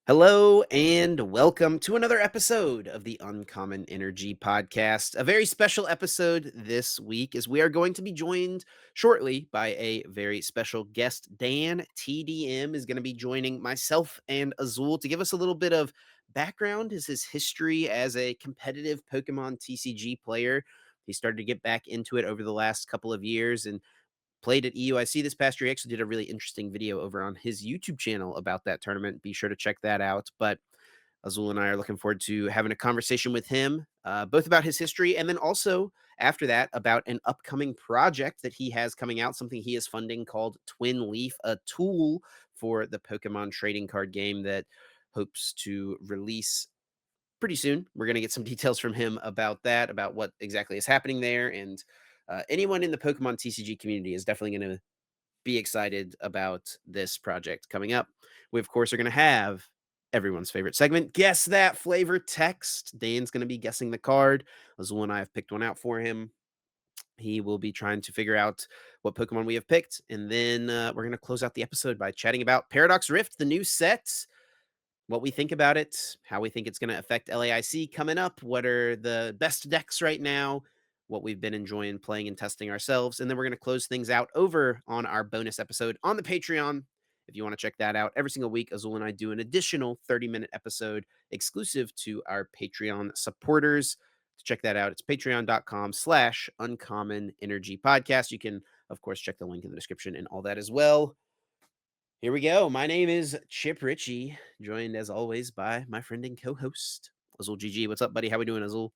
Hello and welcome to another episode of the Uncommon Energy Podcast. A very special episode this week as we are going to be joined shortly by a very special guest. DanTDM is going to be joining myself and Azul to give us a little bit of background as his history as a competitive Pokemon TCG player. He started to get back into it over the last couple of years and played at EUIC this past year. He actually did a really interesting video over on his YouTube channel about that tournament. Be sure to check that out. But Azul and I are looking forward to having a conversation with him, both about his history and then also after that about an upcoming project that he has coming out, something he is funding called Twin Leaf, a tool for the Pokemon trading card game that hopes to release pretty soon. We're going to get some details from him about that, about what exactly is happening there. And anyone in the Pokemon TCG community is definitely going to be excited about this project coming up. We, of course, are going to have everyone's favorite segment, Guess That Flavor Text. Dan's going to be guessing the card. Azul and I have picked one out for him. He will be trying to figure out what Pokemon we have picked. And then we're going to close out the episode by chatting about Paradox Rift, the new set, what we think about it, how we think it's going to affect LAIC coming up, what are the best decks right now, what we've been enjoying playing and testing ourselves. And then we're going to close things out over on our bonus episode on the Patreon. If you want to check that out, every single week, Azul and I do an additional 30-minute episode exclusive to our Patreon supporters. To check that out, it's patreon.com/uncommon energy podcast. You can, of course, check the link in the description and all that as well. Here we go. My name is Chip Ritchie, joined as always by my friend and co-host Azul GG. What's up, buddy? How we doing, Azul?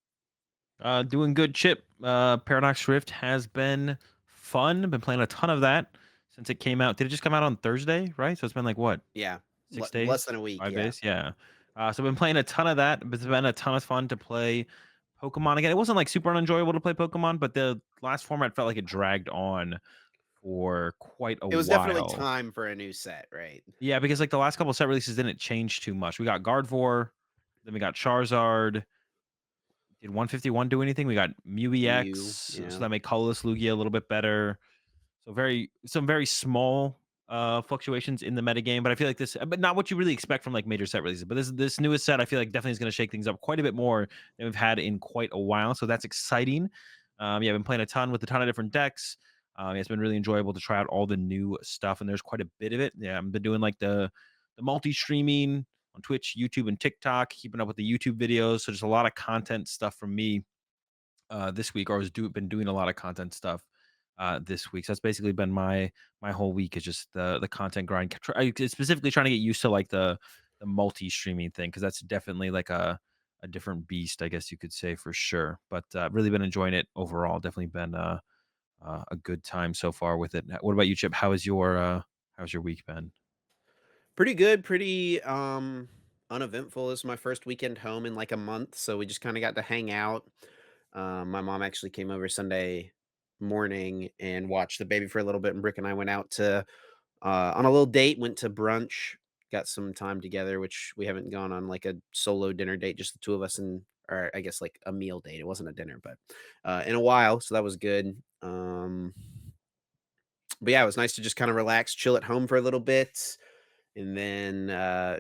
Doing good, Chip. Paradox Rift has been fun. Been playing a ton of that since it came out. Did it just come out on Thursday, right? So it's been like what, Yeah, 6 less days? than a week. 5 Yeah, days? Yeah. So I've been playing a ton of that. It's been a ton of fun to play Pokemon again. It wasn't like super unenjoyable to play Pokemon, but the last format felt like it dragged on for quite a it was definitely while. time for a new set, right? Yeah, because like the last couple set releases didn't change too much. We got Gardevoir, then we got Charizard. Did 151 do anything? We got Mew Mew, EX, so yeah. that made colorless Lugia a little bit better. So some very small fluctuations in the metagame, but I feel like but not what you really expect from like major set releases. But this newest set, I feel like definitely is going to shake things up quite a bit more than we've had in quite a while. So that's exciting. Yeah, I've been playing a ton with a ton of different decks. Yeah, it's been really enjoyable to try out all the new stuff, and there's quite a bit of it. Yeah, I've been doing like the multi streaming on Twitch, YouTube, and TikTok, keeping up with the YouTube videos. So there's a lot of content stuff from me this week, or been doing a lot of content stuff this week. So that's basically been my whole week is just the content grind. Specifically trying to get used to like the multi streaming thing because that's definitely like a different beast, I guess you could say for sure. But really been enjoying it overall. Definitely been a good time so far with it. What about you, Chip? How's your week been? Pretty good, pretty uneventful. This is my first weekend home in like a month, so we just kind of got to hang out. My mom actually came over Sunday morning and watched the baby for a little bit, and Brick and I went out to on a little date, went to brunch, got some time together, which we haven't gone on like a solo dinner date, just the two of us, and or I guess like a meal date. It wasn't a dinner, but in a while, so that was good. But yeah, it was nice to just kind of relax, chill at home for a little bit, and then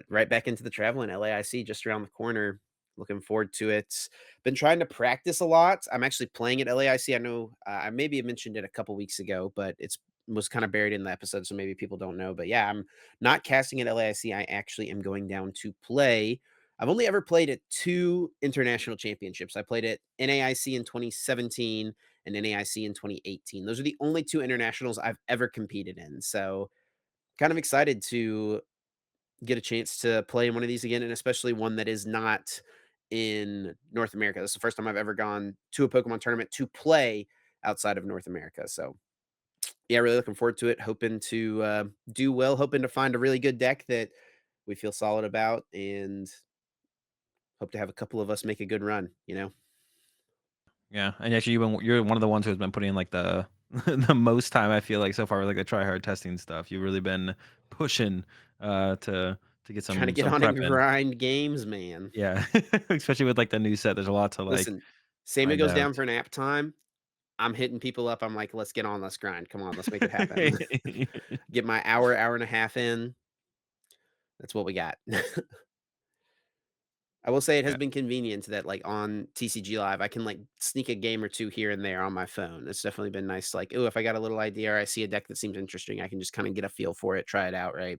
right back into the travel in LAIC just around the corner. Looking forward to it. Been trying to practice a lot. I'm actually playing at LAIC. I know I maybe mentioned it a couple weeks ago, but it's was kind of buried in the episode, so maybe people don't know. But yeah, I'm not casting at LAIC. I actually am going down to play. I've only ever played at two international championships. I played at NAIC in 2017 and NAIC in 2018. Those are the only two internationals I've ever competed in. So kind of excited to get a chance to play in one of these again, and especially one that is not in North America. This is the first time I've ever gone to a Pokemon tournament to play outside of North America. So, yeah, really looking forward to it. Hoping to do well. Hoping to find a really good deck that we feel solid about, and hope to have a couple of us make a good run. Yeah, and actually, you're one of the ones who's been putting in like the the most time I feel like so far with like the try hard testing stuff. You've really been pushing to get Trying to get some on prep and in. grind games, man. Yeah, especially with like the new set. There's a lot to like Listen, same it find goes out. down for nap time. I'm hitting people up. I'm like, let's get on, let's grind. Come on, let's make it happen. Get my hour, hour and a half in. That's what we got. I will say it has Yeah. been convenient that, like, on TCG Live, I can, like, sneak a game or 2 here and there on my phone. It's definitely been nice, like, "Ooh, if I got a little idea or I see a deck that seems interesting, I can just kinda get a feel for it, try it out," right?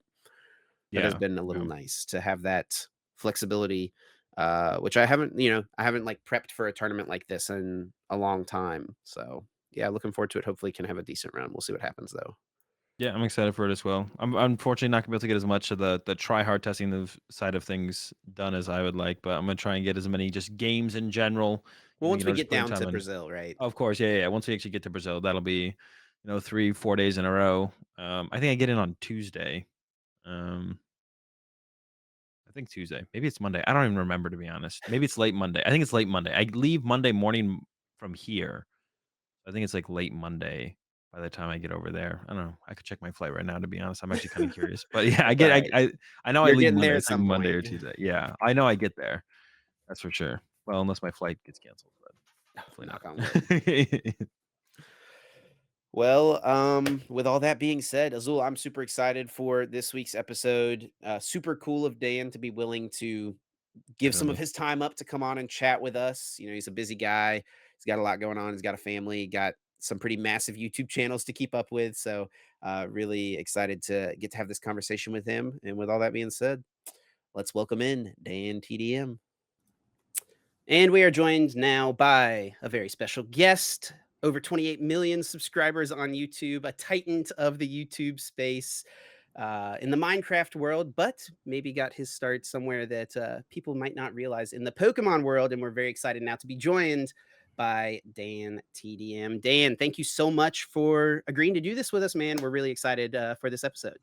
That has Yeah. been a little Yeah. nice to have that flexibility, which I haven't, like, prepped for a tournament like this in a long time. So, yeah, looking forward to it. Hopefully, can have a decent run. We'll see what happens, though. Yeah, I'm excited for it as well. I'm unfortunately not gonna be able to get as much of the try hard testing side of things done as I would like, but I'm gonna try and get as many just games in general, Well, once we just get putting down time to in. Brazil, right? Of course, yeah, yeah, yeah. Once we actually get to Brazil, that'll be, 3, 4 days in a row. I think I get in on Tuesday. Um, I think Tuesday. Maybe it's Monday. I don't even remember, to be honest. Maybe it's late Monday. I think it's late Monday. I leave Monday morning from here. I think it's like late Monday by the time I get over there. I don't know. I could check my flight right now, to be honest. I'm actually kind of curious. But yeah, I That's get alright. I know I You're leave getting Monday. there at It's like some Monday point. or Tuesday. Yeah. I know I get there. That's for sure. Well, unless my flight gets canceled, but hopefully Knock on wood. not. Well, with all that being said, Azul, I'm super excited for this week's episode. Super cool of Dan to be willing to give some of Definitely. his time up to come on and chat with us. He's a busy guy. He's got a lot going on. He's got a family, got some pretty massive YouTube channels to keep up with. So, really excited to get to have this conversation with him. And with all that being said, let's welcome in Dan TDM. And we are joined now by a very special guest, over 28 million subscribers on YouTube, a titan of the YouTube space in the Minecraft world, but maybe got his start somewhere that people might not realize in the Pokemon world. And we're very excited now to be joined by Dan TDM. Dan, thank you so much for agreeing to do this with us, man. We're really excited for this episode.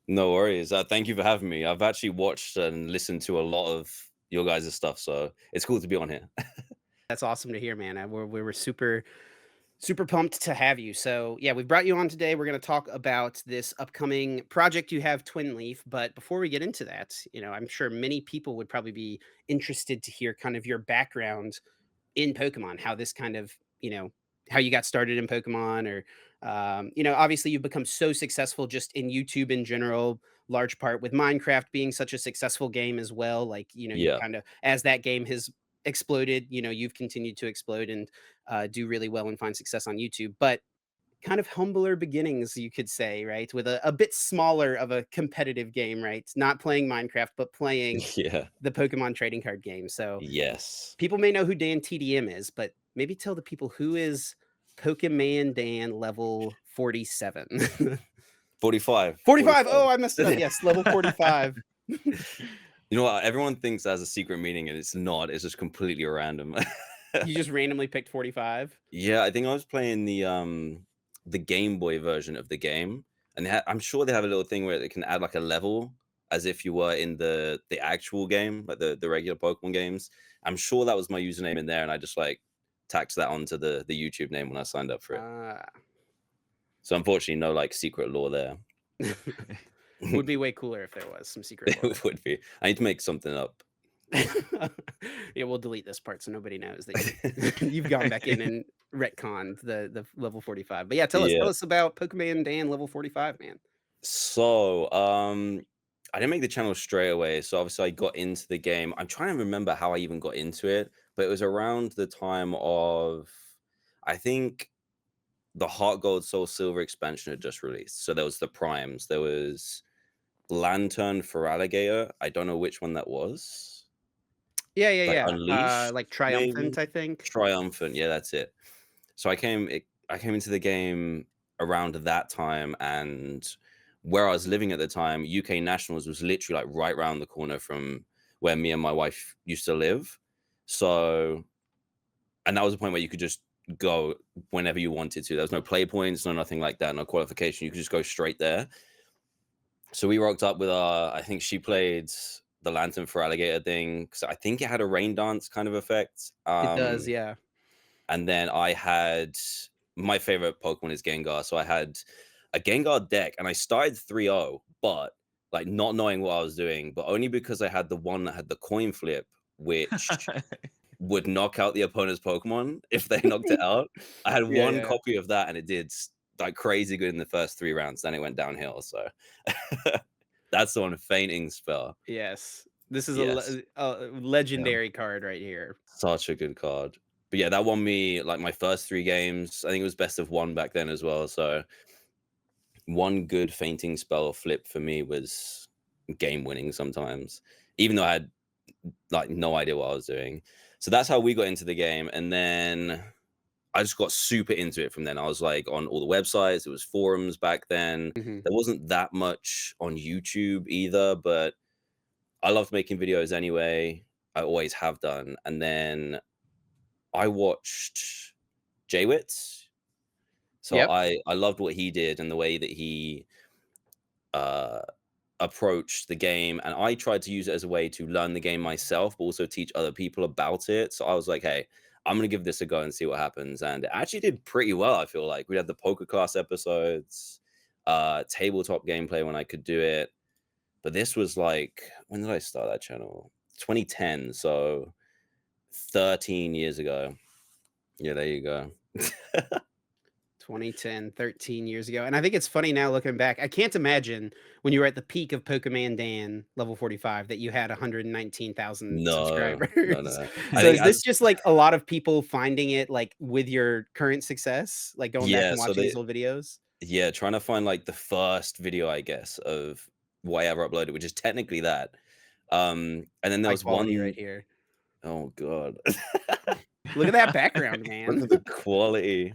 No worries. Thank you for having me. I've actually watched and listened to a lot of your guys' stuff, so it's cool to be on here. That's awesome to hear, man. We were super pumped to have you. So, yeah, we've brought you on today. We're going to talk about this upcoming project you have, Twin Leaf. But before we get into that, I'm sure many people would probably be interested to hear kind of your background in Pokemon, how this kind of, how you got started in Pokemon or, obviously you've become so successful just in YouTube in general, large part with Minecraft being such a successful game as well. Like, you Yeah. kind of, as that game has exploded, you've continued to explode and do really well and find success on YouTube. But kind of humbler beginnings, you could say, right? With a bit smaller of a competitive game, right? Not playing Minecraft, but playing Yeah. the Pokemon trading card game. So, Yes. people may know who Dan TDM is, but maybe tell the people who is Pokemon Dan level 47. 45. 45. 45. Oh, I messed it up. Yes, level 45. You know what? Everyone thinks that has a secret meaning, and it's not. It's just completely random. You just randomly picked 45. Yeah, I think I was playing the Game Boy version of the game, and I'm sure they have a little thing where they can add like a level as if you were in the actual game, like the regular Pokemon games. I'm sure that was my username in there, and I just like tacked that onto the YouTube name when I signed up for it. Ah. So unfortunately, no like secret lore there. Would be way cooler if there was some secret lore. It would be. I need to make something up. Yeah, we'll delete this part so nobody knows that you've gone back in and retconned the level 45. But yeah, tell Yeah. us about Pokemon Dan level 45, man. So, I didn't make the channel straight away. So obviously I got into the game. I'm trying to remember how I even got into it, but it was around the time of, I think, the Heart Gold Soul Silver expansion had just released. So there was the primes. There was Lantern for Alligator. I don't know which one that was. Yeah, yeah, Like yeah. Unleashed, Like maybe? Triumphant, I think. Triumphant. Yeah, that's it. So I came into the game around that time, and where I was living at the time, UK Nationals was literally like right round the corner from where me and my wife used to live. So, and that was a point where you could just go whenever you wanted to. There was no play points, no nothing like that, no qualification. You could just go straight there. So we rocked up with our, I think she played the Lantern for Alligator thing, because I think it had a rain dance kind of effect. It does, yeah. And then I had my favorite Pokemon is Gengar. So I had a Gengar deck and I started 3-0, but like not knowing what I was doing, but only because I had the one that had the coin flip, which would knock out the opponent's Pokemon if they knocked it out. I had Yeah, one yeah. copy of that and it did like crazy good in the first 3 rounds. Then it went downhill. So that's the one fainting spell. Yes. This is Yes. a Yeah. legendary card right here. Such a good card. But yeah, that won me like my first 3 games. I think it was best of 1 back then as well. So one good fainting spell or flip for me was game winning sometimes, even though I had like no idea what I was doing. So that's how we got into the game. And then I just got super into it from then. I was like on all the websites, it was forums back then. Mhm. There wasn't that much on YouTube either, but I loved making videos anyway. I always have done. And then I watched Jaywitz. So Yep. I loved what he did and the way that he uh approach the game, and I tried to use it as a way to learn the game myself, but also teach other people about it. So I was like, hey, I'm gonna give this a go and see what happens. And it actually did pretty well, I feel like. We had the poker class episodes, tabletop gameplay when I could do it. But this was like, when did I start that channel? 2010, so 13 years ago. Yeah, there you go. 2010, 13 years ago. And I think it's funny now looking back. I can't imagine when you were at the peak of Pokemon Dan level 45 that you had 119,000 No, no, subscribers. no. I So think is this as just like a lot of people finding it like with your current success, like going back yeah, and so watching they these old videos? yeah, trying to find, like, the first video, I guess, of what I ever uploaded, which is technically that. And then there High was quality right one here. oh god. Look at that background, Look man. at the quality.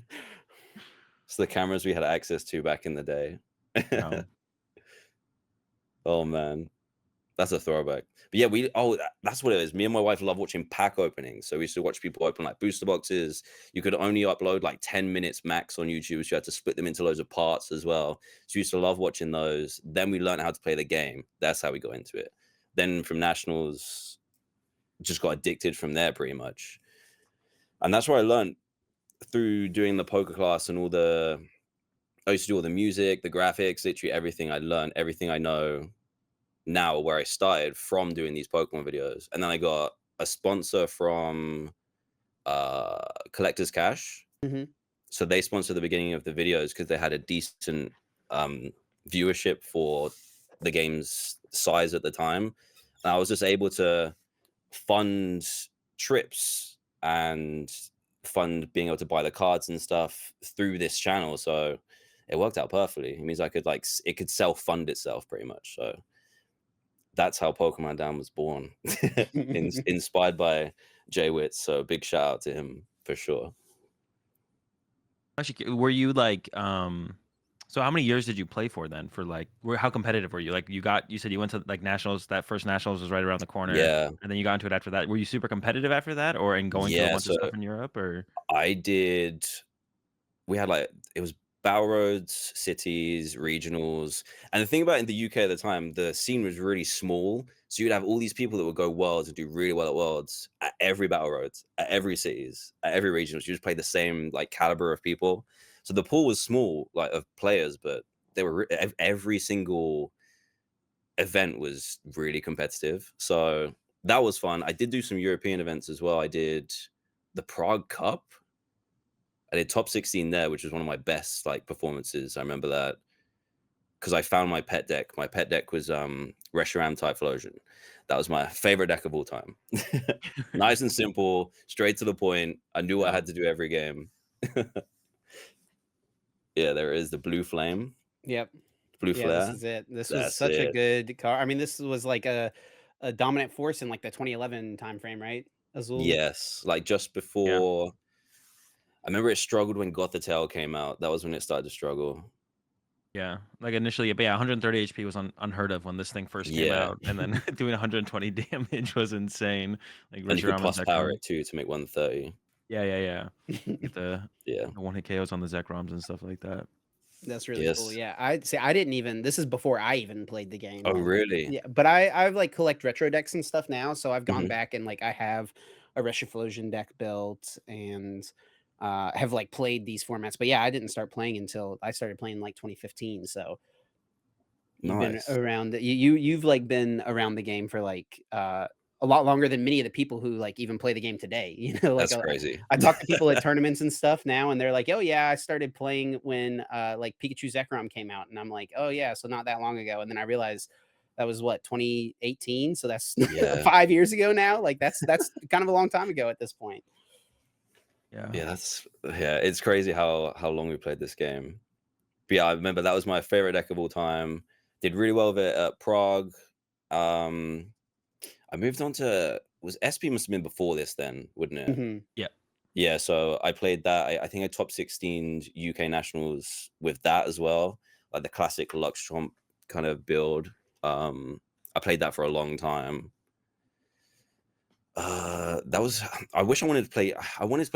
It's the cameras we had access to back in the day. Wow. Oh, man. That's a throwback. But yeah, that's what it is. Me and my wife love watching pack openings. So we used to watch people open like booster boxes. You could only upload like 10 minutes max on YouTube. So you had to split them into loads of parts as well. So we used to love watching those. Then we learned how to play the game. That's how we got into it. Then from nationals, just got addicted from there pretty much. And that's where I learned through doing the poker class and I used to do all the music, the graphics, literally everything. I learned everything I know now where I started from doing these Pokemon videos. And then I got a sponsor from Collector's Cash. Mhm. So they sponsored the beginning of the videos because they had a decent um viewership for the game's size at the time. And I was just able to fund trips and fund being able to buy the cards and stuff through this channel. So it worked out perfectly. It means I could it could self fund itself pretty much. So that's how Pokemon Down was born, inspired by Jay Witz. So big shout out to him for sure. Actually, were you like, so how many years did you play for then? For like, how competitive were you? Like, you said you went to like nationals. That first nationals was right around the corner, Yeah, and then you got into it after that. Were you super competitive after that, or in going to a yeah. bunch of So stuff in Europe, or? I did. We had like it was battle roads, cities, regionals, and the thing about in the UK at the time, the scene was really small. So you'd have all these people that would go worlds and do really well at worlds at every battle roads, at every cities, at every regionals. You just play the same like caliber of people. So the pool was small, like of players, but they were every single event was really competitive. So that was fun. I did do some European events as well. I did the Prague Cup. I did top 16 there, which was one of my best like performances. I remember that because I found my pet deck. My pet deck was Reshiram Typhlosion. That was my favorite deck of all time. Nice and simple, straight to the point. I knew what I Yeah. had to do every game. Yeah, there is the blue flame, Yep. blue Yeah, this flare. is it. This was That's such a it. good car. I mean, this was like a dominant force in like the 2011 timeframe, right? Azul. Yes, like just Yeah. before. I remember it struggled when Gothitelle came out. That was when it started to struggle. Yeah, like initially, but yeah, 130 HP was unheard of when this thing first came Yeah, out, and then doing 120 damage was insane. Like and you could Reshiram plus power Zekrom. it too to make 130. Yeah, yeah, yeah. Get Yeah. the one hit KOs on the Zekroms and stuff like that. That's really cool. Yes. Yeah, I'd say I didn't even. This is before I even played the game. Oh, Like, really? yeah, but I've like collect retro decks and stuff now. So I've gone Mhm. back and like I have a Reshifusion deck built and have like played these formats. But yeah, I didn't start playing until I started playing like 2015. So you've been Nice. around you've like been around the game for like a lot longer than many of the people who like even play the game today. You know, like That's crazy. I talk to people at tournaments and stuff now, and they're like, "Oh yeah, I started playing when like Pikachu Zekrom came out," and I'm like, "Oh yeah, so not that long ago." And then I realized That was what, 2018? So that's Yeah. 5 years ago now. Like that's kind of a long time ago at this point. Yeah. Yeah, it's crazy how long we played this game. But yeah, I remember that was my favorite deck of all time. Did really well with it at Prague. Um, I moved on to was SP must have been before this then, wouldn't it? Mhm. Yeah. Yeah, so I played that. I think I top 16 UK nationals with that as well, like the classic Lux Trump kind of build. I played that for a long time. That was I wish I wanted to play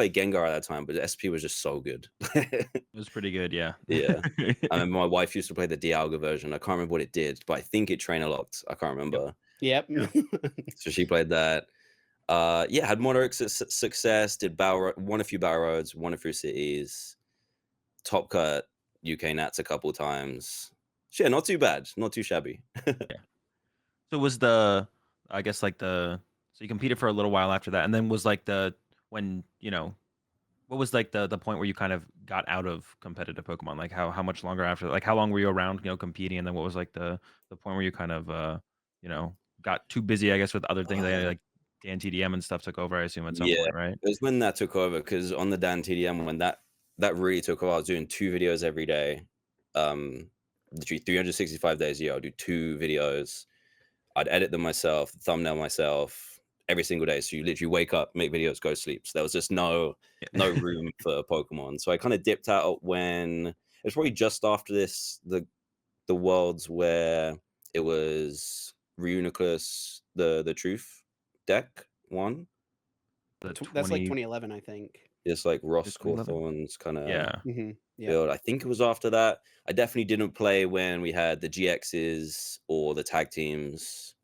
Gengar at that time, but SP was just so good. It was pretty good, yeah. Yeah. I remember my wife used to play the Dialga version. I can't remember what it did, but I think it trainer locked. I can't Yep. remember. Yep. Yeah. So she played that. Yeah, had moderate success. Won a few battle roads, won a few cities. Top cut UK Nats a couple times. Yeah, not too bad, not too shabby. Yeah. So was I guess like so you competed for a little while after that, and then was like when, what was like the point where you kind of got out of competitive Pokemon? Like how much longer after, like how long were you around, competing, and then what was like the point where you kind of got too busy, I guess, with other things, Uh, like DanTDM and stuff took over, I assume, at some yeah, point, right? it was when that took over because on the DanTDM when that really took over. I was doing 2 videos every day. Literally 365 days a year. I'll do 2 videos. I'd edit them myself, thumbnail myself every single day. So you literally wake up, make videos, go sleep. So there was just no Yeah. room for Pokemon. So I kind of dipped out when it was probably just after the worlds where it was Reuniclus, the Truth deck one. The That's like 20 2011, I think. It's like the Ross 2011. Cawthorn's kind of Yeah. Yep. build. I think it was after that. I definitely didn't play when we had the GXs or the tag teams,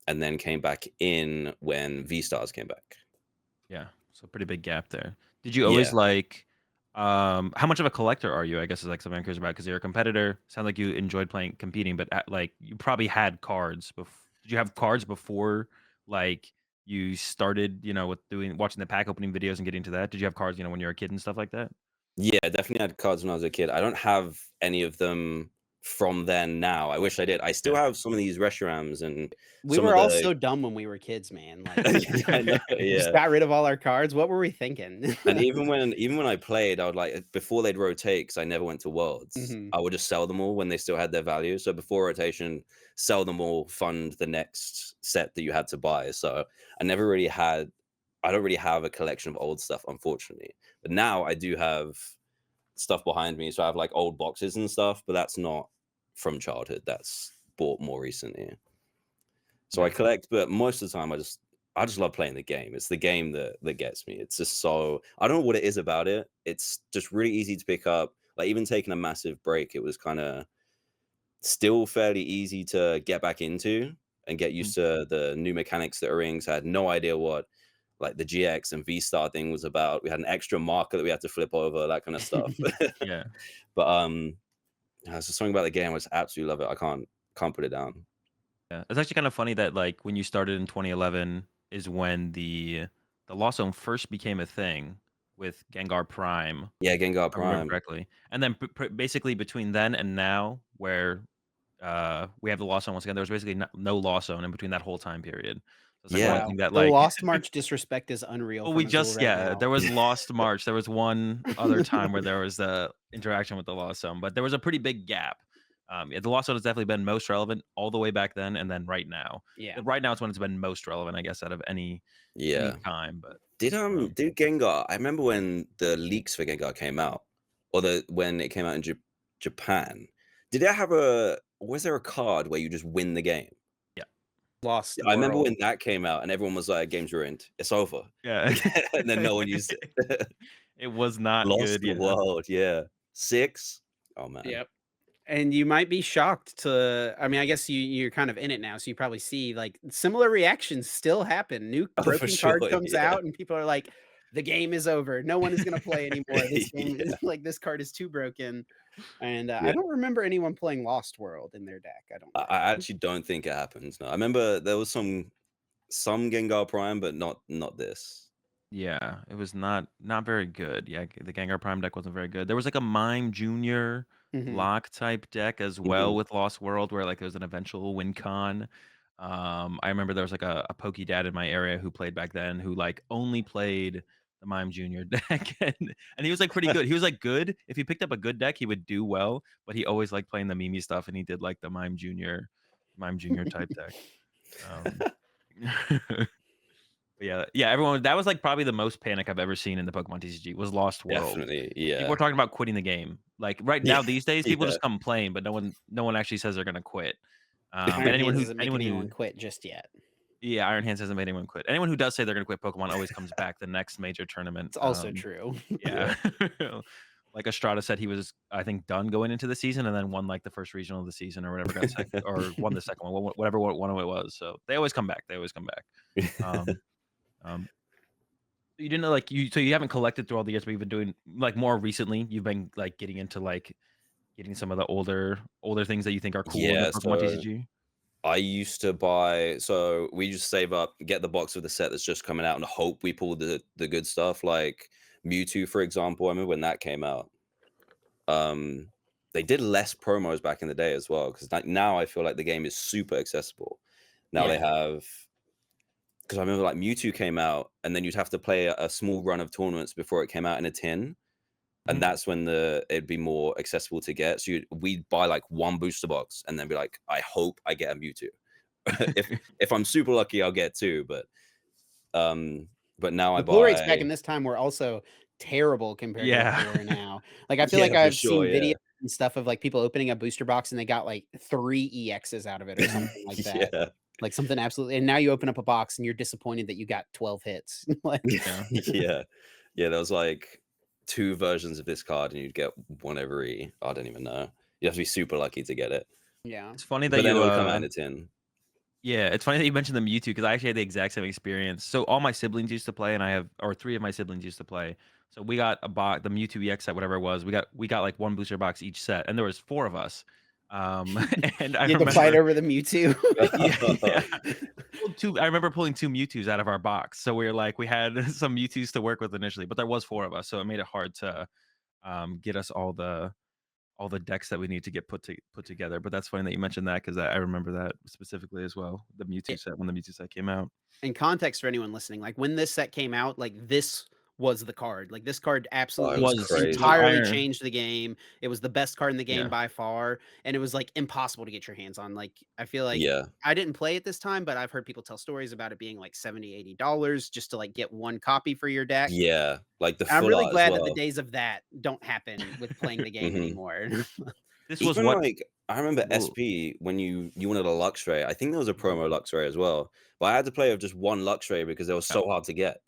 and then came back in when V Stars came back. Yeah. So pretty big gap there. Did you always Yeah. like how much of a collector are you? I guess is like something I'm curious about because you're a competitor. Sounds like you enjoyed competing, but like you probably had cards did you have cards before like you started, with watching the pack opening videos and getting to that? Did you have cards, when you were a kid and stuff like that? Yeah, definitely had cards when I was a kid. I don't have any of them from then now. I wish I did. I still Yeah. have some of these Reshiram and We some were of all the so dumb when we were kids, man. Like, I know, just yeah. got rid of all our cards. What were we thinking? And even when I played, I would like before they'd rotate, because I never went to Worlds, Mhm. I would just sell them all when they still had their value. So before rotation, sell them all, fund the next set that you had to buy. So I don't really have a collection of old stuff, unfortunately. But now I do have stuff behind me. So I have like old boxes and stuff, but that's not from childhood. That's bought more recently. So I Yeah. collect, but most of the time I just love playing the game. It's the game that gets me. It's just so I don't know what it is about it. It's just really easy to pick up. Like even taking a massive break, it was kind of still fairly easy to get back into and get Mm. used to the new mechanics that are rings. I had no idea what like the GX and V Star thing was about. We had an extra marker that we had to flip over, that kind of stuff. Yeah. But there's just something about the game. I just absolutely love it. I can't put it down. Yeah. It's actually kind of funny that like when you started in 2011 is when the Lost Zone first became a thing with Gengar Prime, Yeah, Gengar if I remember Prime. correctly. And then basically between then and now, where we have the Lost Zone once again, there was basically no Lost Zone in between that whole time period. So it's like one Yeah. thing Wow. that The like Lost March disrespect is unreal well, we from Azul just right yeah, now. there was Lost March. There was one other time where there was the interaction with the Lost Zone, but there was a pretty big gap. Yeah, the Lost Zone has definitely been most relevant all the way back then, and then right now. Yeah. Right now, it's when it's been most relevant, I guess, out of any Yeah. time. But Did Gengar I remember when the leaks for Gengar came out, or when it came out in Japan, did it have was there a card where you just win the game? yeah, Lost Yeah, I remember World. when that came out and everyone was like, "Game's ruined. It's over." yeah, And then no one used it. it was not Lost good. the Yeah, world, yeah. 6? Oh, man. Yep. And you might be shocked to I mean, I guess you're kind of in it now, so you probably see, like, similar reactions still happen. New Oh, for broken sure, card comes yeah. out, and people are like, "The game is over. No one is gonna play anymore. This game is Yeah, like, this card is too broken." And, I yeah. don't remember anyone playing Lost World in their deck, I don't I think. actually don't think it happens, no. I remember there was some Gengar Prime, but not this. yeah, it was not very good. Yeah, the Gengar Prime deck wasn't very good. There was like a Mime Junior Mhm. block type deck as well Mhm. with Lost World, where like there was an eventual win con. I remember there was like a Pokey dad in my area who played back then who like only played the Mime Junior deck, and he was like pretty good. He was like good. If he picked up a good deck, he would do well, but he always liked playing the Mimi stuff, and he did like the Mime Junior type deck. Um, but yeah, everyone that was like probably the most panic I've ever seen in the Pokemon TCG was Lost World. Definitely, People are yeah. talking about quitting the game. Like right Yeah, now, these days, people yeah. just complain, but no one actually says they're gonna quit. And Iron anyone Hands who isn't making anyone anyone who quit just yet. yeah, Iron Hands hasn't made anyone quit. Anyone who does say they're gonna quit Pokemon always comes back the next major tournament. It's also true. Yeah. Yeah. Like Estrada said he was, I think, done going into the season and then won like the first regional of the season or whatever, got second or won the second one, whatever one of it was. So they always come back. They always come back. Um, um, you didn't know like you haven't collected through all the years, but you've been doing like more recently. You've been like getting into like getting some of the older things that you think are cool in the Yeah, Pokemon so TCG. I used to buy so we just save up, get the box of the set that's just coming out and hope we pull the good stuff, like Mewtwo, for example. I remember when that came out. Um, they did less promos back in the day as well, because like now I feel like the game is super accessible. Now they Yeah. have because I remember like Mewtwo came out and then you'd have to play a small run of tournaments before it came out in a tin. And Mhm. that's when it'd be more accessible to get. So we'd buy like one booster box and then be like, I hope I get a Mewtwo. If I'm super lucky, I'll get two. Um, but now I The pull rates back in buy this time were also terrible compared to what Yeah. they are now. Like, I feel like yeah, for I've sure. seen Yeah. videos and stuff of, like, people opening a booster box and they got, like, 3 EXs out of it or something like that. Yeah. Like, something absolutely and now you open up a box and you're disappointed that you got 12 hits. Like Yeah. Yeah. Yeah, there was like two versions of this card and you'd get one every I don't even know. You have to be super lucky to get it. Yeah. It's funny But that then it you would come out in a tin. yeah, it's funny that you mentioned the Mewtwo because I actually had the exact same experience. So all my siblings used to play, and I have, or three of my siblings used to play. So we got a box, the Mewtwo EX set, whatever it was. We got like one booster box each set, and there was four of us. Um, and I You had to fight remember, over the Mewtwo. yeah, yeah. I remember pulling two Mewtwoos out of our box. So we were like, we had some Mewtwoos to work with initially, but there was four of us, so it made it hard to get us all the decks that we need to get put together. But that's funny that you mentioned that because I remember that specifically as well. The Mewtwo set when the Mewtwo set came out. In context for anyone listening, like when this set came out, like this was the card. Like this card Oh, it absolutely was Was crazy. entirely Iron, changed the game. It was the best card in the game yeah, by far, and it was like impossible to get your hands on. Like I feel like Yeah. I didn't play it this time, but I've heard people tell stories about it being like 70, $80 just to like get one copy for your deck. Yeah. Like the And I'm full really art as glad that the well. days of that don't happen with playing the game Mhm. anymore. this was Even what. like I remember Well, SP when you wanted a Luxray. I think there was a promo Luxray as well, but I had to play with just one Luxray because they were yeah, so hard to get.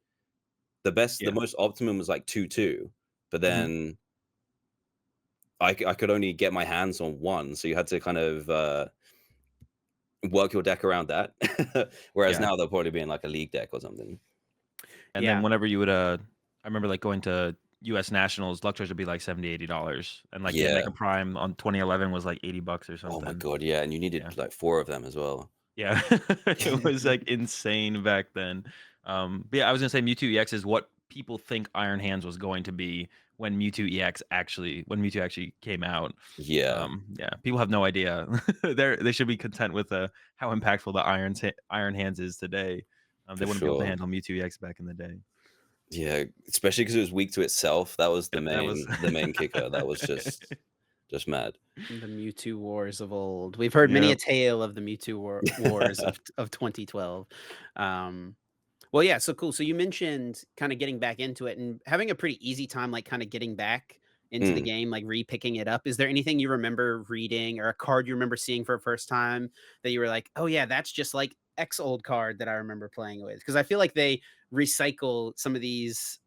The yeah. most optimum was like 2-2, but Mhm. then I could only get my hands on one, so you had to kind of work your deck around that. Whereas Yeah. now they'll probably be in like a league deck or something. And then Yeah. whenever you would, I remember like going to US Nationals, Luxors would be like 70, $80. And like the Yeah. Mega Prime on 2011 was like $80 or Oh my something. god, yeah, and you Yeah. needed like four of them as well. Yeah. It was like insane back then. But yeah, I was gonna say Mewtwo EX is what people think Iron Hands was going to be when Mewtwo actually came out. Yeah, Yeah, people have no idea. They should be content with how impactful the Iron Hands is today. They for wouldn't be able to sure. handle Mewtwo EX back in the day. Yeah, especially because it was weak to itself. That was Yeah, that was the main kicker. That was just mad. The Mewtwo wars of old. We've heard many Yeah. a tale of the Mewtwo wars of 2012. Um, well, yeah, so cool. So you mentioned kind of getting back into it and having a pretty easy time, like kind of getting back into the Mm, game, like re-picking it up. Is there anything you remember reading or a card you remember seeing for a first time that you were like, oh yeah, that's just like X old card that I remember playing with? Because I feel like they recycle some of these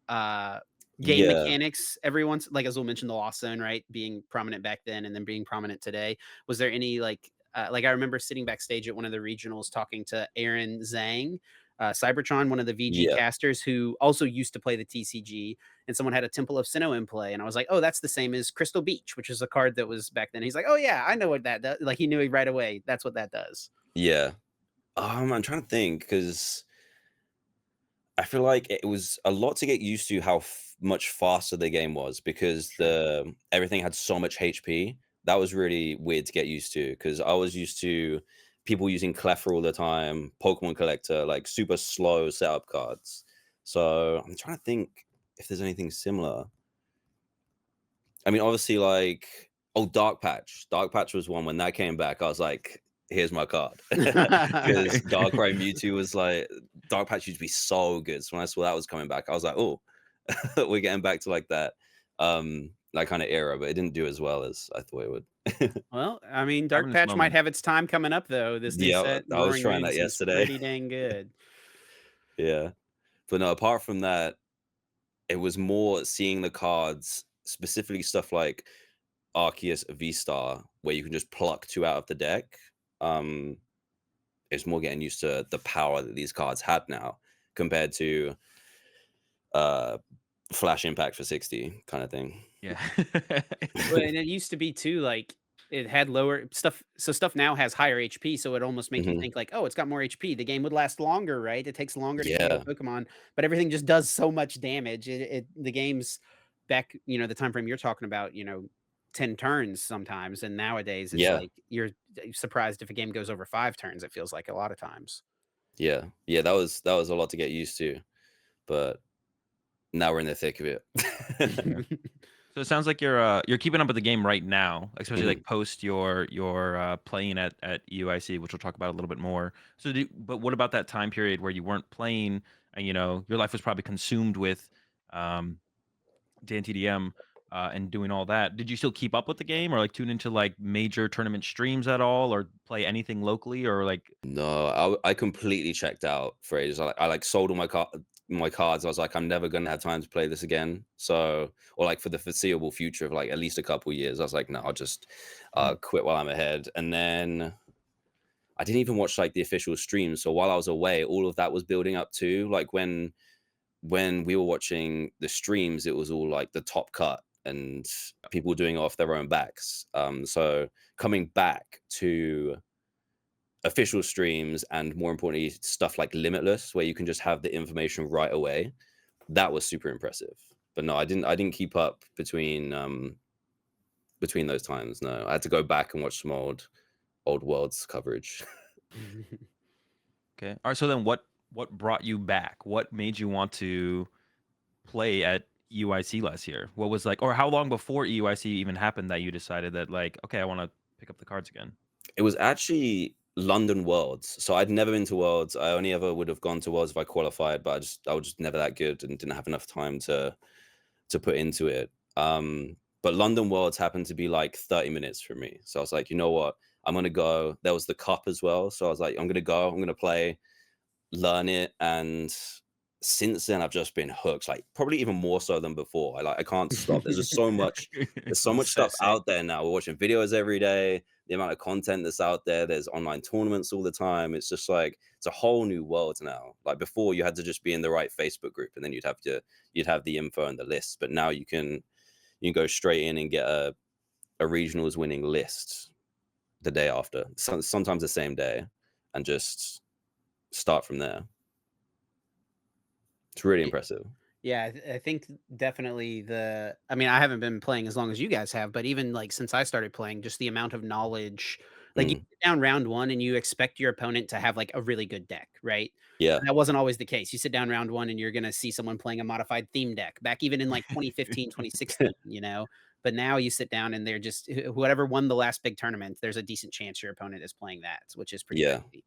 game yeah, mechanics every once, like Azul mentioned the Lost Zone, right? Being prominent back then and then being prominent today. Was there any like I remember sitting backstage at one of the regionals talking to Aaron Zhang, Cybertron, one of the VG yeah, casters who also used to play the TCG, and someone had a Temple of Sinnoh in play, and I was like, "Oh, that's the same as Crystal Beach, which is a card that was back then." He's like, "Oh yeah, I know what that does." Like he knew it right away. That's what that does. yeah. I'm trying to think because I feel like it was a lot to get used to how much faster the game was because Sure. everything had so much HP. that was really weird to get used to because I was used to people using Cleffa all the time, Pokemon Collector, like super slow setup cards. So I'm trying to think if there's anything similar. I mean, obviously, like, oh, Dark Patch. Dark Patch was one when that came back. I was like, here's my card. Because Darkrai Mewtwo was like, Dark Patch used to be so good. So when I saw that was coming back, I was like, oh, we're getting back to like that kind of era, but it didn't do as well as I thought it would. Well, I mean, Dark Having this Patch might moment. have its time coming up, though. This new Yeah, set, I was Roaring trying Rain, that seems yesterday. pretty dang good. Yeah. But no, apart from that, it was more seeing the cards, specifically stuff like Arceus V-Star, where you can just pluck two out of the deck. Um, it's more getting used to the power that these cards had now compared to uh Flash Impact for 60 kind of thing. Yeah. Well, and it used to be too, like, it had lower stuff, so stuff now has higher HP, so it almost make you Mhm. think like, "Oh, it's got more HP, the game would last longer, right? It takes longer to KO Yeah, Pokemon," but everything just does so much damage. The game's back, the time frame you're talking about, 10 turns sometimes, and nowadays it's yeah, like you're surprised if a game goes over 5 turns, it feels like a lot of times. yeah, yeah. That was a lot to get used to, but now we're in the thick of it. So it sounds like you're keeping up with the game right now, especially Mhm. like post your playing at UIC, which we'll talk about a little bit more. But what about that time period where you weren't playing and your life was probably consumed with um, DanTDM and doing all that? Did you still keep up with the game or like tune into like major tournament streams at all, or play anything locally, or like? No, I completely checked out for ages. I like sold all my cards. I was like, I'm never gonna have time to play this again. So, or like for the foreseeable future of like at least a couple years, I was like, no, I'll just Mhm. quit while I'm ahead. And then I didn't even watch like the official streams. So while I was away, all of that was building up too. Like when we were watching the streams, it was all like the top cut and people doing it off their own backs. So coming back to official streams and more importantly stuff like Limitless where you can just have the information right away, that was super impressive. But no, I didn't keep up between those times. No, I had to go back and watch some old worlds coverage. Okay. All right. So then, what brought you back? What made you want to play at UIC last year? What was like, or how long before UIC even happened that you decided that like, okay, I want to pick up the cards again? It was actually London Worlds. So I'd never been to Worlds. I only ever would have gone to Worlds if I qualified, but I was just never that good and didn't have enough time to put into it. But London Worlds happened to be like 30 minutes from me. So I was like, you know what? I'm gonna go. There was the cup as well. So I was like, I'm gonna go, I'm gonna play, learn it. And since then I've just been hooked, like probably even more so than before. I can't stop. There's so much So stuff sick. out there now. We're watching videos every day, the amount of content that's out there. There's online tournaments all the time. It's just like it's a whole new world now. Like before you had to just be in the right Facebook group and then you'd have the info and the lists. But now you can go straight in and get a regionals winning list the day after, sometimes the same day, and just start from there. It's really impressive. Yeah, I think definitely I mean, I haven't been playing as long as you guys have, but even, like, since I started playing, just the amount of knowledge, like, you Mm, sit down round 1 and you expect your opponent to have, like, a really good deck, right? yeah, And that wasn't always the case. You sit down round 1 and you're gonna see someone playing a modified theme deck back even in, like, 2015, 2016, you know? But now you sit down and they're just whoever won the last big tournament, there's a decent chance your opponent is playing that, which is pretty yeah, crazy.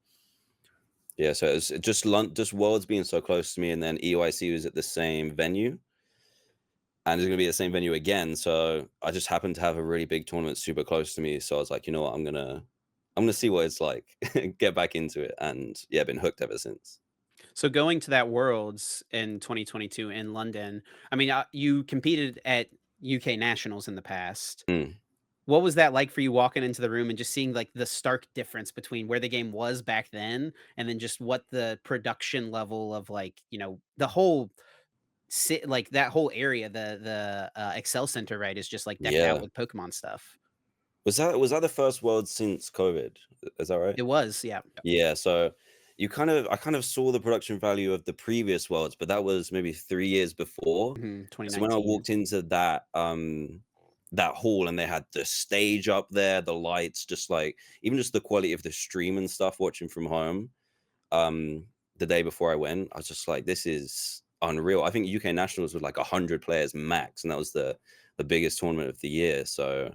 yeah. So it's just Worlds being so close to me, and then EYC was at the same venue, and it's gonna be the same venue again. So I just happened to have a really big tournament super close to me. So I was like, you know what, I'm gonna see what it's like, get back into it, and yeah, been hooked ever since. So going to that Worlds in 2022 in London, I mean, you competed at UK Nationals in the past. Mm, What was that like for you walking into the room and just seeing like the stark difference between where the game was back then and then just what the production level of like, the whole like that whole area, the Excel Center, right, is just like decked out yeah. with Pokemon stuff. Was that the first World since COVID? Is that right? It was, yeah. Yeah, so I kind of saw the production value of the previous Worlds, but that was maybe 3 years before. So when I 2019. walked into that, that hall, and they had the stage up there, the lights, just like even just the quality of the stream and stuff watching from home. Um, the day before I went, I was just like, this is unreal. I think UK Nationals was like 100 players max, and that was the biggest tournament of the year. So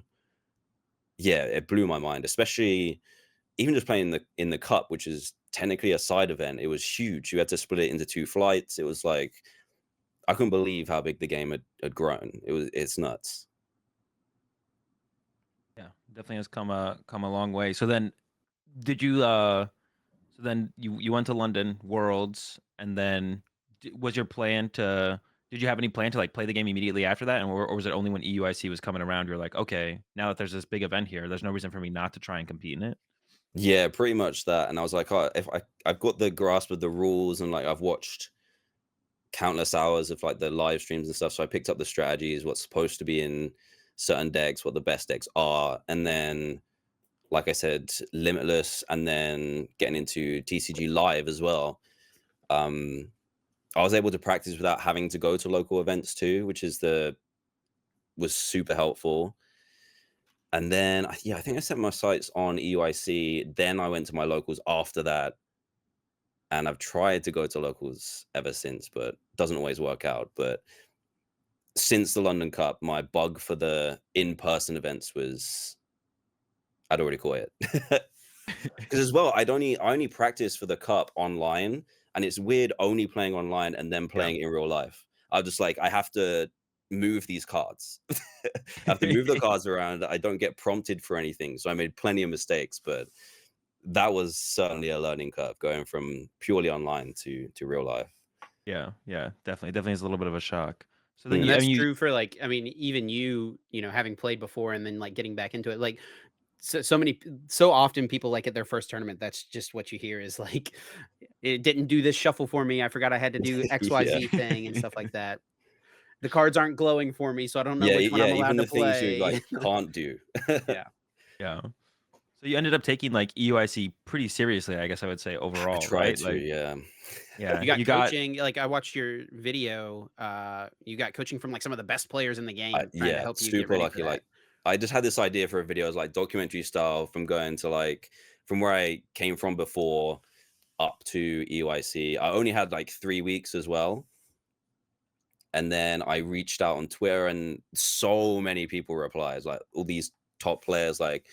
yeah, it blew my mind, especially even just playing in the cup, which is technically a side event. It was huge. You had to split it into 2 flights. It was like I couldn't believe how big the game had grown. It's nuts. Yeah, definitely has come a long way. So then, did you so then you went to London Worlds, and then was your plan to? Did you have any plan to like play the game immediately after that, and or was it only when EUIC was coming around you're like, okay, now that there's this big event here, there's no reason for me not to try and compete in it? Yeah, pretty much that. And I was like, oh, if I've got the grasp of the rules, and like I've watched countless hours of like the live streams and stuff. So I picked up the strategies, what's supposed to be in certain decks, what the best decks are, and then like I said, Limitless, and then getting into TCG Live as well. Um, I was able to practice without having to go to local events too, which is the was super helpful. And then yeah, I think I set my sights on EUIC. Then I went to my locals after that, and I've tried to go to locals ever since, but doesn't always work out. But since the London Cup, my bug for the in-person events was I'd already caught it. Because as well, I only practice for the cup online, and it's weird only playing online and then Yeah. playing in real life. I just like I have to move these cards. I have to move the cards around. I don't get prompted for anything, so I made plenty of mistakes, but that was certainly a learning curve going from purely online to real life. Yeah, yeah, definitely is a little bit of a shock. So then And Mm. I that's mean, true for, like, I mean, even you know, having played before and then, like, getting back into it, like, so often people, like, at their first tournament, that's just what you hear is, like, "It didn't do this shuffle for me, I forgot I had to do Yeah. XYZ thing," and stuff like that. "The cards aren't glowing for me, so I don't know Yeah, which one yeah, I'm allowed even to the things you, play." like, can't do. Yeah. yeah. So you ended up taking like EUIC pretty seriously, I guess I would say I overall, tried right? to, Like, yeah. You yeah, got you got coaching, like, I watched your video, you got coaching from, like, some of the best players in the game trying to Yeah, help you get super ready for lucky, that. like, I just had this idea for a video, as like, documentary style from going to, like from where I came from before up to EYC. I only had, like, 3 weeks as well, and then I reached out on Twitter, and so many people replied, like, all these top players, like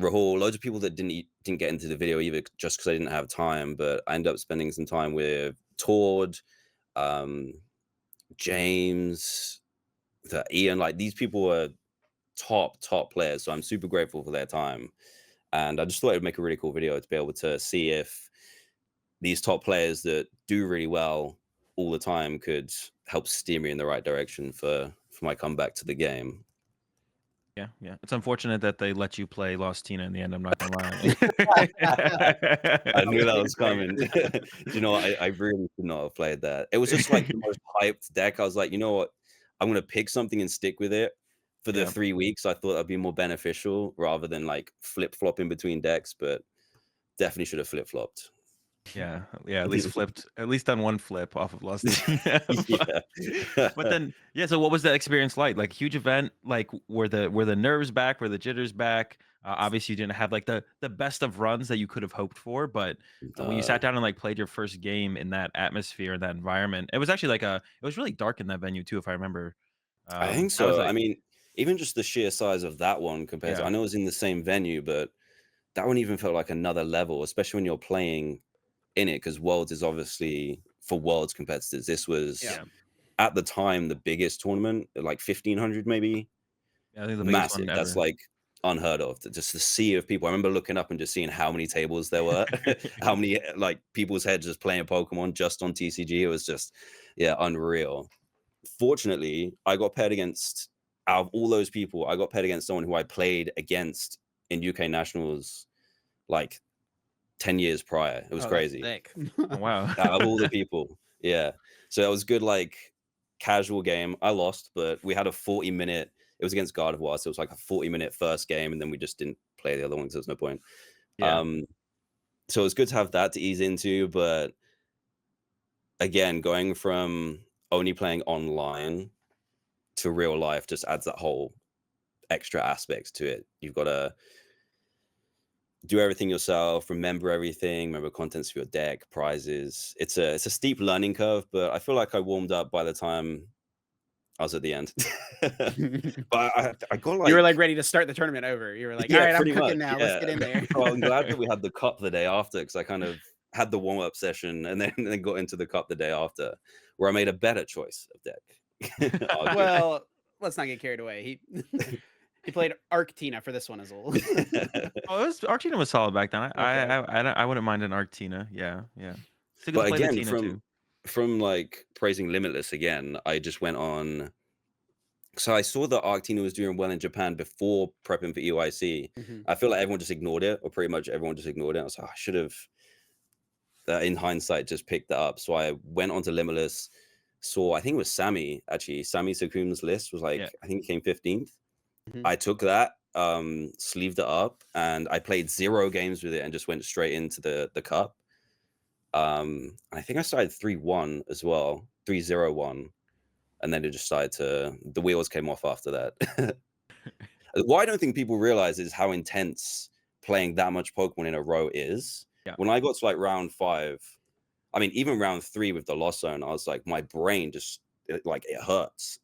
Rahul, loads of people that didn't get into the video either just because I didn't have time, but I ended up spending some time with Tord, um, James, Ian, like, these people were top players, so I'm super grateful for their time. And I just thought it'd make a really cool video to be able to see if these top players that do really well all the time could help steer me in the right direction for my comeback to the game. yeah, yeah. It's unfortunate that they let you play Lost Tina in the end, I'm not gonna lie. I That knew was that pretty was great. coming. Do you know what? I really should not have played that. It was just like the most hyped deck. I was like, you know what? I'm gonna pick something and stick with it for the Yeah. 3 weeks. I thought that'd be more beneficial rather than like flip flopping between decks, but definitely should have flip flopped. Yeah, yeah, at least flipped at least done one flip off of Lost Tina. But but Yeah. then yeah, so what was that experience like? Like, huge event, like, were the nerves back? Were the jitters back? Obviously, you didn't have, like, the best of runs that you could have hoped for, but, when you sat uh, down and, like, played your first game in that atmosphere, that environment, it was actually, like, a it was really dark in that venue too, if I remember. I think That was, so. I like mean, even just the sheer size of that one compared to yeah, I know it was in the same venue, but that one even felt like another level, especially when you're playing in it, because Worlds is obviously for Worlds competitors. This was Yeah. yeah. at the time the biggest tournament, like 1,500 maybe. Yeah, I think the biggest Massive. one That's ever. like unheard of. Just the sea of people. I remember looking up and just seeing how many tables there were, how many like people's heads just playing Pokemon just on TCG. It was just, yeah, unreal. Fortunately, I got paired against out of all those people, I got paired against someone who I played against in UK Nationals like 10 years prior. It was Oh, that's crazy. sick. Oh, wow. Out of all the people. Yeah. So it was good, like casual game. I lost, but we had a 40-minute, it was against God of War. So it was like a 40-minute first game, and then we just didn't play the other ones. There was no point. Yeah. Um, so it was good to have that to ease into, but again, going from only playing online to real life just adds that whole extra aspects to it. You've got to do everything yourself, remember everything, remember contents for your deck, prizes. It's a steep learning curve, but I feel like I warmed up by the time I was at the end. But I got You were like, like ready to start the tournament over. You were like, all yeah, right, I'm pretty much, cooking now. Let's yeah. get in there. Well, I'm glad that we had the cup the day after, because I kind of had the warm up session and then got into the cup the day after, where I made a better choice of deck. Arguably. Well, let's not get carried away. He played Arctina for this one, Azul. Oh, it was Arctina was solid back then. Okay. I wouldn't mind an Arctina. Yeah, yeah. Still good to But play the again, Tina too. from like praising Limitless again, I just went on. So I saw that Arctina was doing well in Japan before prepping for EYC. Mhm. I feel like everyone just ignored it, or pretty much everyone just ignored it. I was like, I should have, in hindsight, just picked that up. So I went on to Limitless, saw, I think it was Sammy, actually. Sammy Sakum's list was Yeah. like, I think it came 15th. Mhm. I took that, sleeved it up, and I played 0 games with it and just went straight into the cup. I think I started 3-1 as well, 3-0-1. And then it just started to, the wheels came off after that. What I don't think people realize is how intense playing that much Pokemon in a row is. Yeah. When I got to like round 5, I mean, even round 3 with the Lost Zone, I was like, my brain just, it hurts.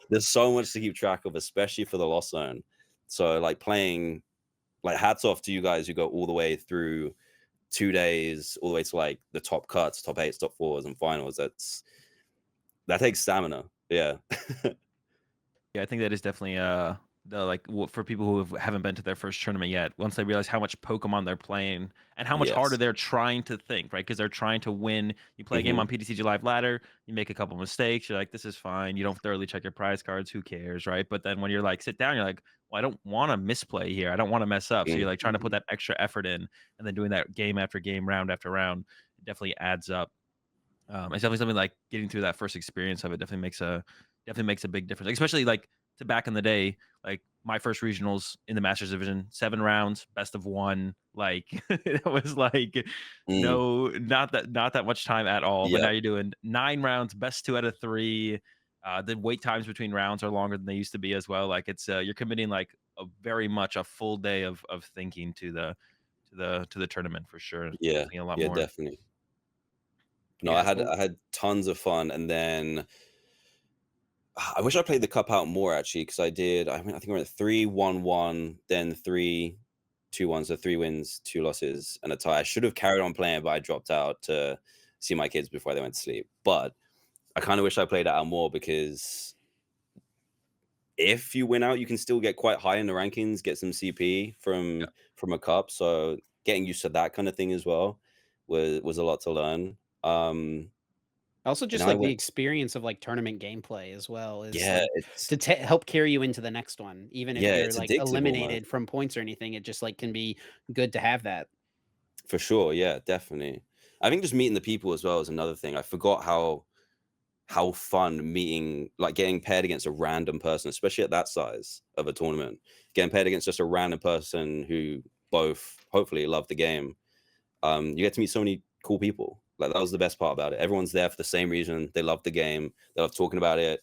There's so much to keep track of, especially for the Lost Zone. So like playing, like hats off to you guys who go all the way through 2 days, all the way to like the top cuts, top 8s, top 4s, and finals. That takes stamina. Yeah. Yeah, I think that is definitely for people who haven't been to their first tournament yet. Once they realize how much Pokemon they're playing and how much harder Yes. they're trying to think, right? Because they're trying to win. You play a game Mhm. on PTCG Live Ladder, you make a couple mistakes, you're like, this is fine. You don't thoroughly check your prize cards, who cares, right? But then when you're like, sit down, you're like, well, I don't want to misplay here. I don't want to mess up. So you're like trying to put Mhm. that extra effort in, and then doing that game after game, round after round, it definitely adds up. It's definitely something like getting through that first experience of it definitely makes a big difference, especially like to back in the day, like my first regionals in the Masters division, 7 rounds, best of 1. Like it was like Mm. no, not that much time at all. But now Yep. you're doing 9 rounds, best 2 out of 3. The wait times between rounds are longer than they used to be as well. Like it's you're committing like a very much a full day of thinking to the tournament for sure. Yeah. Definitely a lot Yeah, more. definitely. No, Yeah. I had tons of fun, and then I wish I played the cup out more actually, because I did. I think I went 3-1-1, then 3-2-1, so 3 wins, 2 losses, and a tie. I should have carried on playing, but I dropped out to see my kids before they went to sleep. But I kind of wish I played it out more, because if you win out, you can still get quite high in the rankings, get some CP Yeah. from a cup. So getting used to that kind of thing as well was a lot to learn. Also, And just I like the went, experience of like tournament gameplay as well is yeah, like to help carry you into the next one, even if you're it's like addictive almost. eliminated from points or anything. It just like can be good to have that. For sure, yeah, definitely. I think just meeting the people as well is another thing. I forgot how fun meeting, like getting paired against a random person, especially at that size of a tournament. Getting paired against just a random person who both hopefully love the game. You get to meet so many cool people. Like that was the best part about it. Everyone's there for the same reason. They love the game. They love talking about it,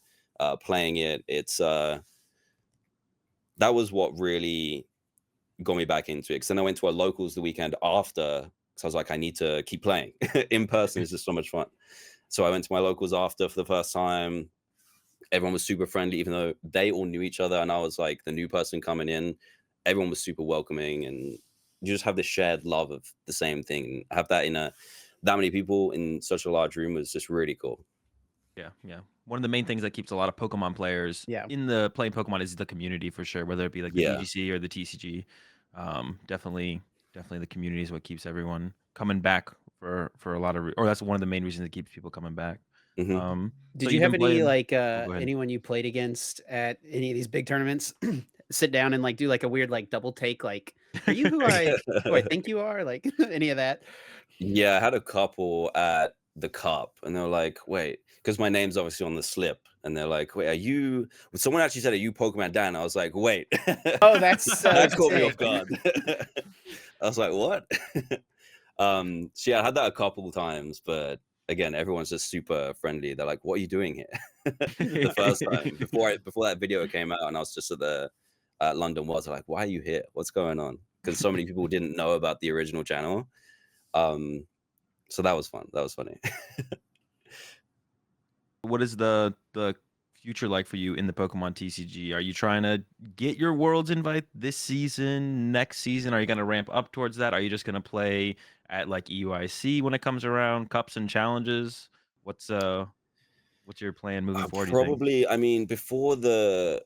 playing it. That was what really got me back into it. Because then I went to our locals the weekend after. So I was like, I need to keep playing. In person is just so much fun. So I went to my locals after for the first time. Everyone was super friendly, even though they all knew each other, and I was like the new person coming in. Everyone was super welcoming, and you just have this shared love of the same thing. Have that in that many people in such a large room was just really cool. Yeah, yeah. One of the main things that keeps a lot of Pokemon players Yeah. in the playing Pokemon is the community for sure, whether it be like the Yeah. VGC or the TCG. Definitely the community is what keeps everyone coming back for a lot of or that's one of the main reasons that keeps people coming back. Hmm. So Did you you've have been any playing. like Oh, go ahead. anyone you played against at any of these big tournaments sit down and like do like a weird like double take like are you who I think you are like any of that? Yeah, I had a couple at the cup, and they were like, "Wait," because my name's obviously on the slip, and they're like, "Wait, are you?" Someone actually said, "Are you Pokemon Dan?" I was like, "Wait," Oh, that's so that caught me off sick. guard. I was like, "What?" So yeah, I had that a couple times, but again, everyone's just super friendly. They're like, "What are you doing here?" The first time before that video came out, and I was just at the London was like, "Why are you here? What's going on?" Because so many people didn't know about the original channel. So that was fun. That was funny. What is the future like for you in the Pokemon TCG? Are you trying to get your Worlds invite this season, next season? Are you gonna ramp up towards that? Are you just gonna play at like EUIC when it comes around, cups and challenges? What's what's your plan moving forward, do you think? Probably, I mean, before the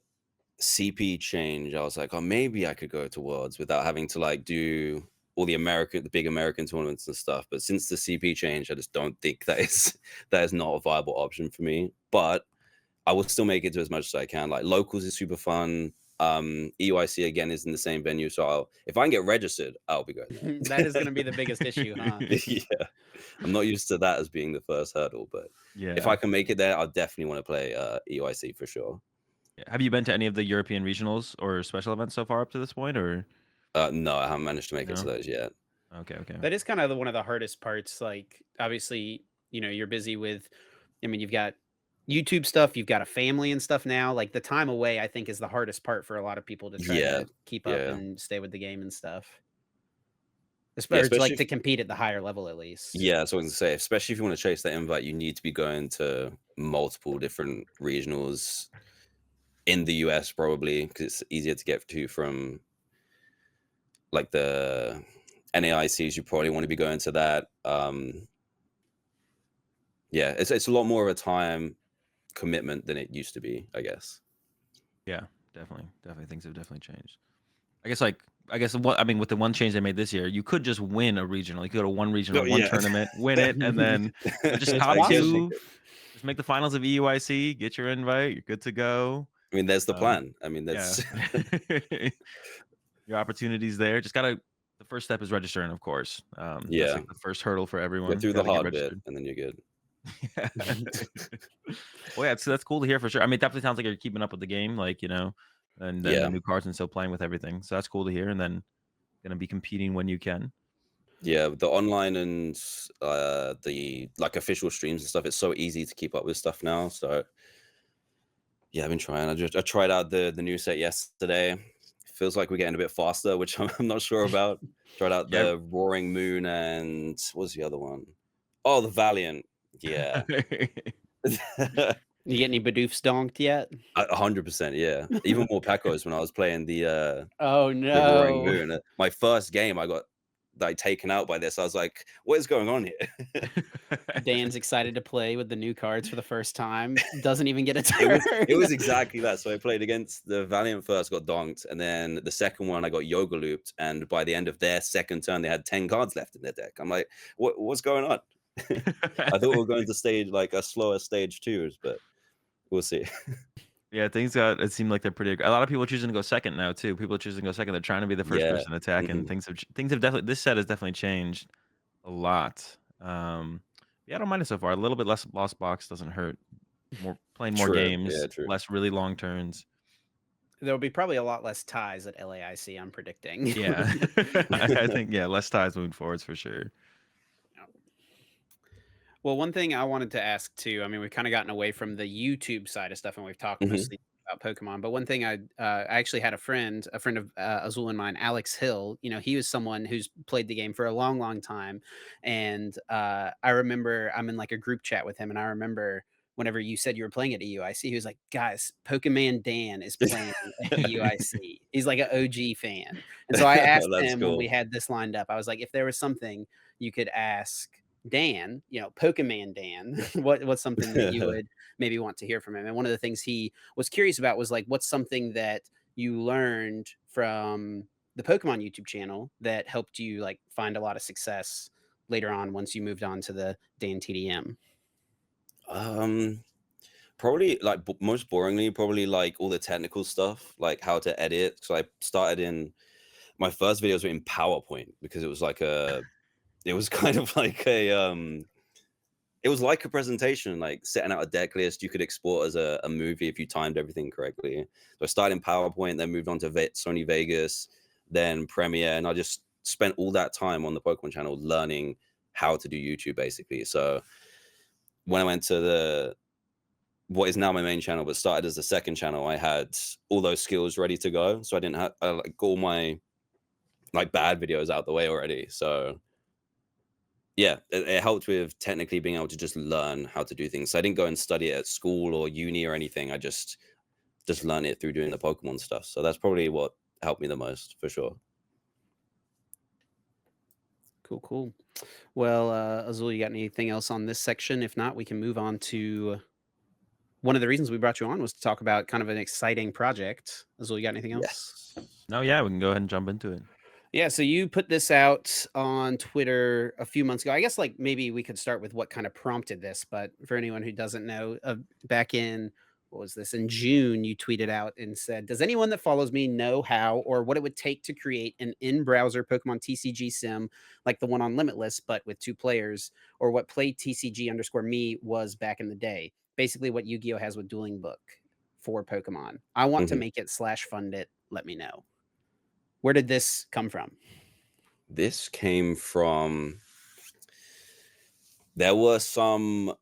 CP change, I was like, oh, maybe I could go to Worlds without having to like do all the big American tournaments and stuff. But since the CP change, I just don't think that is not a viable option for me. But I will still make it to as much as I can. Like locals is super fun. EUIC again is in the same venue, so if I can get registered, I'll be going That is there. gonna be the biggest issue, huh? Yeah, I'm not used to that as being the first hurdle, but if I Yeah. can make it there, I definitely want to play EUIC for sure. Yeah. Have you been to any of the European regionals or special events so far up to this point, or No, I haven't managed to make it to no? those yet. Okay, okay. That is kind of one of the hardest parts. Like, obviously, you're busy with, I mean, you've got YouTube stuff, you've got a family and stuff now. Like, the time away, I think, is the hardest part for a lot of people to try Yeah, to keep up yeah, and stay with the game and stuff. yeah. Or to, Especially like, to compete at the higher level, at least. yeah, that's what I was gonna say. Especially if you want to chase that invite, you need to be going to multiple different regionals in the US, probably because it's easier to get to from like the NAICs. You probably want to be going to that. Yeah, it's a lot more of a time commitment than it used to be, I guess. Yeah, definitely. Definitely things have definitely changed. I guess what I mean with the one change they made this year, you could just win a regional. You could go to one Oh regional, one yeah, tournament, win it, and then just It's top I guess you possible. two, could. just make the finals of EUIC, get your invite, you're good to go. I mean, there's the Um, plan. I mean, yeah. that's Your opportunities there. Just gotta the first step is registering, of course. That's yeah. like the first hurdle for Get everyone. through the Gotta get hard bit, registered. and then you're good. Yeah. Well, yeah, so that's cool to hear for sure. I mean, it definitely sounds like you're keeping up with the game, like, and then the Yeah, new cards and still playing with everything. So that's cool to hear. And then gonna be competing when you can. yeah. The online and the like official streams and stuff. It's so easy to keep up with stuff now. So yeah, I've been trying. I tried out the new set yesterday. Feels like we're getting a bit faster, which I'm not sure about. Tried out Yeah. the Roaring Moon and what was the other one? Oh, the Valiant. Yeah. You get any Bidoofs donked yet? 100%, yeah. Even more Pecos when I was playing Oh, the Roaring no. Moon. My first game, I got like taken out by this. I was like, "What is going on here?" Dan's excited to play with the new cards for the first time. Doesn't even get a It was turn. exactly that. So I played against the Valiant first, got donked, and then the second one I got yoga looped. And by the end of their second turn, they had 10 cards left in their deck. I'm like, what's going on? I thought we were going to stage like a slower stage twos, but we'll see. Yeah, it seemed like they're pretty a lot of people are choosing to go second now too. People are choosing to go second. They're trying to be the first Yeah. person to attack, and Hmm. things have definitely this set has definitely changed a lot. Yeah, I don't mind it so far. A little bit less lost box doesn't hurt. More playing more True. Yeah, games, true. less really long turns. There'll be probably a lot less ties at LAIC, I'm predicting. Yeah. I think less ties moving forwards for sure. Well, one thing I wanted to ask too, I mean, we've kind of gotten away from the YouTube side of stuff and we've talked Hmm. mostly about Pokemon, but one thing I actually had a friend of Azul and mine, Alex Hill, he was someone who's played the game for a long, long time. And I remember I'm in like a group chat with him and I remember whenever you said you were playing at EUIC, he was like, guys, Pokemon Dan is playing at EUIC. He's like an OG fan. And so I asked That's him when we cool. had this lined up, I was like, if there was something you could ask Dan, Pokemon Dan, what's something that you would maybe want to hear from him? And one of the things he was curious about was like, what's something that you learned from the Pokemon YouTube channel that helped you like find a lot of success later on once you moved on to the DanTDM? Um, Probably like most boringly, probably like all the technical stuff, like how to edit. So I started in my first videos were in PowerPoint because it was kind of like it was like a presentation, like setting out a deck list you could export as a movie if you timed everything correctly. So I started in PowerPoint, then moved on to Sony Vegas, then Premiere, and I just spent all that time on the Pokemon channel learning how to do YouTube basically. So when I went to the what is now my main channel, but started as the second channel, I had all those skills ready to go. So I didn't have like all my like bad videos out the way already. So yeah, it helped with technically being able to just learn how to do things. So I didn't go and study it at school or uni or anything. I just learned it through doing the Pokemon stuff. So that's probably what helped me the most for sure. Cool, cool. Well, Azul, you got anything else on this section? If not, we can move on to one of the reasons we brought you on was to talk about kind of an exciting project. Azul, you got anything else? Yes. No, yeah, we can go ahead and jump into it. Yeah, so you put this out on Twitter a few months ago. I guess like maybe we could start with what kind of prompted this, but for anyone who doesn't know, back in what was this in June, you tweeted out and said, "Does anyone that follows me know how or what it would take to create an in-browser Pokemon TCG sim like the one on Limitless, but with two players, or what Play TCG underscore me was back in the day? Basically, what Yu-Gi-Oh has with Dueling Book for Pokemon. I want to Mhm. make it slash fund it. Let me know." Where did this come from? This came from there were some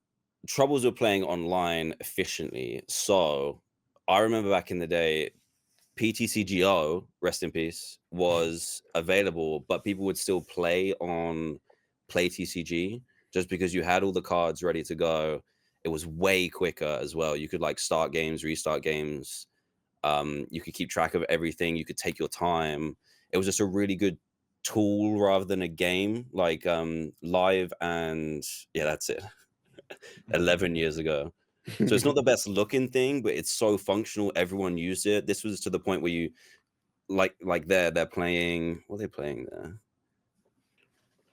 troubles with playing online efficiently. So I remember back in the day, PTCGO, rest in peace, was available, but people would still play on Play TCG just because you had all the cards ready to go. It was way quicker as well. You could like start games, restart games. You could keep track of everything. You could take your time. It was just a really good tool rather than a game, like live. And yeah, that's it. 11 years ago. So it's not the best looking thing, but it's so functional. Everyone used it. This was to the point where you like they're playing. What are they playing there?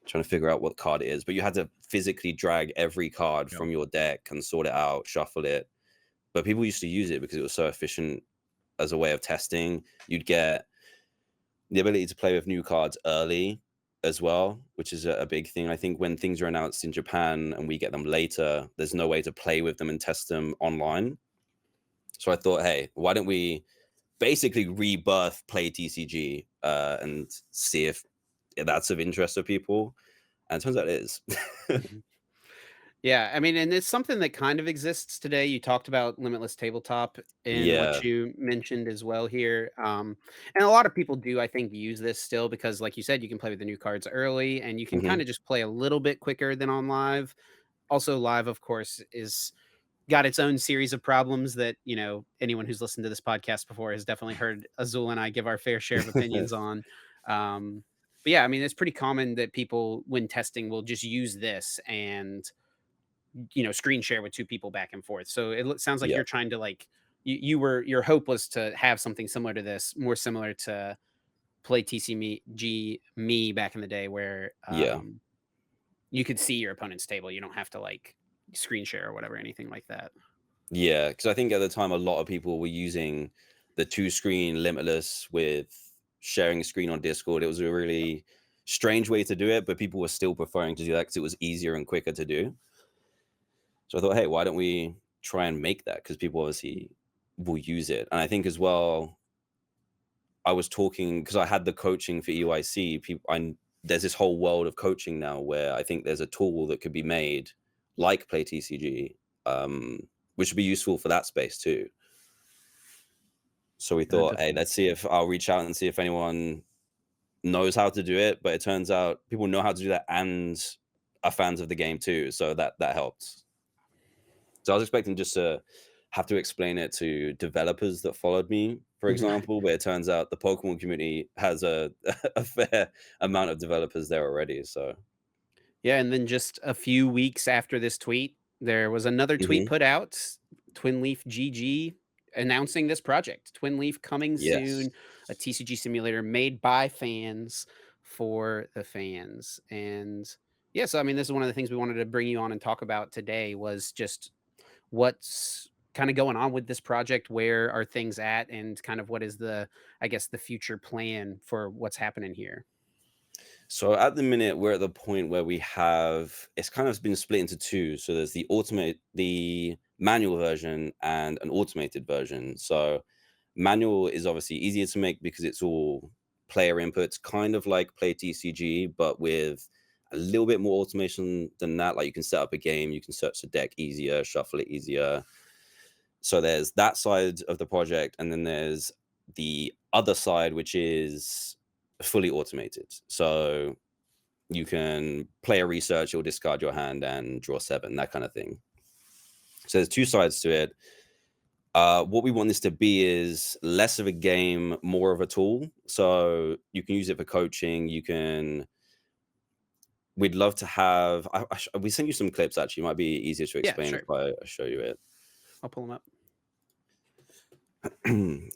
Trying to figure out what card it is, but you had to physically drag every card Yep. from your deck and sort it out, shuffle it. But people used to use it because it was so efficient as a way of testing. You'd get the ability to play with new cards early as well, which is a big thing. I think when things are announced in Japan and we get them later, there's no way to play with them and test them online. So I thought, hey, why don't we basically rebirth Play TCG and see if that's of interest to people? And it turns out it is. Mhm. Yeah, I mean, and it's something that kind of exists today. You talked about Limitless Tabletop in what Yeah. you mentioned as well here. And a lot of people do, I think, use this still because, like you said, you can play with the new cards early and you can Hmm. kind of just play a little bit quicker than on live. Also, live, of course, is got its own series of problems that, anyone who's listened to this podcast before has definitely heard Azul and I give our fair share of opinions on. But yeah, I mean, it's pretty common that people, when testing, will just use this and screen share with two people back and forth. So sounds like Yeah. you're trying to like your hope was to have something similar to this, more similar to play TCG me back in the day, where Yeah. you could see your opponent's table. You don't have to like screen share or whatever, anything like that. Yeah. Because I think at the time, a lot of people were using the two screen limitless with sharing a screen on Discord. It was a really strange way to do it, but people were still preferring to do that because it was easier and quicker to do. So I thought, hey, why don't we try and make that? Because people obviously will use it. And I think as well, I was talking because I had the coaching for EYC. There's this whole world of coaching now where I think there's a tool that could be made like Play TCG, which would be useful for that space too. So we Yeah, thought, hey, definitely. let's see if I'll reach out and see if anyone knows how to do it. But it turns out people know how to do that and are fans of the game too. So that helped. So I was expecting just to have to explain it to developers that followed me, for example, but it turns out the Pokemon community has a a fair amount of developers there already. So Yeah, and then just a few weeks after this tweet, there was another tweet mhm. put out, Twin Leaf GG announcing this project. Twin Leaf coming Yes. soon, a TCG simulator made by fans for the fans. And yeah, so I mean, this is one of the things we wanted to bring you on and talk about today was just what's kind of going on with this project, where are things at, and kind of what is the, I guess, the future plan for what's happening here. So at the minute, we're at the point where we have it's kind of been split into two. So there's the manual version and an automated version. So manual is obviously easier to make because it's all player inputs, kind of like Play TCG, but with a little bit more automation than that. Like you can set up a game, you can search the deck easier, shuffle it easier. So there's that side of the project, and then there's the other side, which is fully automated. So you can play a research, you'll discard your hand and draw 7, that kind of thing. So there's two sides to it. What we want this to be is less of a game, more of a tool. So you can use it for coaching. We'd love to have. We sent you some clips. Actually, it might be easier to Yeah, explain if sure. I show you it. I'll pull them up.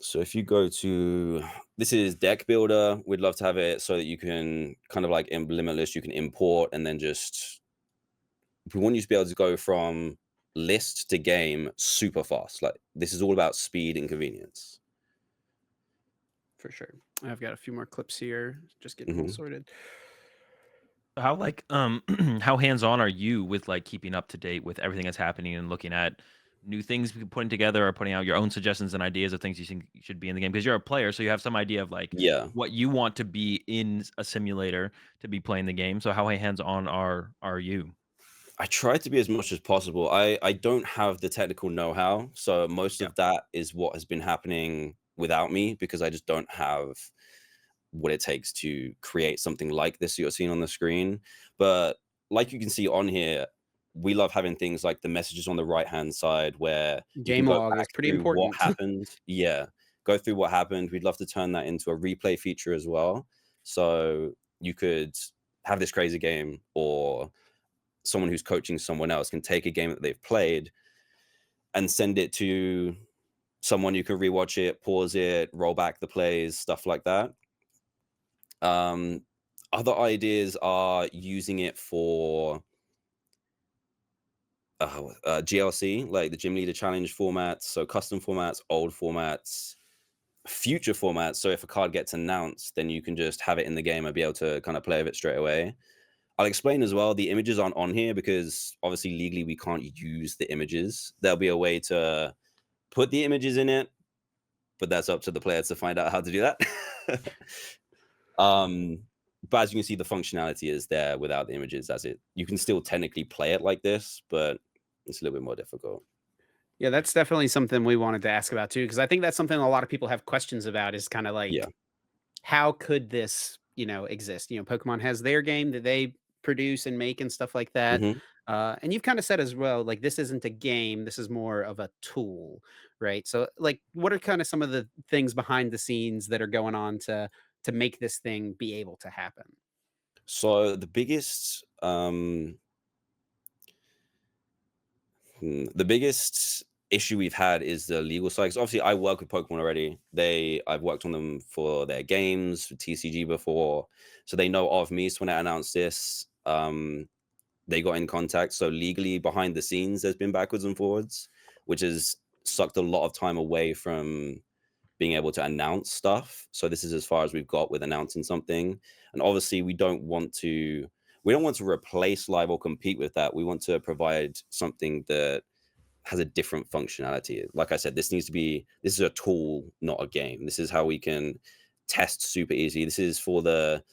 So if you go to, this is deck builder. We'd love to have it so that you can kind of like in limitless, you can import and then just. We want you to be able to go from list to game super fast. Like this is all about speed and convenience. For sure. I've got a few more clips here. Just getting all sorted. How like how hands-on are you with like keeping up to date with everything that's happening and looking at new things putting together or putting out your own suggestions and ideas of things you think should be in the game? Because you're a player, so you have some idea of like Yeah. what you want to be in a simulator to be playing the game. So how hands-on are you? I try to be as much as possible. I don't have the technical know-how, so most Yeah. of that is what has been happening without me because I just don't have what it takes to create something like this you're seeing on the screen. But like you can see on here, we love having things like the messages on the right-hand side where you can Game go log is back pretty through what important. happened. Yeah, go through what happened. We'd love to turn that into a replay feature as well. So you could have this crazy game, or someone who's coaching someone else can take a game that they've played and send it to someone. You can rewatch it, pause it, roll back the plays, stuff like that. Um, Other ideas are using it for GLC, like the Gym Leader Challenge formats, so custom formats, old formats, future formats. So if a card gets announced, then you can just have it in the game and be able to kind of play with it straight away. I'll explain as well, the images aren't on here because obviously legally we can't use the images. There'll be a way to put the images in it, but that's up to the player to find out how to do that. But as you can see, the functionality is there without the images. You can still technically play it like this, but it's a little bit more difficult. Yeah, that's definitely something we wanted to ask about too, because I think that's something a lot of people have questions about is kind of Yeah. like, how could this, exist? Pokemon has their game that they produce and make and stuff like that. hmm And you've kind of said as well, like this isn't a game, this is more of a tool, right? So, like, what are kind of some of the things behind the scenes that are going on to make this thing be able to happen? So the biggest issue we've had is the legal side. 'Cause obviously, I work with Pokemon already. I've worked on them for their games, for TCG before, so they know of me. So when I announced this, they got in contact. So legally, behind the scenes, there's been backwards and forwards, which has sucked a lot of time away from being able to announce stuff. So this is as far as we've got with announcing something. And obviously, we don't want to replace live or compete with that. We want to provide something that has a different functionality. Like I said, this is a tool, not a game. This is how we can test super easy. This is for the,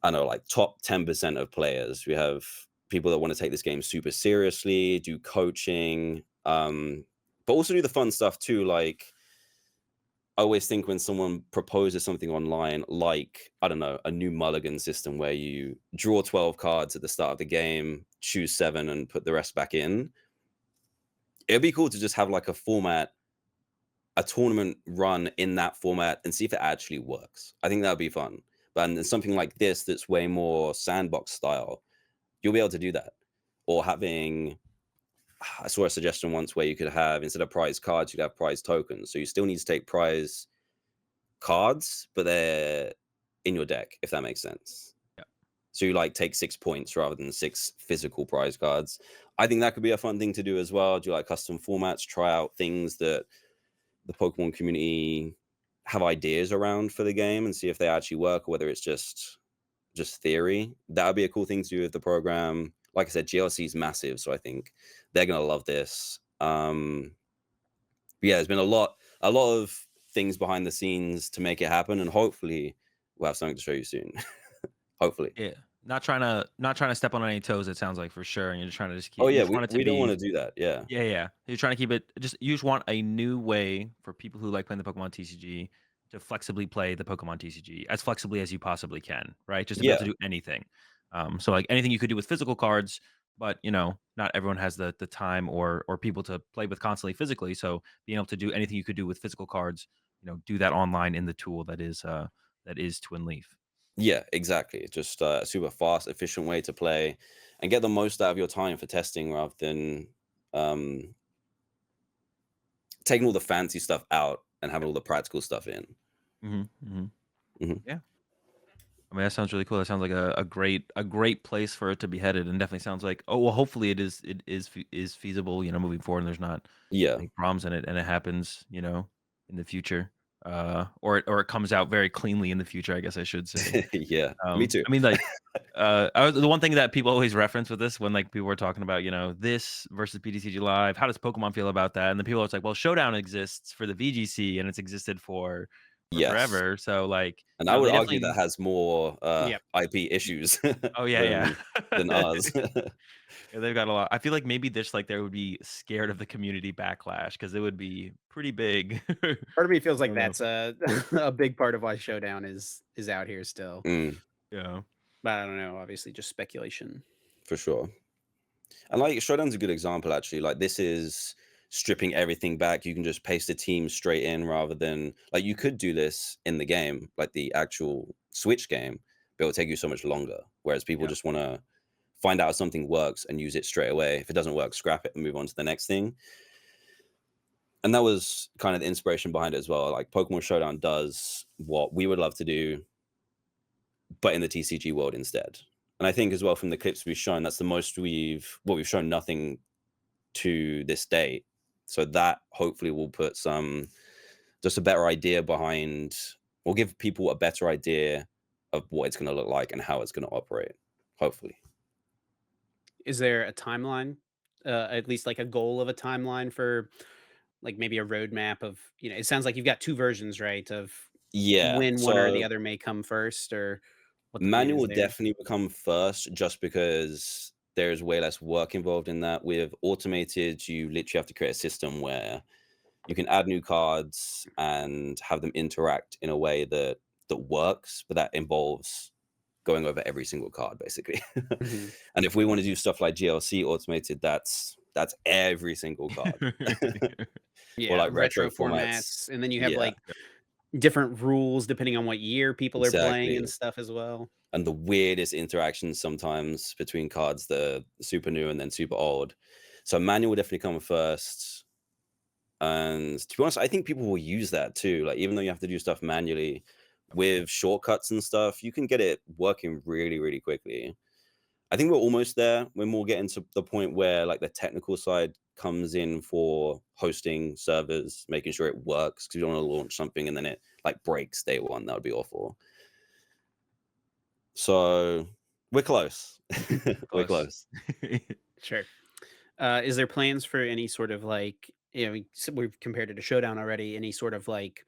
I don't know, like top 10% of players. We have people that want to take this game super seriously, do coaching, but also do the fun stuff too. Like I always think when someone proposes something online, like, I don't know, a new mulligan system where you draw 12 cards at the start of the game, choose 7 and put the rest back in. It'd be cool to just have like a tournament run in that format and see if it actually works. I think that would be fun. But and something like this that's way more sandbox style, you'll be able to do that. Or having, I saw a suggestion once where you could have, instead of prize cards, you could have prize tokens. So you still need to take prize cards, but they're in your deck, if that makes sense. Yeah. So you like take 6 points rather than 6 physical prize cards. I think that could be a fun thing to do as well. Do like custom formats, try out things that the Pokemon community have ideas around for the game and see if they actually work or whether it's just theory. That would be a cool thing to do with the program. Like I said, GLC is massive, so I think they're gonna love this. But yeah, there's been a lot of things behind the scenes to make it happen, and hopefully we'll have something to show you soon. Hopefully. Yeah. not trying to step on any toes, it sounds like, for sure, and you're just trying to just Oh keep you yeah, just we want it to we don't want be. to do that. Yeah, Yeah, yeah. You're trying to keep it just you just want a new way for people who like playing the Pokemon TCG to flexibly play the Pokemon TCG as flexibly as you possibly can, right? Just to be able to yeah, do anything. So like anything you could do with physical cards, but not everyone has the time or people to play with constantly physically. So being able to do anything you could do with physical cards, do that online in the tool that is Twin Leaf. yeah. Exactly. Just a super fast, efficient way to play, and get the most out of your time for testing, rather than um, taking all the fancy stuff out and having all the practical stuff in. Hmm. Mhm. Yeah. I mean, that sounds really cool. That sounds like a great place for it to be headed, and definitely sounds like, oh well. Hopefully, it is feasible. Moving forward, and there's not Yeah, any problems in it, and it happens. In the future, or it comes out very cleanly in the future. I guess I should say. yeah. Me too. I mean, like, the one thing that people always reference with this when like people were talking about, this versus PTCG Live. How does Pokemon feel about that? And the people are like, well, Showdown exists for the VGC, and it's existed for Yes. forever. So like, And I would they argue that definitely. has more Yep. IP issues Oh, yeah, than yeah. ours. Yeah, they've got a lot. I feel like maybe this like, they would be scared of the community backlash because it would be pretty big. I Part of me feels like don't know. that's a a big part of why Showdown is out here still, Mm, Yeah. but I don't know, obviously just speculation. for sure. And like Showdown's a good example actually. Like this is stripping everything back. You can just paste a team straight in, rather than like you could do this in the game, like the actual Switch game, but it'll take you so much longer. Whereas people Yeah. just want to find out if something works and use it straight away. If it doesn't work, scrap it and move on to the next thing. And that was kind of the inspiration behind it as well. Like Pokemon Showdown does what we would love to do, but in the TCG world instead. And I think as well, from the clips we've shown, that's the most we've shown nothing to this date. So that hopefully will put some just a better idea behind, or give people a better idea of what it's going to look like and how it's going to operate. Hopefully. Is there a timeline? At least like a goal of a timeline for like maybe a roadmap of, it sounds like you've got 2 versions, right, of Yeah. when one or the So other may come first or what the plan manual is will there. definitely become first, just because there's way less work involved in that. With automated, you literally have to create a system where you can add new cards and have them interact in a way that works, but that involves going over every single card basically. Mhm. And if we want to do stuff like GLC automated, that's every single card. Or Yeah, like retro retro formats. formats, and then you have, Yeah, like, different rules depending on what year people are playing and exactly. stuff as well. And the weirdest interactions sometimes between cards that are super new and then super old. So manual will definitely come first. And to be honest, I think people will use that too. Like even though you have to do stuff manually, with shortcuts and stuff, you can get it working really, really quickly. I think we're almost there. We're more getting to the point where like the technical side comes in for hosting servers, making sure it works, because you don't want to launch something and then it like breaks day one. That would be awful. So we're close. We're Close. close. Sure. Is there plans for any sort of, like, we've compared it to Showdown already, any sort of, like,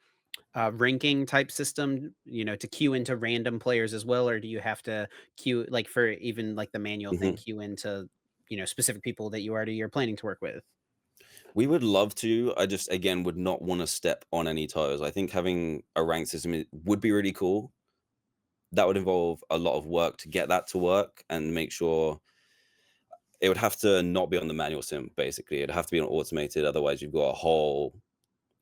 ranking type system, to queue into random players as well, or do you have to queue, like, for even, like, the manual thing, Mhm. queue into, specific people that you already are planning to work with? We would love to. I just again would not want to step on any toes. I think having a rank system would be really cool. That would involve a lot of work to get that to work and make sure it would have to not be on the manual sim, basically. It'd have to be on automated. Otherwise, you've got a whole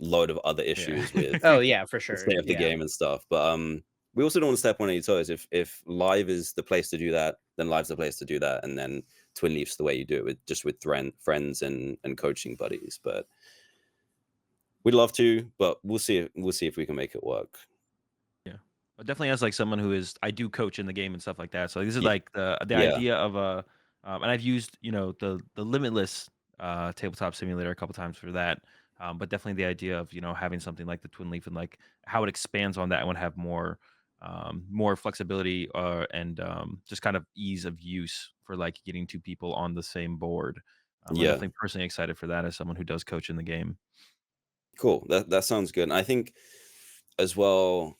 load of other Yeah. issues with Oh, yeah, for the sure, state of the yeah. game and stuff. But we also don't want to step on any toes. If live is the place to do that, then live's the place to do that. And then Twin Leaf's the way you do it, with just with friends and coaching buddies. But we'd love to, but we'll see if we can make it work. Yeah. But definitely as like someone who is I do coach in the game and stuff like that. So this is Yeah. like the Yeah. idea of a and I've used, the limitless tabletop simulator a couple times for that. But definitely the idea of, having something like the Twin Leaf and like how it expands on that and would have more flexibility and just kind of ease of use for like getting two people on the same board. I'm Yeah. definitely personally excited for that as someone who does coach in the game. Cool. That sounds good. And I think as well,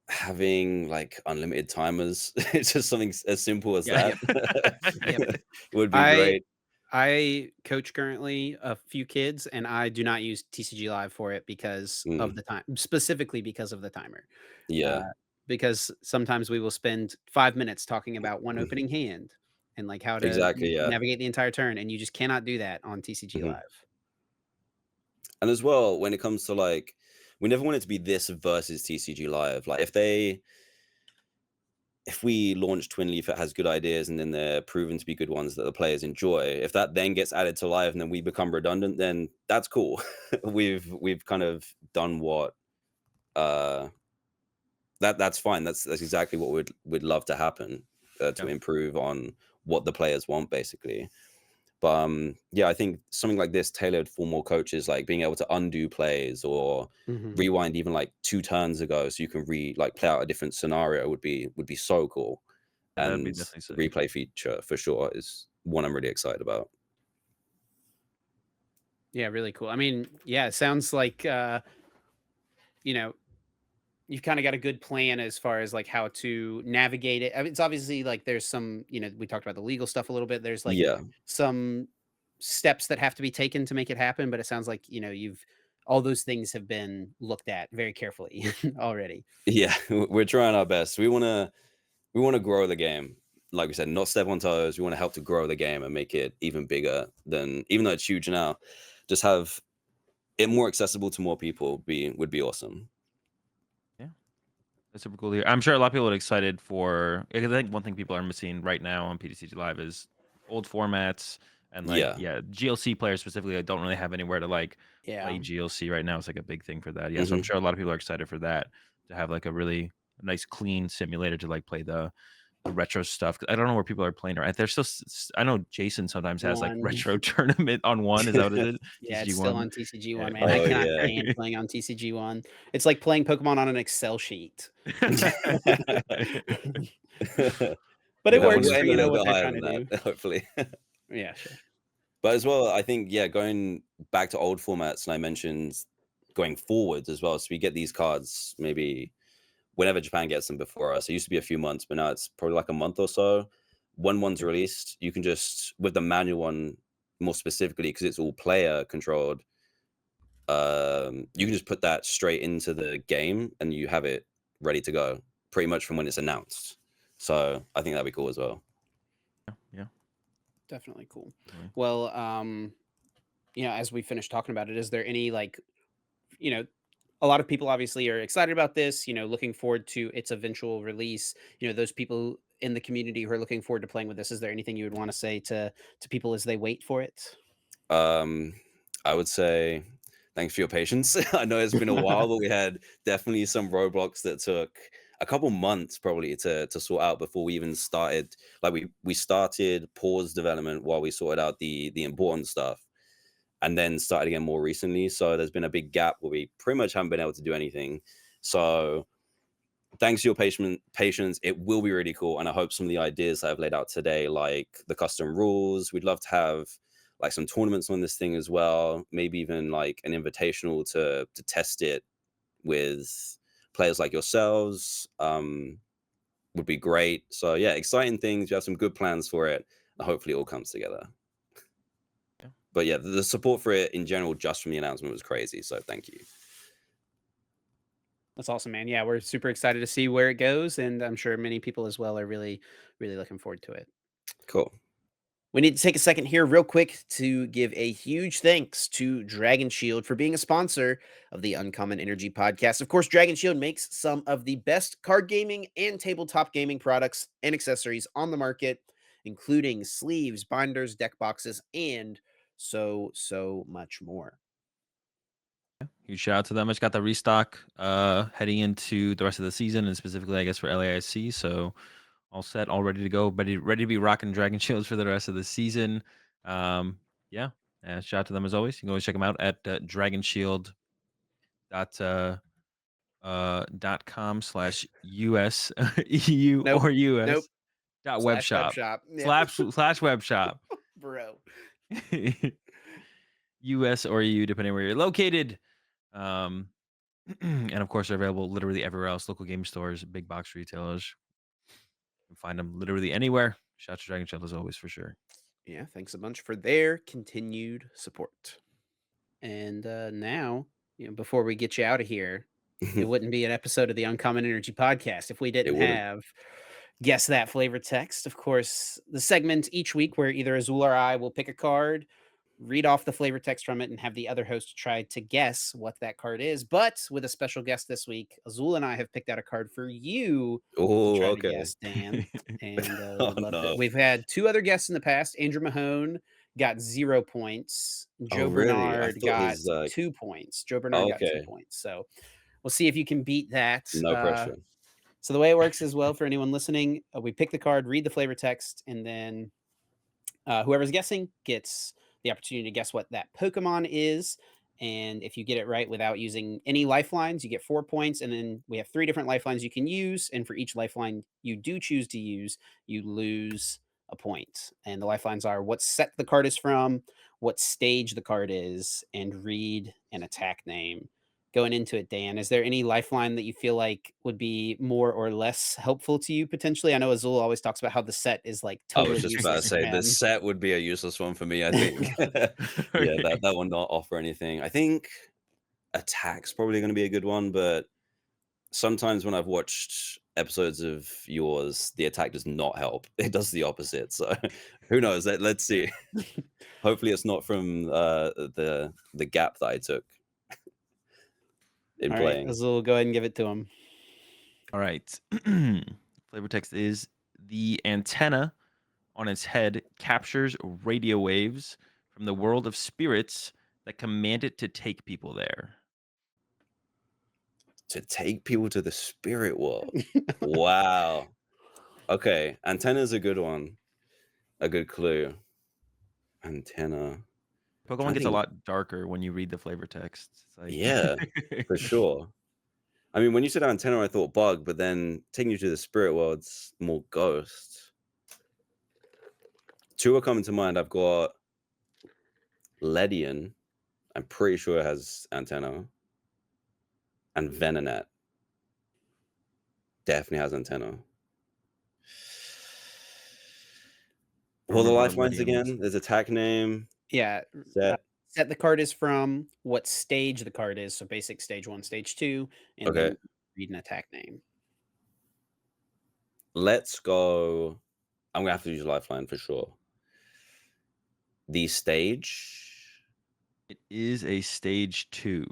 having like unlimited timers. It's just something as simple as Yeah. that Yep. Yep. would be I great. I coach currently a few kids, and I do not use TCG Live for it because of Mm, the time, specifically because of the timer. Uh, yeah, because sometimes we will spend 5 minutes talking about one mhm, opening hand and, like, how to exactly. Yeah. navigate the entire turn, and you just cannot do that on TCG Mhm. Live. And as well, when it comes to like, we never want it to be this versus TCG Live. Like, if we launch Twin Leaf, it has good ideas, and then they're proven to be good ones that the players enjoy. If that then gets added to live, and then we become redundant, then that's cool. We've kind of done what uh that's fine. That's exactly what we'd love to happen, to Yeah. improve on what the players want, basically. But yeah, I think something like this tailored for more coaches, like being able to undo plays or Mhm. rewind even like 2 turns ago, so you can like play out a different scenario would be so cool. Yeah, that'd be And definitely the sick. replay feature for sure is one I'm really excited about. Yeah, really cool. I mean, yeah, it sounds like, you know, you've kinda got a good plan as far as, like, how to navigate it. I mean, it's obviously, like, there's some, we talked about the legal stuff a little bit. There's, like, Yeah, some steps that have to be taken to make it happen, but it sounds like, you've all those things have been looked at very carefully already. yeah, we're trying our best. We wanna grow the game. Like we said, not step on toes. We want to help to grow the game and make it even bigger than, even though it's huge now, just have it more accessible to more people would be awesome. Yeah. That's super cool to hear. I'm sure a lot of people are excited for. I think one thing people are missing right now on PTCG Live is old formats and like Yeah. yeah, GLC players specifically. I don't really have anywhere to like Yeah. play GLC right now. It's like a big thing for that. Yeah, so I'm Hmm. sure a lot of people are excited for that to have like a really nice clean simulator to like play the retro stuff. 'Cause I don't know where people are playing right. There's still. I know Jason sometimes has like 1. retro tournament on one. Is that what it is? Yeah, TCG it's still one. on TCG Yeah. One, man. I Oh cannot yeah. stand playing on TCG One. It's like playing Pokemon on an Excel sheet. But it We'll works for, aim a little what bit they're higher trying than to that, do. hopefully. Yeah, sure. But as well, I think, yeah, going back to old formats, and I mentioned going forwards as well. So we get these cards maybe whenever Japan gets them before us. It used to be a few months, but now it's probably like a month or so. When one's Mhm. released, you can just, with the manual one more specifically, because it's all player controlled, you can just put that straight into the game and you have it ready to go pretty much from when it's announced. So I think that'd be cool as well. Yeah. Definitely cool. Definitely. Well, as we finish talking about it, is there any, like, you know, a lot of people obviously are excited about this, looking forward to its eventual release. Those people in the community who are looking forward to playing with this, is there anything you would want to say to people as they wait for it? Um, I would say thanks for your patience. I know it's been a while, but we had definitely some roadblocks that took a couple months probably to sort out before we even started. Like we started pause development while we sorted out the important stuff, and then started again more recently. So there's been a big gap where we pretty much haven't been able to do anything. So thanks to your patience, it will be really cool. And I hope some of the ideas I've laid out today, like the custom rules, we'd love to have like some tournaments on this thing as well. Maybe even like an invitational to test it with players like yourselves. Would be great. So yeah, exciting things. You have some good plans for it. And hopefully it all comes together. Yeah. But yeah, the support for it in general, just from the announcement, was crazy. So thank you. That's awesome, man. Yeah, we're super excited to see where it goes, and I'm sure many people as well are really, really looking forward to it. Cool. We need to take a second here, real quick, to give a huge thanks to Dragon Shield for being a sponsor of the Uncommon Energy podcast. Of course, Dragon Shield makes some of the best card gaming and tabletop gaming products and accessories on the market, including sleeves, binders, deck boxes, and so much more. Huge shout out to them. I just got the restock heading into the rest of the season and specifically I guess for LAIC. So all set, all ready to go, ready to be rocking Dragon Shields for the rest of the season. Um, yeah. And shout out to them as always. You can always check them out at dragonshield dot dot com slash US EU Nope. or Nope. US dot web Slash web shop shop. Yeah. slash web shop. Bro. US or EU, depending where you're located. Um, And of course, they're available literally everywhere else, local game stores, big box retailers. You can find them literally anywhere. Shout out to Dragon Shell as always, for sure. Yeah, thanks a bunch for their continued support. And now, before we get you out of here, it wouldn't be an episode of the Uncommon Energy podcast if we It didn't wouldn't. have Guess That Flavor Text. Of course, the segment each week where either Azul or I will pick a card, read off the flavor text from it, and have the other host try to guess what that card is. But with a special guest this week, Azul and I have picked out a card for you to Oh, try to okay. guess, Dan. And we Oh would love to. no. We've had two other guests in the past. Andrew Mahone got 0 points. Oh Joe really? I Bernard thought got his 2 points. Joe Bernard got two okay. points. So we'll see if you can beat that. No pressure. So the way it works as well for anyone listening, we pick the card, read the flavor text, and then whoever's guessing gets the opportunity to guess what that Pokemon is. And if you get it right without using any lifelines, you get 4 points. And then we have 3 different lifelines you can use. And for each lifeline you do choose to use, you lose a point. And the lifelines are what set the card is from, what stage the card is, and read an attack name. Going into it, Dan, is there any lifeline that you feel like would be more or less helpful to you potentially? I know Azul always talks about how the set is like I was totally just about to useless for say the him. set would be a useless one for me, I think. Yeah, Okay. that would not offer anything. I think attack's probably gonna be a good one, but sometimes when I've watched episodes of yours, the attack does not help. It does the opposite. So who knows? Let's see. Hopefully it's not from the gap that I took in All right, playing. Azul, go ahead and give it to him. All right. Flavor text is the antenna on its head captures radio waves from the world of spirits that command it to take people there. To take people to the spirit world. Wow. Okay, antenna's a good one. A good clue. Antenna. Pokemon Trying to gets a think. lot darker when you read the flavor text. It's Yeah, like for sure. I mean, when you said antenna, I thought bug, but then taking you to the spirit world's more ghost. Two are coming to mind. I've got Ledian. I'm pretty sure it has antenna. And Venonat definitely has antenna. I Well, the remember what lifelines Ledian looks again. like. There's attack name, Yeah, set. set the card is from, what stage the card is, so basic stage 1, stage 2, and Okay, then read an attack name. let's go. I'm gonna have to use lifeline for sure. The stage. It is a stage 2.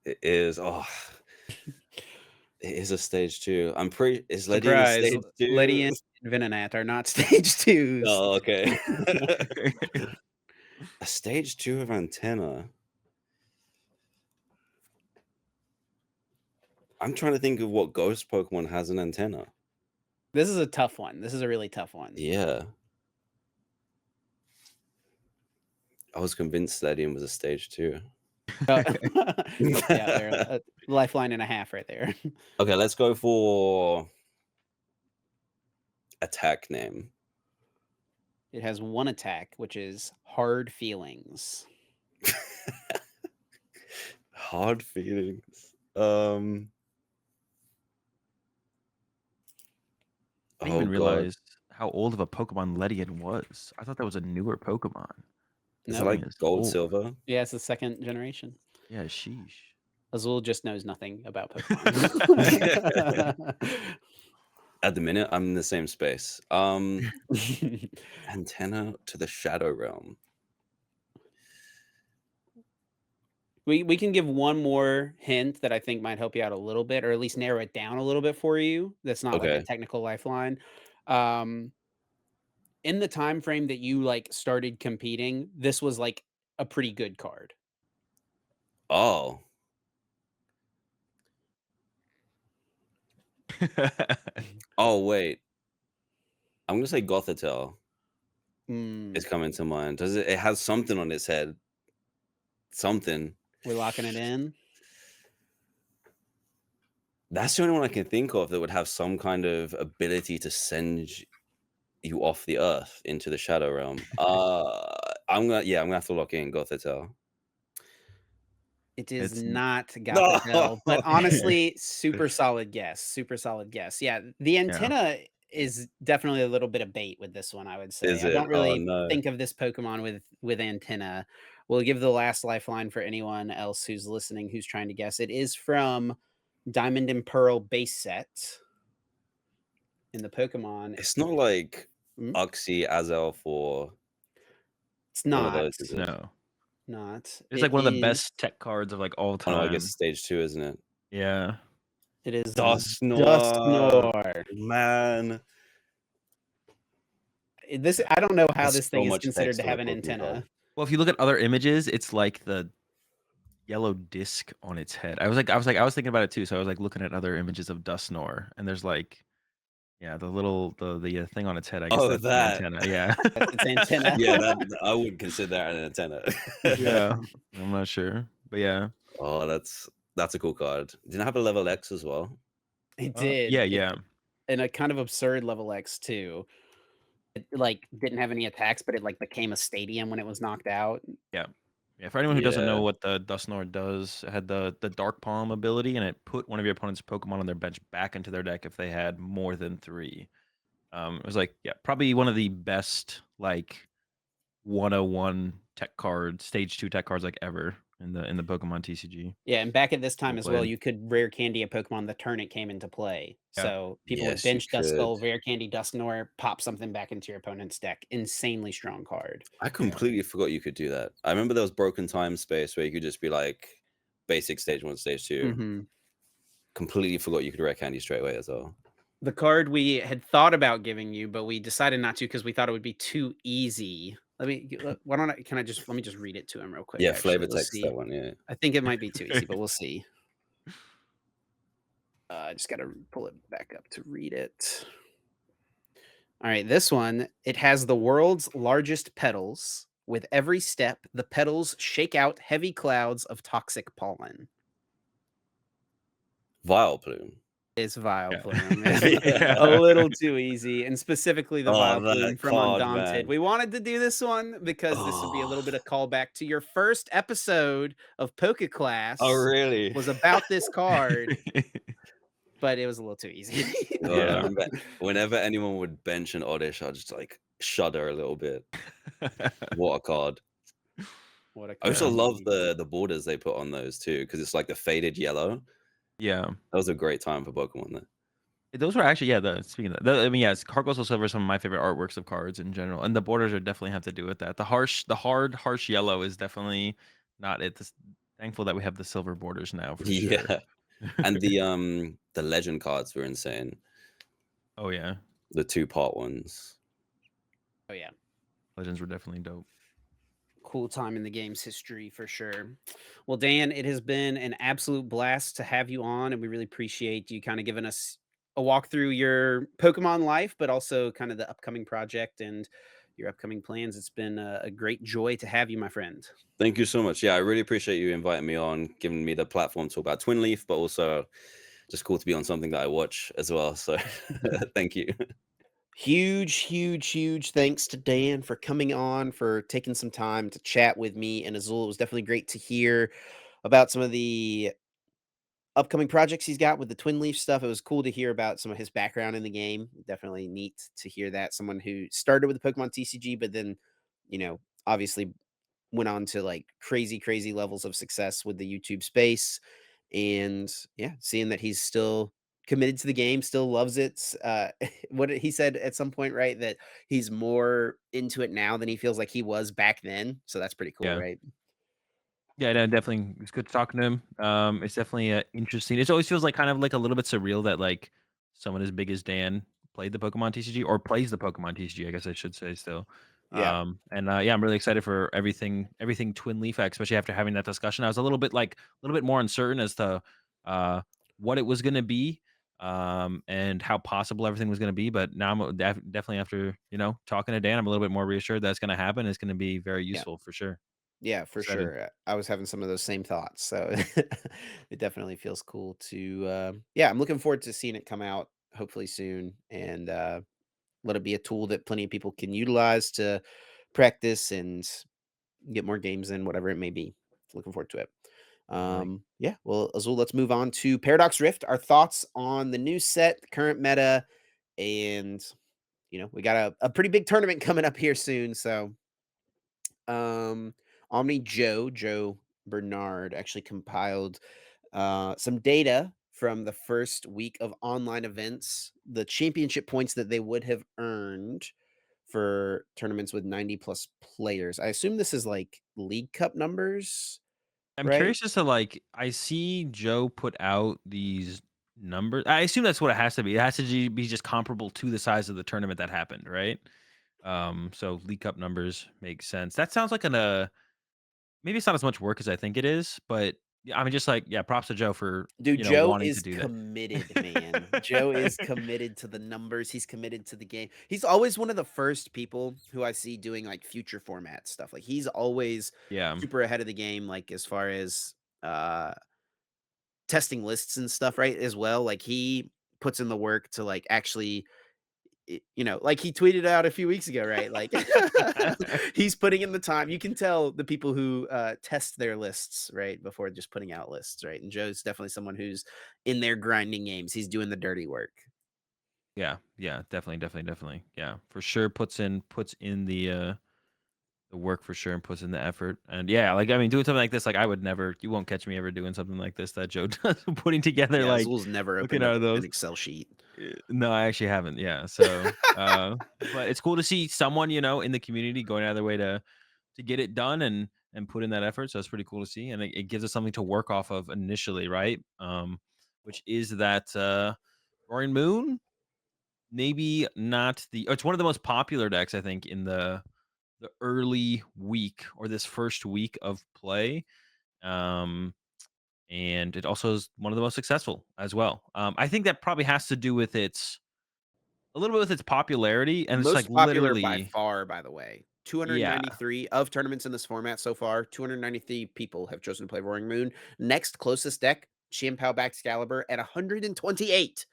It is. Oh, it is a stage two. I'm pretty. Is Ledian a Surprise, stage two? Ledian and Venonat are not stage 2s. Oh, okay. A stage two of antenna. I'm trying to think of what ghost Pokemon has an antenna. This is a tough one. This is a really tough one. Yeah. I was convinced Ledian was a stage two. Oh, help you out there, a lifeline and a half right there. Okay, let's go for attack name. It has 1 attack, which is Hard Feelings. Hard feelings. I didn't Oh even god. realize how old of a Pokemon Ledian was. I thought that was a newer Pokemon. Is it Nope. Thing like is gold, old. silver? Yeah, it's the 2nd generation. Yeah, sheesh. Azul just knows nothing about Pokemon. At the minute, I'm in the same space. Antenna to the Shadow Realm. We can give one more hint that I think might help you out a little bit, or at least narrow it down a little bit for you. That's not like a Okay. technical lifeline. Um, in the time frame that you like started competing, this was like a pretty good card. Oh. Oh wait. I'm gonna say Gothitelle Mm, is coming to mind. Does it? It has something on its head. Something. we're locking it in. That's the only one I can think of that would have some kind of ability to send you off the earth into the Shadow Realm. I'm gonna have to lock in Gothitelle. It is It's not No. Gothitelle, but honestly, super solid guess, super solid guess. Yeah, the yeah. antenna is definitely a little bit of bait with this one, I would say. Is I it? don't Oh really no. think of this Pokemon with antenna. We'll give the last lifeline for anyone else who's listening who's trying to guess. It is from Diamond and Pearl base set in the Pokemon. It's not like Mm, Uxie, Azelf, or it's one of not, those, is it? No. not. It's It like one of the is best tech cards of like all Oh no, I guess time. stage 2, isn't it? Yeah. it is Dusknoir. Dusknoir. Man. This I don't know how That's this thing so is much considered to text on a have an Pokemon card. antenna. Well, if you look at other images, it's like the yellow disc on its head. I was thinking about it too. So I was like looking at other images of Dusknoir, and there's like, yeah, the thing on its head. I guess Oh, that's the that. antenna. Yeah. That's its antenna. Yeah, that I wouldn't consider that an antenna. Yeah. I'm not sure, but yeah. Oh, that's a cool card. Didn't it have a level X as well? It Yeah, did. yeah, And a kind of absurd level X too. It, like, didn't have any attacks, but it, like, became a stadium when it was knocked out. yeah, yeah. For anyone who doesn't know Yeah. what the Dusknoir does, it had the Dark Palm ability, and it put one of your opponent's Pokemon on their bench back into their deck if they had more than 3. It was like, yeah, probably one of the best like 101 tech cards, stage 2 tech cards like ever in the Pokemon TCG. Yeah, and back at this Well time as well, played. you could rare candy a Pokemon the turn it came into play. Yeah. So people would Yes, you bench could. Duskull, rare candy Dusknoir, pop something back into your opponent's deck. Insanely strong card. I Yeah. completely forgot you could do that. I remember there was broken time space where you could just be like basic stage 1, stage 2. Mhm. Completely forgot you could rare candy straight away as well. The card we had thought about giving you, but we decided not to because we thought it would be too easy. Why don't I can I just let me just read it to him real quick, Yeah, actually. flavor We'll text that see. one, yeah. I think it might be too easy, but we'll see. I just gotta pull it back up to read it. All right, this one, it has the world's largest petals. With every step, the petals shake out heavy clouds of toxic pollen. Vileplume. It's Yeah. Vileplume. A Yeah. little too easy, and specifically the Oh, that Vileplume from card, Undaunted. man. We wanted to do this one because this would be a Oh. little bit of callback to your first episode of Poke Oh, Class really? was about this card, but it was a little too easy. God, I Yeah. remember whenever anyone would bench an Oddish, I'd just like shudder a little bit. What a card. What a I also Yeah. card love indeed. the borders they put on those too, because it's like the faded yellow. Yeah. That was a great time for Pokemon there. Those were actually, yeah, speaking of that, I mean, yes, Cargoso Silver is some of my favorite artworks of cards in general, and the borders are definitely have to do with that. Harsh yellow is definitely not it. Thankful that we have the silver borders now for sure. Yeah. And the legend cards were insane. Oh yeah, The 2-part ones. Oh yeah. legends were definitely dope. Cool time in the game's history for sure. Well, Dan, it has been an absolute blast to have you on, and we really appreciate you kind of giving us a walk through your Pokemon life, but also kind of the upcoming project and your upcoming plans. It's been a great joy to have you, my friend. Thank you so much. Yeah, I really appreciate you inviting me on, giving me the platform to talk about Twin Leaf, but also just cool to be on something that I watch as well. So thank you. Huge, huge, huge thanks to Dan for coming on, for taking some time to chat with me and Azul. It was definitely great to hear about some of the upcoming projects he's got with the Twin Leaf stuff. It was cool to hear about some of his background in the game. Definitely neat to hear that. Someone who started with the Pokemon TCG, but then, obviously went on to like crazy, crazy levels of success with the YouTube space. And yeah, seeing that he's still committed to the game, still loves it. What he said at some point, right? That he's more into it now than he feels like he was back then. So that's pretty cool, Yeah. right? Yeah, no, definitely. It's good talking to him. It's definitely interesting. It always feels like kind of like a little bit surreal that like someone as big as Dan played the Pokemon TCG or plays the Pokemon TCG. I guess I should say still. Yeah. And yeah, I'm really excited for everything Twin Leaf X, especially after having that discussion. I was a little bit more uncertain as to what it was going to be, and how possible everything was going to be. But now I'm definitely after talking to Dan, I'm a little bit more reassured that it's going to happen. It's going to be very Yeah. useful for sure. Yeah, for Excited. sure. I was having some of those same thoughts. So it definitely feels cool to yeah, I'm looking forward to seeing it come out hopefully soon and let it be a tool that plenty of people can utilize to practice and get more games in, whatever it may be. Looking forward to it. Definitely. Yeah, well, Azul, let's move on to Paradox Rift. Our thoughts on the new set, the current meta, and we got a pretty big tournament coming up here soon. So, um, Omni Joe Bernard actually compiled some data from the first week of online events, the championship points that they would have earned for tournaments with 90 plus players. I assume this is like League Cup numbers, I'm right? curious as to like I see Joe put out these numbers. I assume that's what it has to be. It has to be just comparable to the size of the tournament that happened, right? So League Cup numbers make sense. That sounds like maybe it's not as much work as I think it is, but yeah, I mean, just like, yeah, props to Joe for, Dude, Joe wanting to is do that. committed, man. Joe is committed to the numbers. He's committed to the game. He's always one of the first people who I see doing like future format stuff. Like he's always Yeah. super ahead of the game, like as far as uh testing lists and stuff, right? As well. Like he puts in the work to like actually like he tweeted out a few weeks ago, right? Like he's putting in the time. You can tell the people who test their lists, right, before just putting out lists, right? And Joe's definitely someone who's in there grinding games. He's doing the dirty work. Yeah, yeah, definitely, definitely, definitely. Yeah, for sure puts in the work for sure and puts in the effort. And yeah, like I mean, doing something like this, like I would never, you won't catch me ever doing something like this that Joe does, putting together Yeah, like Azul's never looking opened up at an those. Excel sheet. No, I actually haven't. Yeah. So but it's cool to see someone, in the community going out of their way to get it done and put in that effort. So it's pretty cool to see. And it gives us something to work off of initially, right? Which is that Roaring Moon, maybe not it's one of the most popular decks, I think, in the early week or this first week of play. Um, and it also is one of the most successful as well. I think that probably has to do with its a little bit with its popularity, and it's like Most popular by literally, far, by the way. yeah, 293 of tournaments in this format so far. 293 people have chosen to play Roaring Moon. Next closest deck, Chien-Pao Excalibur at 128.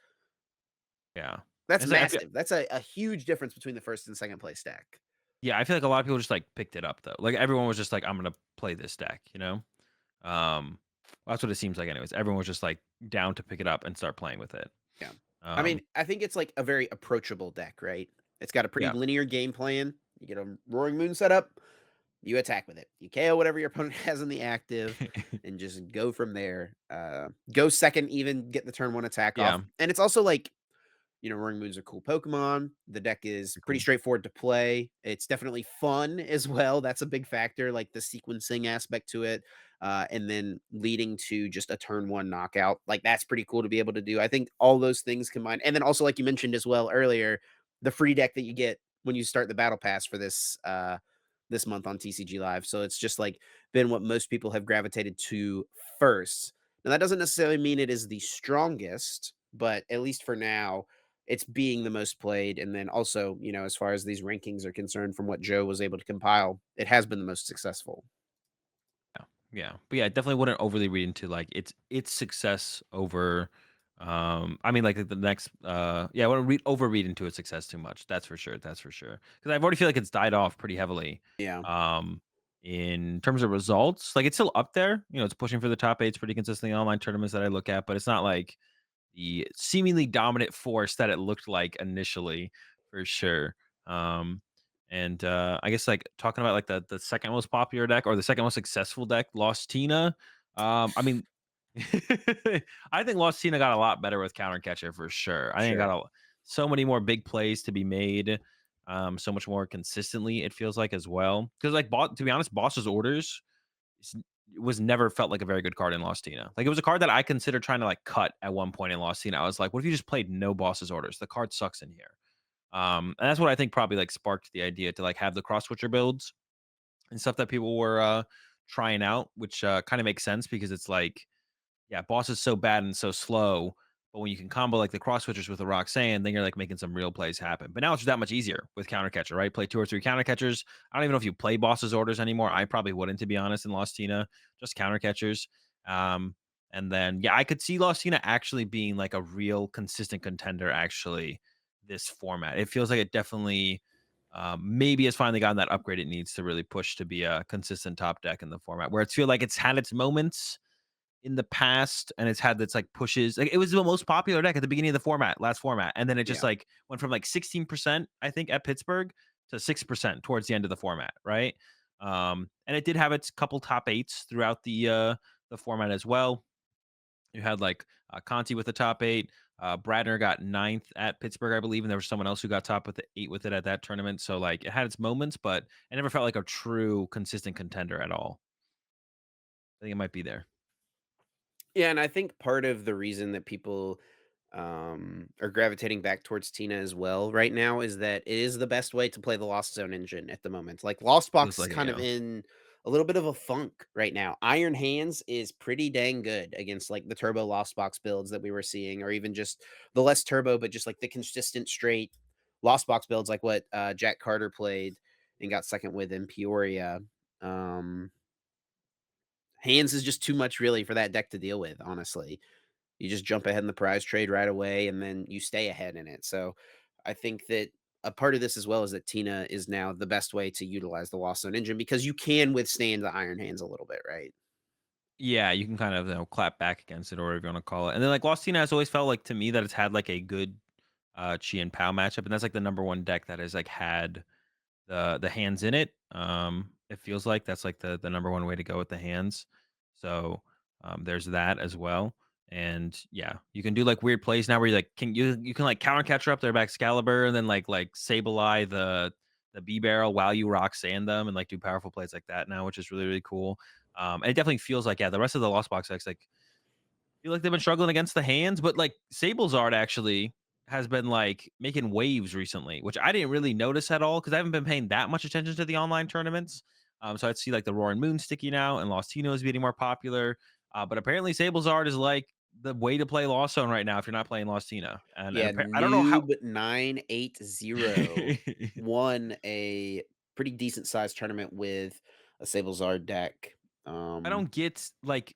yeah. That's It's like massive. That's a huge difference between the first and second place deck. yeah, I feel like a lot of people just like picked it up though. Like everyone was just like, I'm gonna play this deck. Um, that's what it seems like, anyways. Everyone was just like down to pick it up and start playing with it. Yeah. I mean, Um, I think it's like a very approachable deck, right? It's got a pretty yeah, linear game plan. You get a Roaring Moon setup, you attack with it. You KO whatever your opponent has in the active and just go from there. Go second, even get the turn one attack yeah, off. And it's also like Roaring Moon's a cool Pokemon. The deck is pretty pretty cool. straightforward to play. It's definitely fun as well. That's a big factor, like the sequencing aspect to it. And then leading to just a turn one knockout. Like that's pretty cool to be able to do. I think all those things combined. And then also, like you mentioned as well earlier, the free deck that you get when you start the battle pass for this month on TCG Live. So it's just like been what most people have gravitated to first. Now that doesn't necessarily mean it is the strongest, but at least for now, it's being the most played. And then also, as far as these rankings are concerned, from what Joe was able to compile, it has been the most successful. Yeah, yeah, but yeah, I definitely wouldn't overly read into like its success over. I mean, like the next, yeah, I wouldn't overread into its success too much. That's for sure. That's for sure. Because I've already feel like it's died off pretty heavily. Yeah. Um, in terms of results, like it's still up there. It's pushing for the top eights pretty consistently in online tournaments that I look at, but it's not like the seemingly dominant force that it looked like initially, for sure. Um, and I guess like talking about like the second most popular deck or the second most successful deck, Lost Tina. I mean, I think Lost Tina got a lot better with Counter Catcher for sure. I think it Sure. got so many more big plays to be made, so much more consistently. It feels like as well because like to be honest, Boss's Orders s- was never felt like a very good card in Lost Tina. Like it was a card that I considered trying to like cut at one point in Lost Tina. I was like, what if you just played no Boss's Orders? The card sucks in here. And that's what I think probably like sparked the idea to like have the cross switcher builds and stuff that people were trying out, which kind of makes sense because it's like, yeah, boss is so bad and so slow. But when you can combo like the cross switchers with the Roxanne, then you're like making some real plays happen. But now it's just that much easier with counter catcher, right? Play two or three counter catchers. I don't even know if you play boss's orders anymore. I probably wouldn't, to be honest, in Lost Tina, just counter catchers. Um, and then yeah, I could see Lost Tina actually being like a real consistent contender. Actually, this format, it feels like it definitely maybe has finally gotten that upgrade it needs to really push to be a consistent top deck in the format. Where it's feel like it's had its moments in the past, and it's had that's like pushes. Like it was the most popular deck at the beginning of the last format, and then it just Yeah. like went from like 16%, I think, at Pittsburgh to 6% towards the end of the format, right? And it did have its couple top eights throughout the format as well. You had like Conti with the top eight. Bradner got ninth at Pittsburgh, I believe, and there was someone else who got top with the eight with it at that tournament. So like it had its moments, but it never felt like a true consistent contender at all. I think it might be there. Yeah, and I think part of the reason that people are gravitating back towards Tina as well right now is that it is the best way to play the Lost Zone engine at the moment. Like Lost Feels Box is like it, kind of yeah. in a little bit of a funk right now. Iron Hands is pretty dang good against like the turbo Lost Box builds that we were seeing, or even just the less turbo, but just like the consistent straight Lost Box builds, like what Jack Carter played and got second with in Peoria. Um, Hands is just too much really for that deck to deal with, honestly. You just jump ahead in the prize trade right away, and then you stay ahead in it. So I think that a part of this as well is that Tina is now the best way to utilize the Lost Zone engine because you can withstand the Iron Hands a little bit, right? Yeah, you can kind of clap back against it or whatever you want to call it. And then like Lost Tina has always felt like to me that it's had like a good Chi and Pow matchup, and that's like the number one deck that has like had the hands in it. It feels like that's like the number one way to go with the hands. So there's that as well. And yeah, you can do like weird plays now where you like you can like counter catcher up their back Excalibur and then like Sable Eye the B barrel while you rock sand them and like do powerful plays like that now, which is really, really cool. And it definitely feels like, yeah, the rest of the Lost Box decks like feel like they've been struggling against the hands, but like Sable's art actually has been like making waves recently, which I didn't really notice at all because I haven't been paying that much attention to the online tournaments. So I'd see like the Roaring Moon sticking out and Lost Tino is getting more popular. But apparently Sable's art is like the way to play Lost Zone right now if you're not playing Lost Tina. Yeah, I don't know how. Noob980 won a pretty decent sized tournament with a Sablezard deck. I Um, don't get like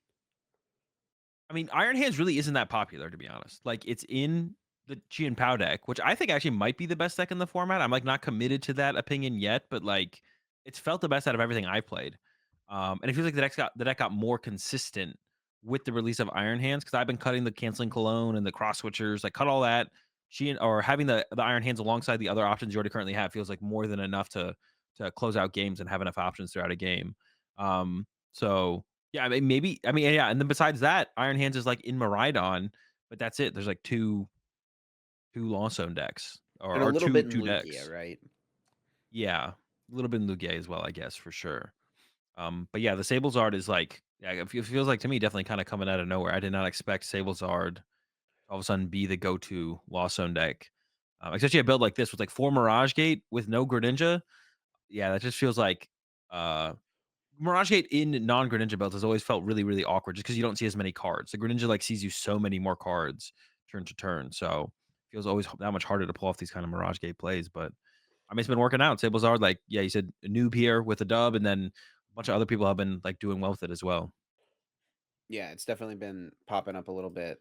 I mean, Iron Hands really isn't that popular, to be honest. Like, it's in the Chi and Pow deck, which I think actually might be the best deck in the format. I'm like not committed to that opinion yet, but like, it's felt the best out of everything I played. And it feels like the deck got more consistent with the release of Iron Hands because I've been cutting the canceling cologne and the cross switchers, like cut all that. Or having the Iron Hands alongside the other options you already currently have feels like more than enough to close out games and have enough options throughout a game. So yeah, I mean, maybe. I mean, yeah, and then besides that, Iron Hands is like in Maridon, but that's it. There's like two Lawson decks and a or little bit in two Lugia, decks. right? Yeah, a little bit in Lugia as well, I guess for sure. But yeah, the Sablezard is like, yeah, it feels like to me definitely kind of coming out of nowhere. I did not expect Sablezard to all of a sudden be the go-to Lawson deck, especially a build like this with like 4 Mirage Gate with no Greninja. Yeah, that just feels like uh Mirage Gate in non-Greninja builds has always felt really, really awkward just because you don't see as many cards. The Greninja like sees you so many more cards turn to turn, so feels always that much harder to pull off these kind of Mirage Gate plays. But I mean, it's been working out. Sablezard, like, yeah, you said a noob here with a dub, and then a bunch of other people have been like doing well with it as well. Yeah, it's definitely been popping up a little bit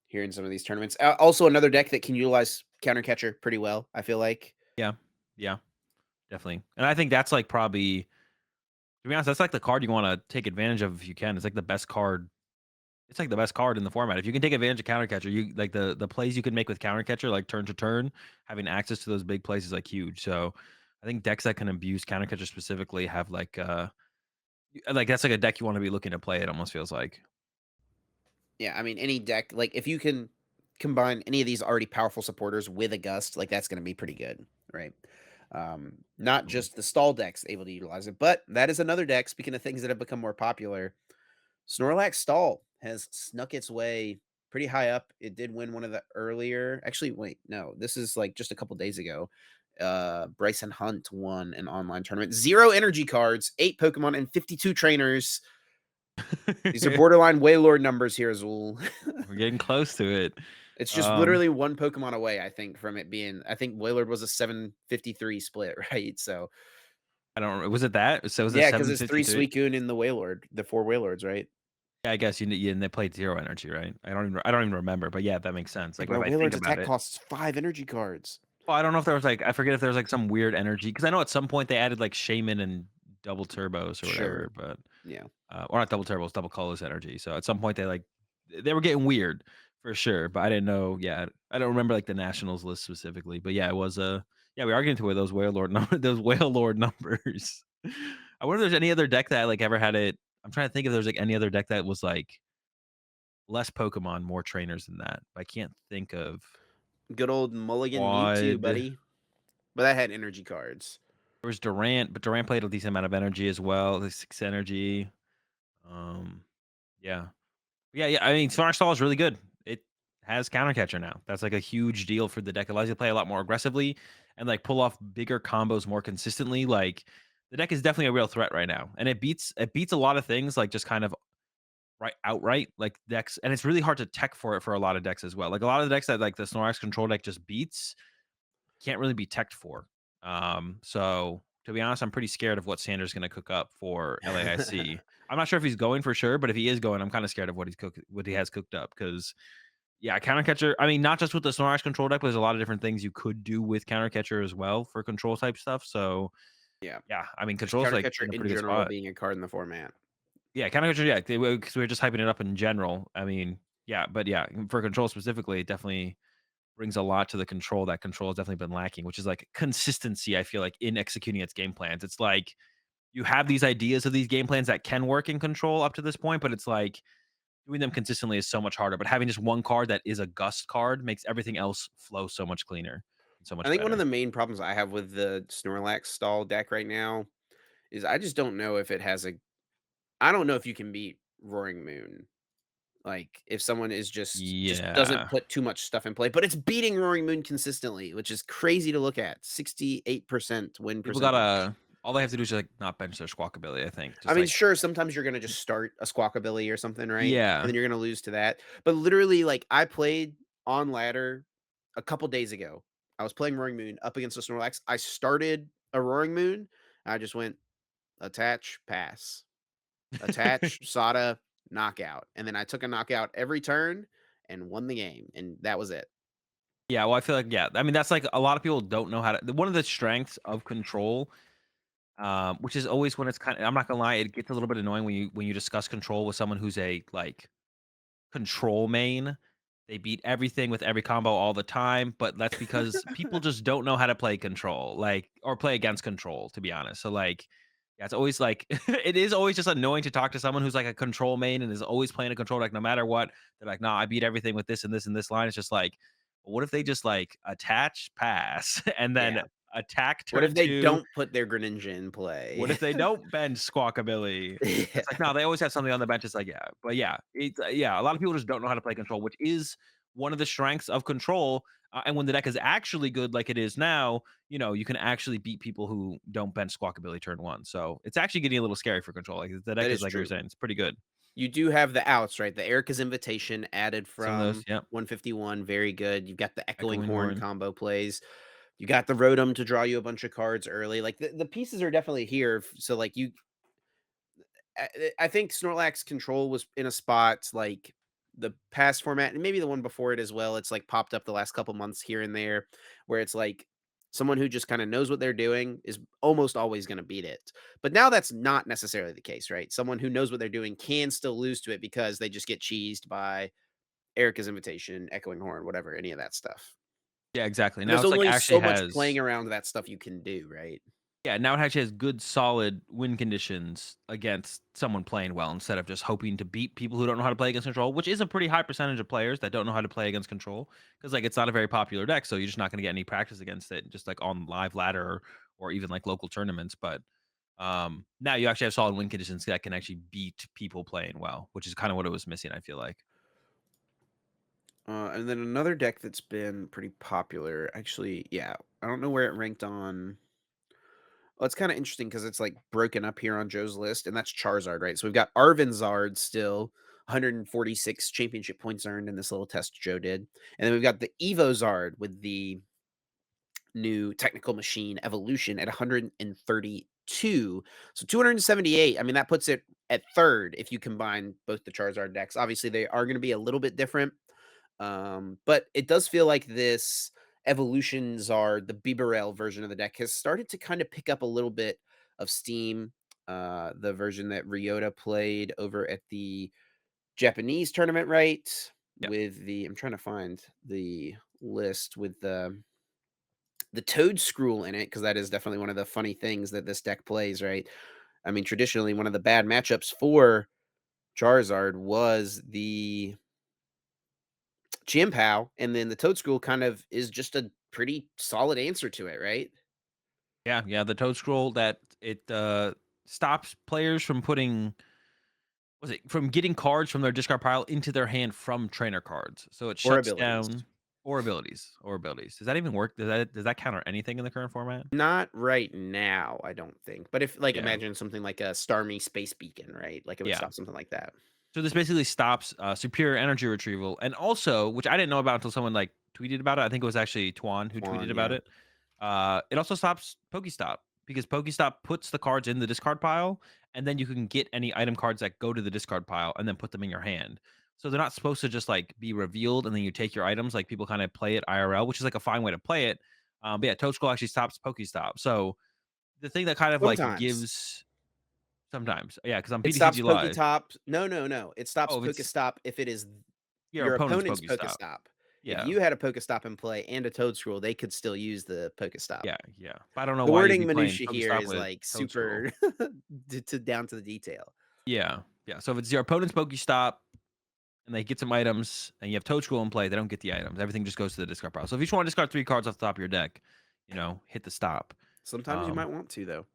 here in some of these tournaments. Also, another deck that can utilize counter catcher pretty well. I feel like. Yeah, yeah, definitely. And I think that's like probably to be honest, that's like the card you want to take advantage of if you can. It's like the best card. It's like the best card in the format. If you can take advantage of counter catcher, you like the plays you can make with counter catcher, like turn to turn, having access to those big plays is like huge. So I think decks that can abuse counter catcher specifically have like that's like a deck you want to be looking to play. It almost feels like. Yeah, I mean, any deck, like if you can combine any of these already powerful supporters with a gust, like that's going to be pretty good, right? Not Definitely. just the stall decks able to utilize it, but that is another deck. Speaking of things that have become more popular, Snorlax Stall has snuck its way pretty high up. It did win one of the earlier. Actually, wait, no, this is like just a couple days ago. Bryson Hunt won an online tournament. 0 energy cards, 8 Pokemon, and 52 trainers. These are borderline Waylord numbers here, Azul. We're getting close to it. It's just Um, literally one Pokemon away, I think, from it being. I think Waylord was a 753 split, right? So I don't. Was it that? So was it yeah, because it's 3 753? Suicune in the Waylord, the 4 Waylords, right? Yeah, I guess and they played zero energy, right? I don't even remember, but yeah, that makes sense. Yeah, Like if bro, I think Waylord's about attack it. costs 5 energy cards. Well, I don't know if there was like I forget if there was like some weird energy because I know at some point they added like Shaman and double turbos or whatever, Sure. but Yeah. or not double turbos, double colorless energy. So at some point they were getting weird for sure, but I didn't know. Yeah, I don't remember like the nationals list specifically, but yeah, it was yeah, we are getting to where those whale lord those whale lord numbers. I wonder if there's any other deck that like ever had it. I'm trying to think if there's like any other deck that was like less Pokemon, more trainers than that. But I can't think of Good old Mulligan Mewtwo, Quad. buddy. But that had energy cards. There was Durant, but Durant played a decent amount of energy as well, like 6 energy. Um, yeah. Yeah, I mean, Sonic Stall is really good. It has counter catcher now. That's like a huge deal for the deck. It allows you to play a lot more aggressively and like pull off bigger combos more consistently. Like the deck is definitely a real threat right now. And it beats a lot of things like just kind of outright like decks, and it's really hard to tech for it for a lot of decks as well. Like a lot of the decks that like the Snorlax control deck just beats can't really be teched for. So to be honest, I'm pretty scared of what Sanders going to cook up for LAIC. I'm not sure if he's going for sure, but if he is going, I'm kind of scared of what he has cooked up because yeah, counter catcher. I mean, not just with the Snorlax control deck, but there's a lot of different things you could do with counter catcher as well for control type stuff. So Yeah. yeah, I mean, Just control's counter like catcher in a in pretty good general spot. being a card in the format. Yeah, counter catcher. Yeah, because we were just hyping it up in general. I mean, yeah, but yeah, for control specifically, it definitely brings a lot to the control that control has definitely been lacking, which is like consistency. I feel like in executing its game plans, it's like you have these ideas of these game plans that can work in control up to this point, but it's like doing them consistently is so much harder. But having just one card that is a gust card makes everything else flow so much cleaner and so I much think one of better. the main problems I have with the Snorlax stall deck right now is I just don't know if it has a I don't know if you can beat Roaring Moon. Like, if someone is just doesn't Yeah, put too much stuff in play, but it's beating Roaring Moon consistently, which is crazy to look at. 68% win people percentage. gotta. All they have to do is like not bench their squawkabilly. I think I just mean, like sure, sometimes you're gonna just start a Squawkabilly or something, right? And yeah. then you're gonna lose to that. But literally, like, I played on ladder a couple days ago. I was playing Roaring Moon up against a Snorlax. I started a Roaring Moon. I just went attach, pass, attach, Sada, knockout. And then I took a knockout every turn and won the game. And that was it. Yeah, well, I feel like yeah. I mean, that's like a lot of people don't know how to. One of the strengths of control, which is always when it's kind of. I'm not gonna lie, it gets a little bit annoying when you discuss control with someone who's a like control main. They beat everything with every combo all the time, but that's because people just don't know how to play control, like or play against control, to be honest. So like, yeah, it's always like it is always just annoying to talk to someone who's like a control main and is always playing a control deck no matter what. They're like, nah, I beat everything with this and this and this line. It's just like, well, what if they just like attach, pass, and then Yeah. attack What if turn they two? don't put their Greninja in What play? if they don't bend Squawkabilly? Yeah. It's like, no, they always have something on the bench. It's like, yeah, but yeah, it's yeah. A lot of people just don't know how to play control, which is one of the strengths of control. And when the deck is actually good, like it is now, you can actually beat people who don't bench Squawkabilly turn one. So it's actually getting a little scary for control. Like the That deck is is like you're true. saying, it's pretty good. You do have the outs, right? The Erica's Invitation added Some of those, from yeah. 151, very good. You've got the Echoing Echoing Horn horn. combo plays. You got the Rotom to draw you a bunch of cards early. Like the pieces are definitely here. So like I think Snorlax control was in a spot like the past format and maybe the one before it as well. It's like popped up the last couple months here and there where it's like someone who just kind of knows what they're doing is almost always going to beat it. But now that's not necessarily the case, right? Someone who knows what they're doing can still lose to it because they just get cheesed by Erica's Invitation, Echoing Horn, whatever, any of that stuff. Yeah, exactly. And Now there's it's like only actually so much has playing around that stuff you can do, right? Yeah, now it actually has good, solid win conditions against someone playing well instead of just hoping to beat people who don't know how to play against control, which is a pretty high percentage of players that don't know how to play against control because like it's not a very popular deck, so you're just not going to get any practice against it, just like on live ladder or even like local tournaments. But now you actually have solid win conditions that can actually beat people playing well, which is kind of what it was missing. I feel like. And then another deck that's been pretty popular, actually, yeah, I don't know where it ranked on. Well, it's kind of interesting because it's like broken up here on Joe's list, and that's Charizard, right? So we've got Arvinzard still, 146 championship points earned in this little test Joe did. And then we've got the Evozard with the new technical machine evolution at 132. So 278. I mean, that puts it at third if you combine both the Charizard decks. Obviously, they are going to be a little bit different. But it does feel like this Evolution Zard, the Bibarel version of the deck, has started to kind of pick up a little bit of steam. the version that Ryota played over at the Japanese tournament, right? Yep. With the I'm trying to find the list with the Toad Scroll in it, because that is definitely one of the funny things that this deck plays, right? I mean, traditionally, one of the bad matchups for Charizard was the Chien-Pao, and then the Toad Scroll kind of is just a pretty solid answer to it, right? Yeah, yeah, the Toad Scroll that it stops players from putting was it from getting cards from their discard pile into their hand from trainer cards. So it Or shuts abilities. down or abilities or abilities. Does that even work? Does that counter anything in the current format? Not right now, I don't think. But if like Yeah. imagine something like a Starmie Space Beacon, right? Like it would Yeah. stop something like that. So this basically stops superior energy retrieval, and also, which I didn't know about until someone like tweeted about it. I think it was actually Twan who tweeted Quan, about yeah. it. It also stops Pokestop because Pokestop puts the cards in the discard pile, and then you can get any item cards that go to the discard pile and then put them in your hand. So they're not supposed to just like be revealed and then you take your items like people kind of play it IRL, which is like a fine way to play it. But yeah, Toad Scroll actually stops Pokestop. So the thing that kind of like Sometimes. gives sometimes, yeah, because on It stops PTCG Live, Poketop. No, no, no. It stops oh, if it's Pokestop if it is your your opponent's opponent's Pokestop. Pokestop. If Yeah. you had a Pokestop in play and a Toad Scroll, they could still use the Pokestop. Yeah, yeah. But I don't know The why you'd wording be playing minutia here Pokestop is with like Toad Scroll. super down to the detail. Yeah, yeah. So if it's your opponent's Pokestop and they get some items and you have Toad Scroll in play, they don't get the items. Everything just goes to the discard pile. So if you just want to discard 3 cards off the top of your deck, hit the stop. Sometimes you Um, might want to though.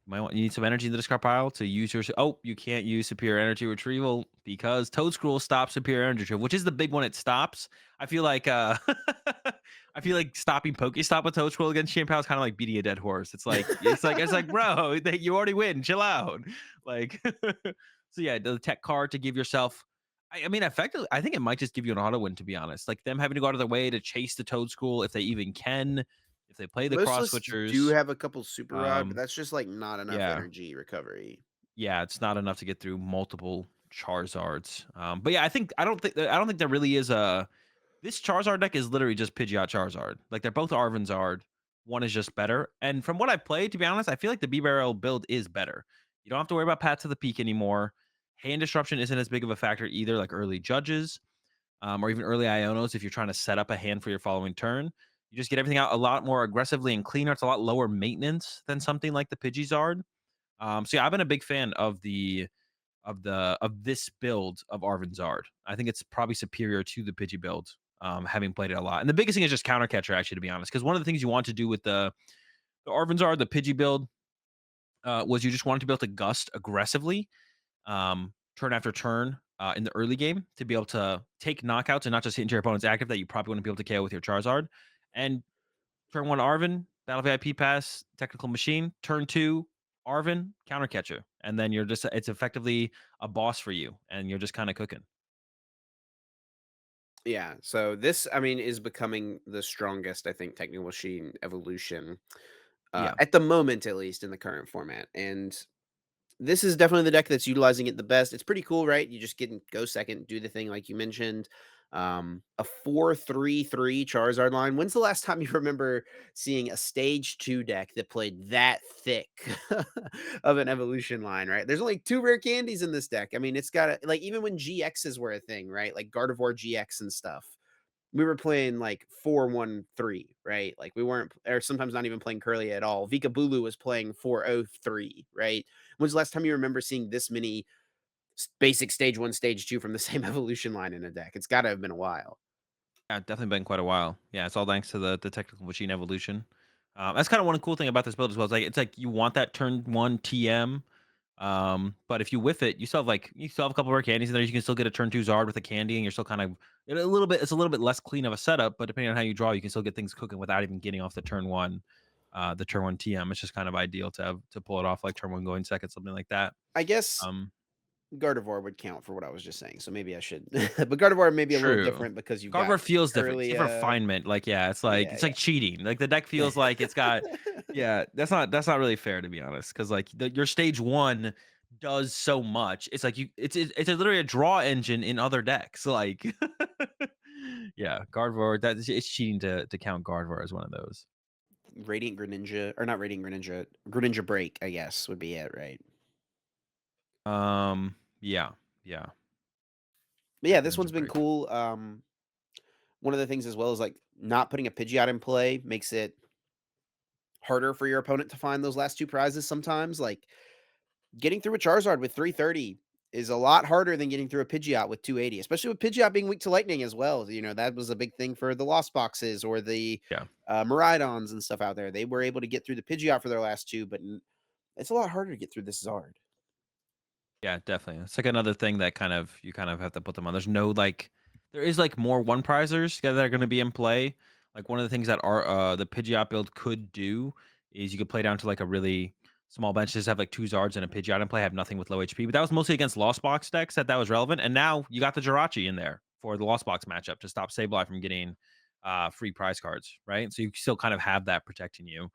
you need some energy in the discard pile to use your. Oh, you can't use superior energy retrieval because Toad Scroll stops superior energy retrieval, which is the big one. It stops. I feel like I feel like stopping Pokestop with Toad Scroll against Chien-Pao is kind of like beating a dead horse. It's like bro, you already win. Chill out. Like so yeah, the tech card to give yourself. I mean, effectively, I think it might just give you an auto win. To be honest, like them having to go out of their way to chase the Toad Scroll if they even can, if they play the Most cross lists do switchers. have a couple super rod, but Um, that's just like not enough yeah, energy recovery. yeah, it's not enough to get through multiple Charizards. But yeah, I don't think there really is a this Charizard deck is literally just Pidgeot Charizard. Like they're both Arvanzard. One is just better. And from what I played, to be honest, I feel like the B-Barrel build is better. You don't have to worry about Path to the Peak anymore. Hand disruption isn't as big of a factor either, like early judges, or even early Ionos if you're trying to set up a hand for your following turn. You just get everything out a lot more aggressively and cleaner. It's a lot lower maintenance than something like the Pidgeysard. So yeah, I've been a big fan of this build of Arvanzard. I think it's probably superior to the Pidgey build, having played it a lot. And the biggest thing is just counter catcher, actually, to be honest, because one of the things you want to do with the Arvanzard, the Pidgey build, was you just wanted to be able to gust aggressively, turn after turn. In the early game, to be able to take knockouts and not just hit into your opponent's active that you probably wouldn't be able to KO with your Charizard. And turn one, Arvin, Battle VIP pass, technical machine. Turn two, Arvin, counter catcher. And then it's effectively a boss for you. And you're just kind of cooking. Yeah, so this, I mean, is becoming the strongest, I think, technical machine evolution Yeah. at the moment, at least in the current format. And this is definitely the deck that's utilizing it the best. It's pretty cool, right? You just get go second, do the thing like you mentioned. A 4-3-3 Charizard line. When's the last time you remember seeing a stage 2 deck that played that thick of an evolution line, right? There's only 2 rare candies in this deck. I mean, it's got like even when GXs were a thing, right? Like Gardevoir GX and stuff. We were playing like 4-1-3, right? Like we weren't, or sometimes not even playing Curly at all. Vika Bulu was playing 4-0-3, right? When's the last time you remember seeing this many basic stage 1, stage 2 from the same evolution line in a deck? It's got to have been a while. Yeah, definitely been quite a while. Yeah, it's all thanks to the technical machine evolution. That's kind of one cool thing about this build as well. It's like you want that turn one TM. But if you whiff it, you still have a couple of rare candies in there. You can still get a turn two Zard with a candy, and you're still kind of it's a little bit less clean of a setup, but depending on how you draw, you can still get things cooking without even getting off the turn one TM. It's just kind of ideal to pull it off like turn one going second, something like that. I guess Um Gardevoir would count for what I was just saying, so maybe I should. But Gardevoir may be a little True. different because you've got Gardevoir feels different. It's Curly. a refinement. Like, yeah, Yeah, it's like cheating. Like the deck feels like it's got yeah. yeah, that's not really fair to be honest. Cause like your stage one does so much. It's like it's literally a draw engine in other decks. Like yeah, Gardevoir, it's cheating to count Gardevoir as one of those. Radiant Greninja, or not Radiant Greninja, Greninja Break, I guess would be it, right? Yeah, yeah, But yeah, this Afternoons one's are been great. cool. One of the things as well is like not putting a Pidgeot in play makes it harder for your opponent to find those last two prizes sometimes. Like getting through a Charizard with 330 is a lot harder than getting through a Pidgeot with 280, especially with Pidgeot being weak to lightning as well. You know, that was a big thing for the Lost Boxes or the Yeah. Miraidons and stuff out there. They were able to get through the Pidgeot for their last two, but it's a lot harder to get through this Zard. Yeah, definitely. It's like another thing that kind of you kind of have to put them on. There's no like there is like more one prizers that are going to be in play. Like one of the things that are the Pidgeot build could do is you could play down to like a really small bench, just have like two Zards and a Pidgeot in play, have nothing with low HP. But that was mostly against Lost Box decks that was relevant. And now you got the Jirachi in there for the Lost Box matchup to stop Sableye from getting free prize cards, right? So you still kind of have that protecting you.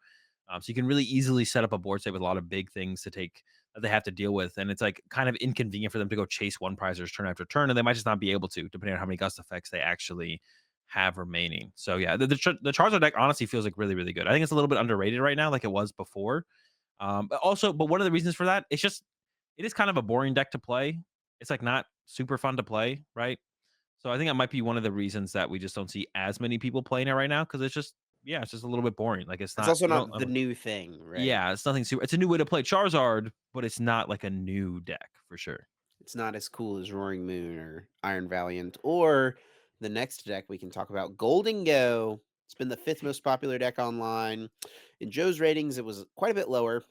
So you can really easily set up a board state with a lot of big things to take that they have to deal with, and it's like kind of inconvenient for them to go chase one prizers turn after turn, and they might just not be able to, depending on how many gust effects they actually have remaining. So yeah, the Charizard deck honestly feels like really really good. I think it's a little bit underrated right now, like it was before. But one of the reasons for that, it's just it is kind of a boring deck to play. It's like not super fun to play, right? So I think that might be one of the reasons that we just don't see as many people playing it right now because it's just yeah, it's just a little bit boring. Like it's It's not also I don't, not I the don't new thing, right? yeah, it's nothing super. It's a new way to play Charizard, but it's not like a new deck for sure. It's not as cool as Roaring Moon or Iron Valiant or the next deck we can talk about, Golden Go. It's been the fifth most popular deck online. In Joe's ratings, it was quite a bit lower,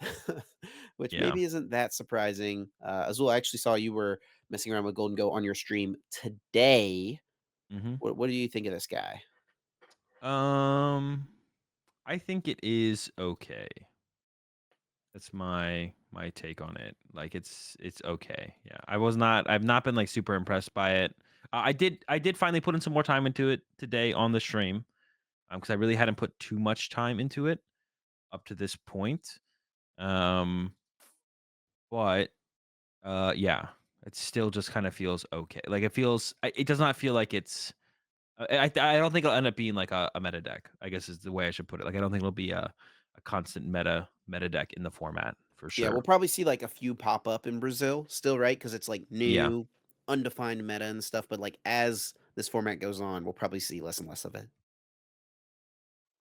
which Yeah. maybe isn't that surprising. Azul, I actually saw you were messing around with Golden Go on your stream today. hmm What do you think of this guy? Um, I think it is okay. That's my take on it. Like it's okay. Yeah, I've not been like super impressed by it. I did finally put in some more time into it today on the stream, because I really hadn't put too much time into it up to this point. Um, but yeah, it still just kind of feels okay. Like it does not feel like it's. I don't think it'll end up being like a meta deck. I guess is the way I should put it. Like I don't think it'll be a constant meta deck in the format for Yeah, we'll sure. probably see like a few pop up in Brazil still, right? Because it's like Yeah, new, undefined meta and stuff. But like as this format goes on, we'll probably see less and less of it.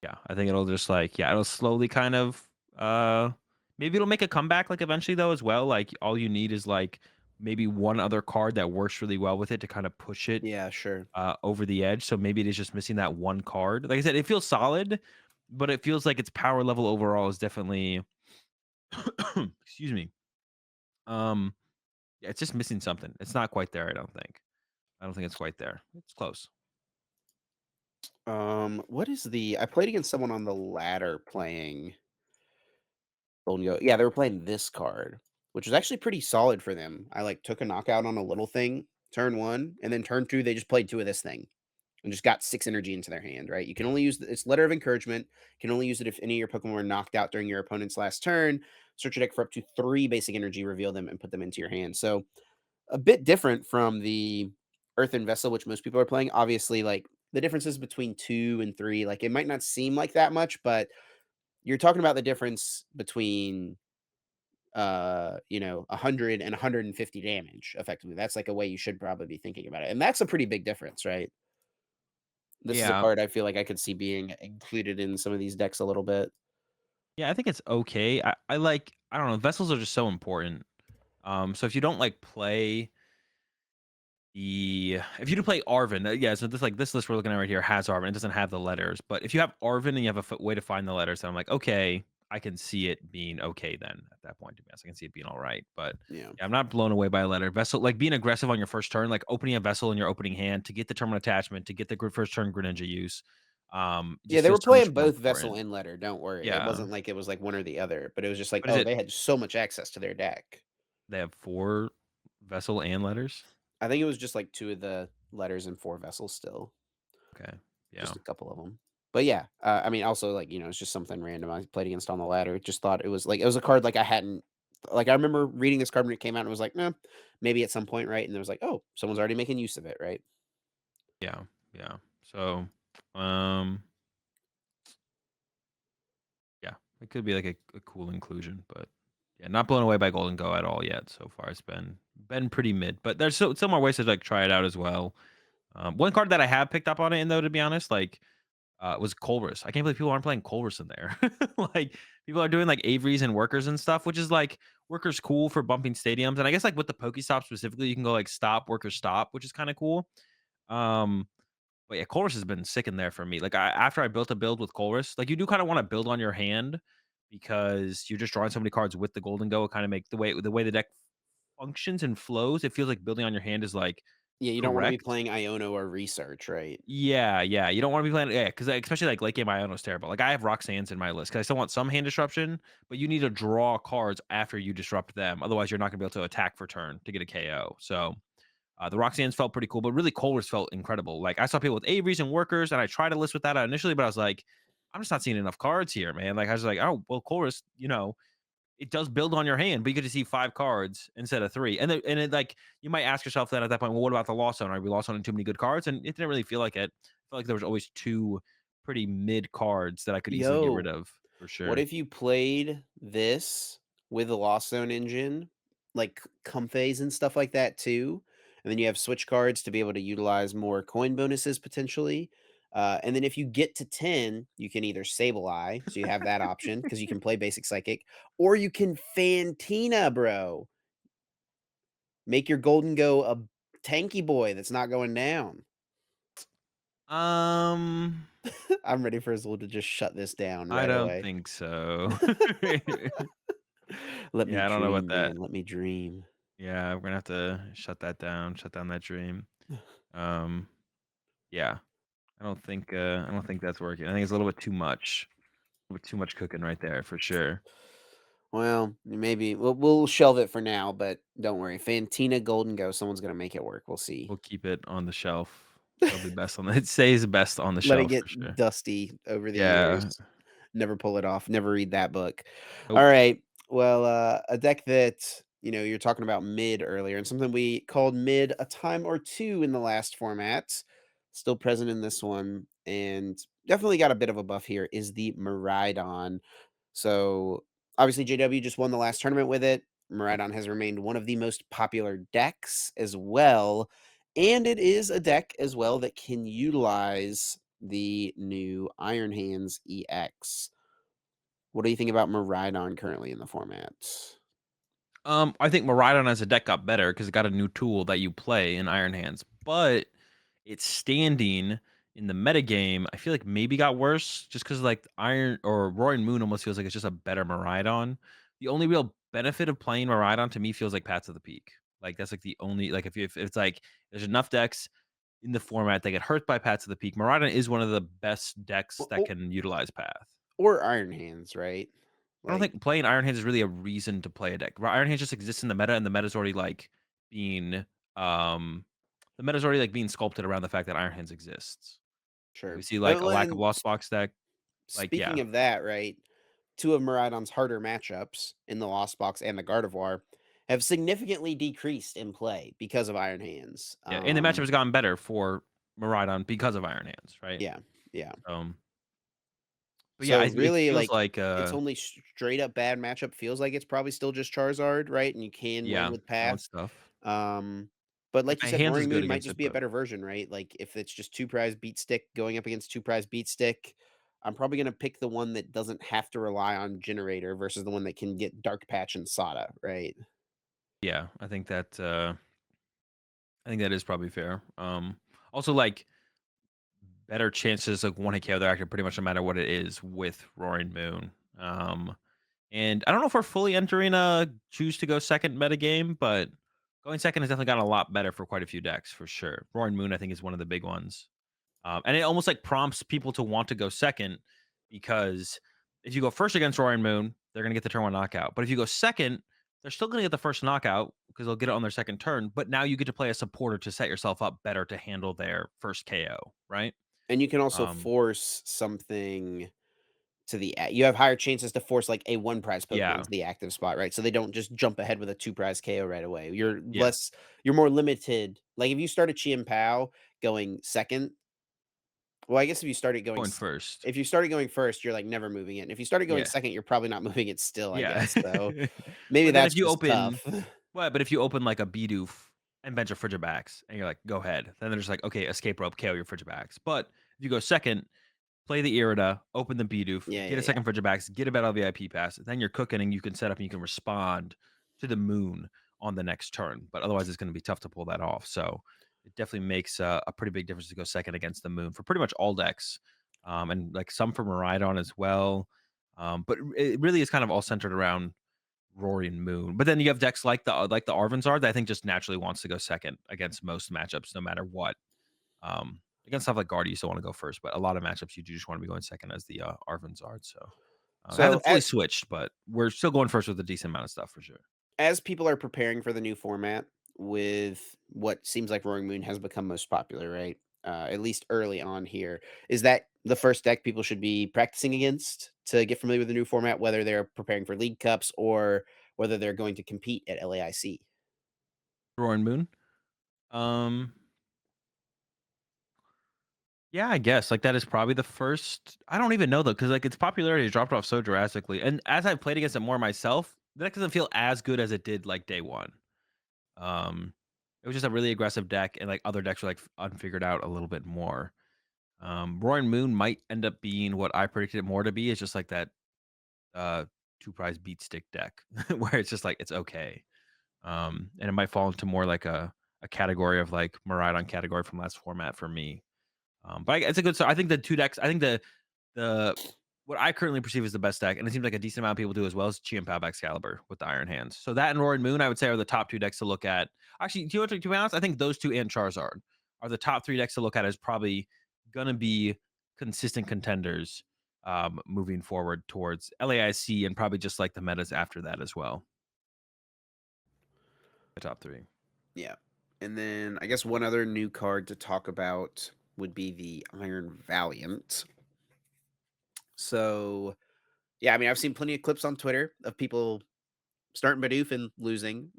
yeah. I think it'll just like yeah, it'll slowly kind of maybe it'll make a comeback like eventually though as well. Like all you need is like maybe one other card that works really well with it to kind of push it Yeah, sure. over the edge. So maybe it is just missing that one card. Like I said, it feels solid, but it feels like its power level overall is definitely excuse me. Um Yeah, it's just missing something. It's not quite there, I don't think. I don't think it's quite there. It's close. What is the I played against someone on the ladder playing Golden Go. Yeah, they were playing this card, which was actually pretty solid for them. I like took a knockout on a little thing turn one, and then turn two, they just played two of this thing and just got six energy into their hand, right? You can only use it's letter of encouragement. You can only use it if any of your Pokemon were knocked out during your opponent's last turn. Search your deck for up to three basic energy, reveal them, and put them into your hand. So a bit different from the Earthen Vessel, which most people are playing. Obviously, like the differences between two and three, like it might not seem like that much, but you're talking about the difference between 100 and 150 damage effectively. That's like a way you should probably be thinking about it. And that's a pretty big difference, right? This is a Yeah. card I feel like I could see being included in some of these decks a little bit. Yeah, I think it's okay. I like I don't know, vessels are just so important. So if you don't like play the if you do play Arvin, yeah, so this list we're looking at right here has Arvin. It doesn't have the letters, but if you have Arvin and you have a way to find the letters, then I'm like, okay, I can see it being okay then at that point, to be honest. I can see it being all right. But Yeah. yeah, I'm not blown away by a letter. Vessel, like being aggressive on your first turn, like opening a vessel in your opening hand to get the terminal attachment, to get the first turn Greninja use. It Yeah, just they feels were so much playing more both Vessel important. and Letter, don't worry. It Yeah. wasn't like it was like one or the other, but it was just like, What is oh, it? they had so much access to their deck. They have four vessel and letters. I think it was just like two of the letters and four vessels still. Okay. Yeah. Just a couple of them. But yeah, I mean, also like it's just something random I played against on the ladder. Just thought it was like it was a card like I hadn't like I remember reading this card when it came out and was like, maybe at some point, right? And it was like, oh, someone's already making use of it, right? Yeah. Yeah. So, um, yeah, it could be like a cool inclusion, but Yeah, not blown away by Golden Go at all yet so far. It's been pretty mid, but there's still more ways to like try it out as well. One card that I have picked up on it in though, to be honest, like was Colress. I can't believe people aren't playing Colress in there. Like people are doing like Averys and Workers and stuff, which is like Workers cool for bumping stadiums, and I guess like with the Pokestop specifically, you can go like stop Workers stop, which is kind of cool. Um, but yeah, Colress has been sick in there for me. Like after I built a build with Colress, like you do kind of want to build on your hand because you're just drawing so many cards with the Golden Go. It kind of make the way the deck functions and flows. It feels like building on your hand is like Yeah, you don't wanna be correct. playing Iono or Research, right? Yeah, yeah, you don't wanna be playing, yeah, because especially, like, late game Iono is terrible. Like, I have Roxanne's in my list because I still want some hand disruption, but you need to draw cards after you disrupt them, otherwise you're not gonna be able to attack for turn to get a KO. So, the Roxanne's felt pretty cool, but really Kohler's felt incredible. Like, I saw people with Averys and Workers, and I tried to list with that initially, but I was like, "I'm just not seeing enough cards here, man." Like, I was like, "Oh, well, Kohler's, it does build on your hand, but you get to see 5 cards instead of 3." And like, you might ask yourself then at that point, "Well, what about the Lost Zone? Are we lost on too many good cards?" And it didn't really feel like it. I felt like there was always 2 pretty mid cards that I could easily get rid Yo, of for what sure. if you played this with the Lost Zone engine, like Comfeys and stuff like that too, and then you have switch cards to be able to utilize more coin bonuses potentially, and then if you get to 10, you can either Sable Eye, so you have that option because you can play Basic Psychic, or you can Fantina, bro. Make your Golden Go a tanky boy that's not going down. Um, I'm ready for Azul to just shut this down I right don't away. think so. Let me Yeah, I don't know about dream, that. man, let me dream. Yeah, we're gonna have to shut down that dream. Um, yeah, I don't think that's working. I think it's a little bit too much. A little bit too much cooking right there for sure. Well, maybe we'll shelve it for now, but don't worry. Fantina Golden Go, someone's gonna make it work. We'll see. We'll keep it on the shelf. It'll be best on the it stays best on the Let it shelf for get sure. dusty over the Yeah. years. Never pull it off. Never read that book. All Nope. right. Well, a deck that you're talking about mid earlier, and something we called mid a time or two in the last format, still present in this one, and definitely got a bit of a buff here. Is the Miraidon. So obviously, JW just won the last tournament with it. Miraidon has remained one of the most popular decks as well. And it is a deck as well that can utilize the new Iron Hands EX. What do you think about Miraidon currently in the format? I think Miraidon as a deck got better because it got a new tool that you play in Iron Hands, but its standing in the metagame, I feel like maybe got worse just because like Iron or Roaring Moon almost feels like it's just a better Miraidon. The only real benefit of playing Miraidon to me feels like Paths of the Peak. Like that's like the only like if it's like there's enough decks in the format that get hurt by Paths of the Peak, Miraidon is one of the best decks that Or, can utilize Path. or Iron Hands, right? I don't Like, think playing Iron Hands is really a reason to play a deck. Iron Hands just exists in the meta, and the meta's already like being um the meta's already like being sculpted around the fact that Iron Hands exists. Like we sure. see like a Well, lack of and Lost Box deck. Like yeah, speaking of that, right? Two of Miraidon's harder matchups in the Lost Box and the Gardevoir have significantly decreased in play because of Iron Hands. yeah, and the matchup has gotten better for Miraidon because of Iron Hands, right? Yeah, yeah. Um, but yeah, So it really, feels like, like its only straight up bad matchup feels like it's probably still just Charizard, right? And you can win yeah, with balance Path. stuff. Um, but Like like you my said, hands is Roaring good Moon might against just it, be a but better version, right? Like if it's just two prize beat stick going up against two prize beat stick, I'm probably gonna pick the one that doesn't have to rely on generator versus the one that can get Dark Patch and Sada, right? yeah, I think that is probably fair. Also like better chances of one hit KO the actor pretty much no matter what it is with Roaring Moon. And I don't know if we're fully entering a choose to go second meta game, but going second has definitely gotten a lot better for quite a few decks for sure. Roaring Moon, I think, is one of the big ones. And it almost like prompts people to want to go second because if you go first against Roaring Moon, they're going to get the turn one knockout. But if you go second, they're still going to get the first knockout because they'll get it on their second turn. But now you get to play a supporter to set yourself up better to handle their first KO, right? And you can also Um, force something to the you have higher chances to force like a one prize Pokemon yeah, to the active spot, right? So they don't just jump ahead with a two prize KO right away. yeah, You're more limited. Like if you start a Chien Pao going second, Well, I guess if you started going going s first. if you started going first, you're, like, never moving it, and if you started going Yeah. second, you're probably not moving it still, I Yeah. guess, so maybe But then if that's you just tough. open but if you open, like, a Bidoof and bench of Frigibacks, and you're like, "Go ahead," then they're just like, "Okay, escape rope, KO your Frigibacks." But if you go second, play the Irida, open the Bidoof, Yeah, get a yeah, yeah. second Frigibacks, get a Battle VIP pass, then you're cooking and you can set up and you can respond to the moon on the next turn. But otherwise, it's gonna be tough to pull that off. So it definitely makes a pretty big difference to go second against the moon for pretty much all decks, and, like, some for Miraidon as well. But it really is kind of all centered around Roaring Moon. But then you have decks like the Arvinzar that I think just naturally wants to go second against most matchups no matter what. Against stuff like Guard, you still want to go first, but a lot of matchups you do just want to be going second as the Arvinzard. So it So, hasn't fully switched, but we're still going first with a decent amount of stuff for sure. as people are preparing for the new format with what seems like Roaring Moon has become most popular, right? At least early on here. Is that the first deck people should be practicing against to get familiar with the new format, whether they're preparing for League Cups or whether they're going to compete at LAIC? Roaring Moon. Um, yeah, I guess like that is probably the first. I don't even know though, because like its popularity has dropped off so drastically. And as I've played against it more myself, the deck doesn't feel as good as it did like day one. Um, it was just a really aggressive deck, and like other decks were like unfigured out a little bit more. Roaring Moon might end up being what I predicted it more to be. It's just like that uh two prize beat stick deck where it's just like it's okay. And it might fall into more like a category of like Miraidon category from last format for me. But it's a good start. I think the two decks, I think the what I currently perceive as the best deck, and it seems like a decent amount of people do as well, is Chi and Pao Excalibur with the Iron Hands. So that and Roaring Moon, I would say, are the top two decks to look at. Actually, to be honest, I think those two and Charizard are the top three decks to look at as probably gonna be consistent contenders moving forward towards LAIC and probably just like the metas after that as well. The top three. Yeah. And then I guess one other new card to talk about would be the Iron Valiant. So, yeah, I mean, I've seen plenty of clips on Twitter of people starting Bidoof and losing.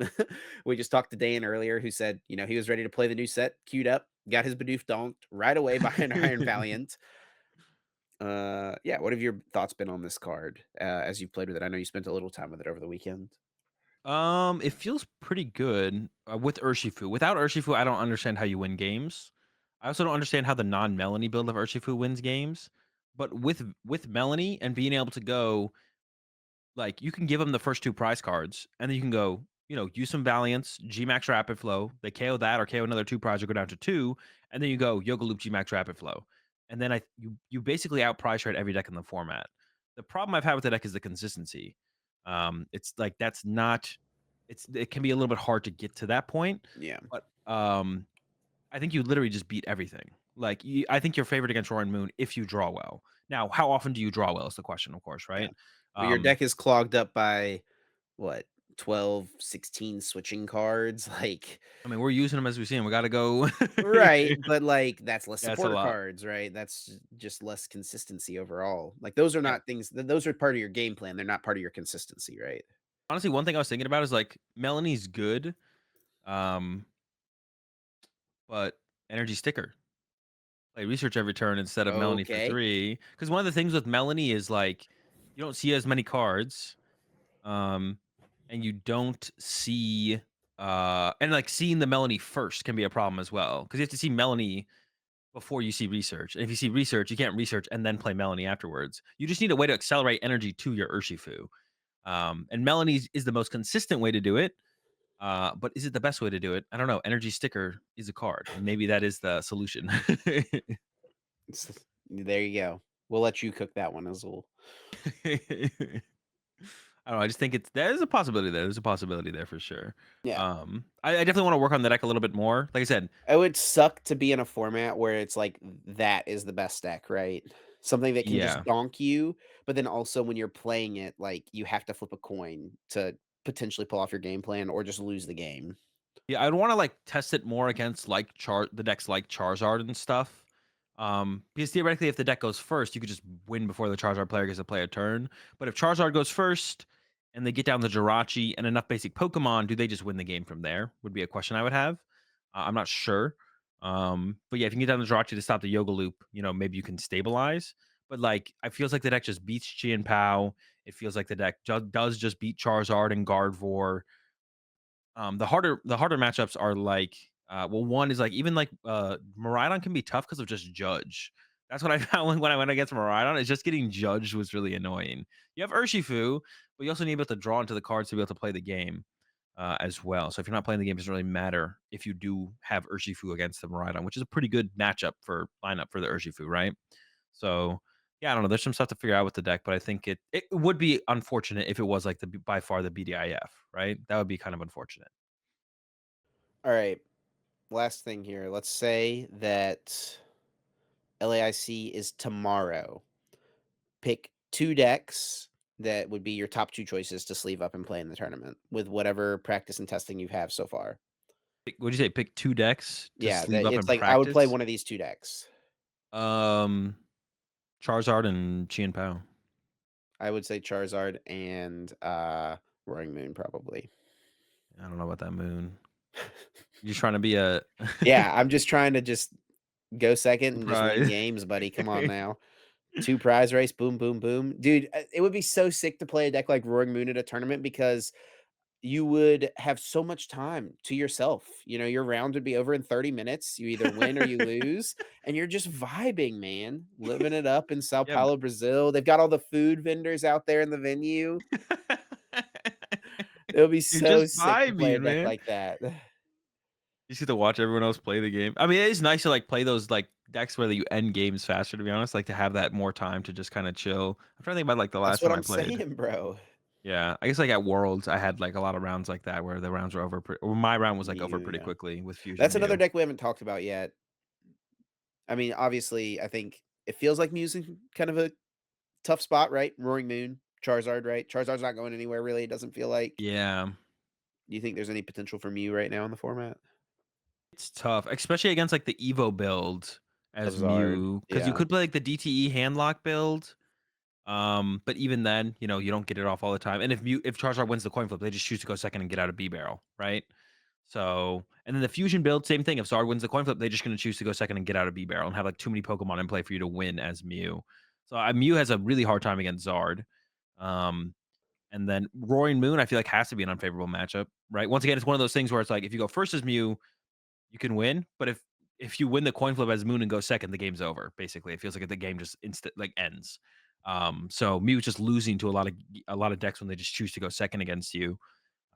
We just talked to Dan earlier who said, he was ready to play the new set, queued up, got his Bidoof donked right away by an Iron Valiant. Yeah, what have your thoughts been on this card as you've played with it? I know you spent a little time with it over the weekend. It feels pretty good with Urshifu. Without Urshifu, I don't understand how you win games. I also don't understand how the non-Melanie build of Urshifu wins games. But with Melanie and being able to go, like you can give them the first two prize cards, and then you can go, use some Valiants, G-Max Rapid Flow. They KO that or KO another two prize or go down to two, and then you go Yoga Loop G-Max Rapid Flow. And then you basically out prize trade every deck in the format. The problem I've had with the deck is the consistency. It's like that's not it can be a little bit hard to get to that point, Yeah, but I think you literally just beat everything. Like I think you're favored against Roaring Moon if you draw well. Now, how often do you draw well is the question, of course, yeah. right? Well, your Um, deck is clogged up by what, 12, 16 switching cards? Like, I mean, we're using them as we see them. We got to go. right, but like that's less That's a support lot. cards, right? That's just less consistency overall. Like those are Yeah. not things those are part of your game plan. They're not part of your consistency, right? Honestly, one thing I was thinking about is like Melanie's good, um, but energy sticker. Play research every turn instead of Melanie for Okay. 3. Because one of the things with Melanie is like you don't see as many cards. Um, and you don't see and like seeing the Melanie first can be a problem as well. Because you have to see Melanie before you see research. And if you see research, you can't research and then play Melanie afterwards. You just need a way to accelerate energy to your Urshifu. And Melanie is the most consistent way to do it. But is it the best way to do it? I don't know. Energy sticker is a card, and maybe that is the solution. S There you go. We'll let you cook that one, Azul. I don't know. I just think there's a possibility there. There's a possibility there for sure. Yeah. I definitely want to work on the deck a little bit more. Like I said, It would suck to be in a format where it's like that is the best deck, right? Something that can just yeah, donk you, but then also when you're playing it, like, you have to flip a coin to potentially pull off your game plan or just lose the game. yeah. I'd want to like test it more against like the decks like Charizard and stuff. Because theoretically, if the deck goes first, you could just win before the Charizard player gets to play a turn. But if Charizard goes first and they get down the Jirachi and enough basic Pokemon, do they just win the game from there? Would be a question I would have. I'm not sure. But yeah, if you can get down the Jirachi to stop the Yoga Loop, maybe you can stabilize. But like, it feels like the deck just beats Chi and Pow. It feels like the deck does just beat Charizard and Gardevoir. The harder matchups are like, well, one is like even like Miraidon can be tough because of just Judge. That's what I found when I went against Miraidon. Is just getting judged was really annoying. You have Urshifu, but you also need to be able to draw into the cards to be able to play the game as well. So if you're not playing the game, it doesn't really matter if you do have Urshifu against the Miraidon, which is a pretty good matchup for lineup for the Urshifu, right? So yeah, I don't know. There's some stuff to figure out with the deck, but I think it would be unfortunate if it was like by far the BDIF, right? That would be kind of unfortunate. All right. Last thing here. Let's say that LAIC is tomorrow. Pick 2 decks that would be your top 2 choices to sleeve up and play in the tournament with whatever practice and testing you have so far. What'd you say? Pick 2 decks to Yeah, sleeve that up it's and like I would play practice? one of these 2 decks. Um, Charizard and Chien Pao. I would say Charizard and Roaring Moon probably. I don't know about that moon. You trying to be a Yeah, I'm just trying to go second and just win surprise. games, buddy. Come on now. 2 prize race, boom, boom, boom. Dude, it would be so sick to play a deck like Roaring Moon at a tournament because you would have so much time to yourself. Your round would be over in 30 minutes. You either win or you lose, and you're just vibing, man, living it up in Sao Yeah, Paulo, Brazil. They've got all the food vendors out there in the venue. It would be you're so just sick to play a vibing, deck man. like that. You just get to watch everyone else play the game. I mean, it is nice to like play those like decks where you end games faster. To be honest, like to have that more time to just kind of chill. I'm trying to think about like the That's last what time I I'm played. saying, bro. Yeah, I guess like at Worlds, I had like a lot of rounds like that where the rounds were over. Or my round was like over Mew, pretty yeah. quickly with Fusion That's another Mew. deck we haven't talked about yet. I mean, obviously, I think it feels like Mew's in kind of a tough spot, right? Roaring Moon, Charizard, right? Charizard's not going anywhere really, it doesn't feel like. Yeah, Do you think there's any potential for Mew right now in the format? it's tough, especially against like the Evo build Of as Zard, Mew, because you yeah. could play like the DTE handlock build. But even then, you don't get it off all the time. And if Charizard wins the coin flip, they just choose to go second and get out of B barrel, right? So, and then the fusion build, same thing. If Zard wins the coin flip, they're just going to choose to go second and get out of B barrel and have like too many Pokemon in play for you to win as Mew. So Mew has a really hard time against Zard. Um, and then Roaring Moon, I feel like has to be an unfavorable matchup, right? Once again, it's one of those things where it's like if you go first as Mew, you can win, but if you win the coin flip as Moon and go second, the game's over. Basically, it feels like the game just instant like ends. So Mew's just losing to a lot of decks when they just choose to go second against you.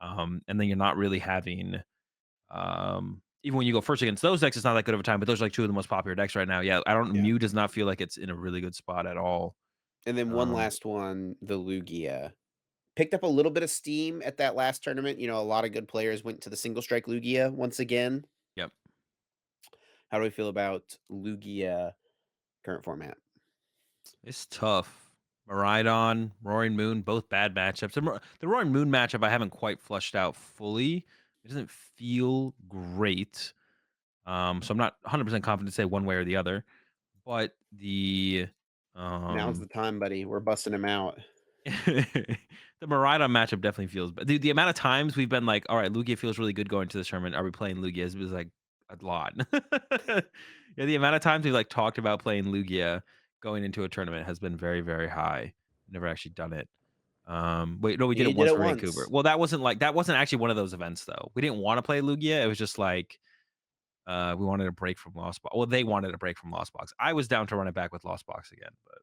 And then you're not really having even when you go first against those decks, it's not that good of a time. But those are like two of the most popular decks right now. Yeah, I don't. Yeah. Mew does not feel like it's in a really good spot at all. And then one Um, last one, the Lugia. Picked up a little bit of steam at that last tournament. A lot of good players went to the single strike Lugia once again. yep, How do we feel about Lugia current format? it's tough. Miraidon, Roaring Moon, both bad matchups. The Roaring Moon matchup I haven't quite flushed out fully. It doesn't feel great. So I'm not 100% confident to say one way or the other. But Now's um the time, buddy. We're busting him out. the Miraidon matchup definitely feels, but the amount of times we've been like, all right, Lugia feels really good going to this tournament. Are we playing Lugia? It was like a lot. Yeah, the amount of times we've like talked about playing Lugia going into a tournament has been very, very high. Never actually done it. Wait, no, we Yeah, did you it did once it for Vancouver. once. Well, that wasn't actually one of those events though. We didn't want to play Lugia. It was just like we wanted a break from Lost Box. Well, they wanted a break from Lost Box. I was down to run it back with Lost Box again, but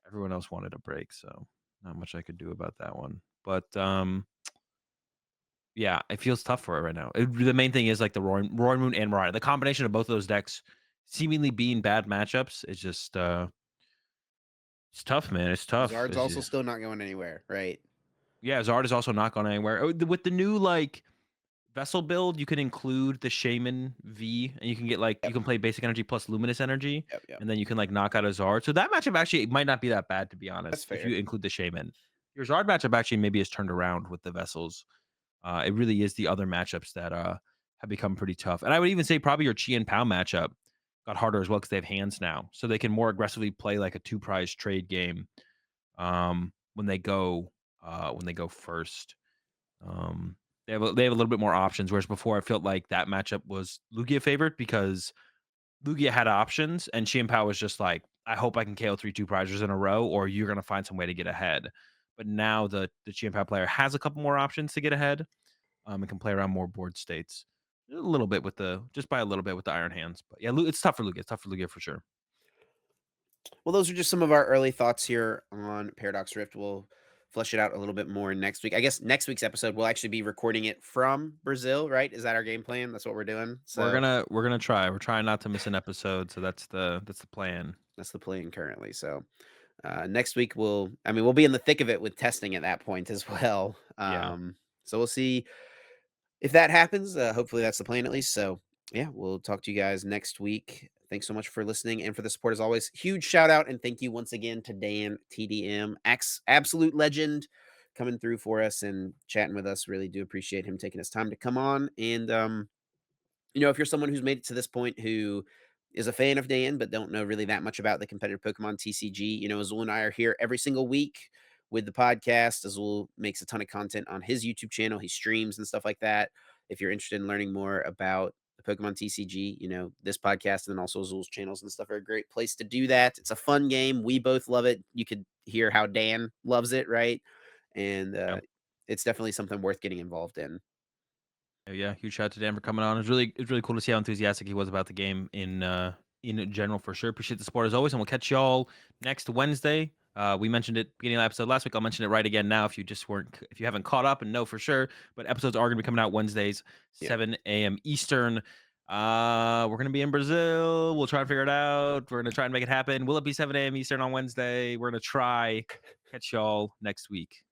everyone else wanted a break, so not much I could do about that one. But yeah, it feels tough for it right now. The main thing is like the Roaring Moon and Mariah. The combination of both of those decks seemingly being bad matchups is just it's tough, man. It's tough. Zard's also still not going anywhere, right? Yeah, Zard is also not gone anywhere. With the new like vessel build, you can include the Shaman V, and you can get like you Yep, can play basic energy plus luminous energy, yep, yep. and then you can like knock out a Zard. So that matchup actually might not be that bad to be That's honest. If fair. you include the Shaman, your Zard matchup actually maybe is turned around with the vessels. It really is the other matchups that have become pretty tough, and I would even say probably your Chi and Pow matchup got harder as well because they have hands now, so they can more aggressively play like a two prize trade game when they go first. Um, They have a little bit more options, whereas before I felt like that matchup was Lugia favored because Lugia had options and Chien Pao was just like, I hope I can KO 3-2 prizers in a row, or you're gonna find some way to get ahead. But now the Chien Pao player has a couple more options to get ahead, and can play around more board states. A little bit with the just by a little bit with the Iron Hands. But yeah, it's tough for Lugia. It's tough for Lugia for sure. Well, those are just some of our early thoughts here on Paradox Rift. We'll flesh it out a little bit more next week. I guess next week's episode we'll actually be recording it from Brazil, right? Is that our game plan? That's what we're doing. So We're gonna try. We're trying not to miss an episode, so that's the plan. that's the plan currently. So next week we'll be in the thick of it with testing at that point as well. Yeah. So we'll see if that happens. Hopefully that's the plan at least. So yeah, we'll talk to you guys next week. Thanks so much for listening and for the support as always. Huge shout out and thank you once again to Dan TDM, absolute legend, coming through for us and chatting with us. Really do appreciate him taking his time to come on. And if you're someone who's made it to this point who is a fan of Dan but don't know really that much about the competitive Pokemon TCG, Azul and I are here every single week with the podcast. Azul makes a ton of content on his YouTube channel. He streams and stuff like that. If you're interested in learning more about the Pokemon TCG, this podcast and then also Azul's channels and stuff are a great place to do that. It's a fun game. We both love it. You could hear how Dan loves it, right? And Yeah. it's definitely something worth getting involved in. Yeah, huge shout out to Dan for coming on. It's really cool to see how enthusiastic he was about the game in general for sure. Appreciate the support as always, and we'll catch y'all next Wednesday. We mentioned it beginning of the episode last week. I'll mention it right again now if you haven't caught up and know for sure. But episodes are gonna be coming out Wednesdays, Yeah. 7 a.m. Eastern. We're gonna be in Brazil. We'll try to figure it out. We're gonna try and make it happen. Will it be 7 a.m. Eastern on Wednesday? We're gonna try. Catch y'all next week.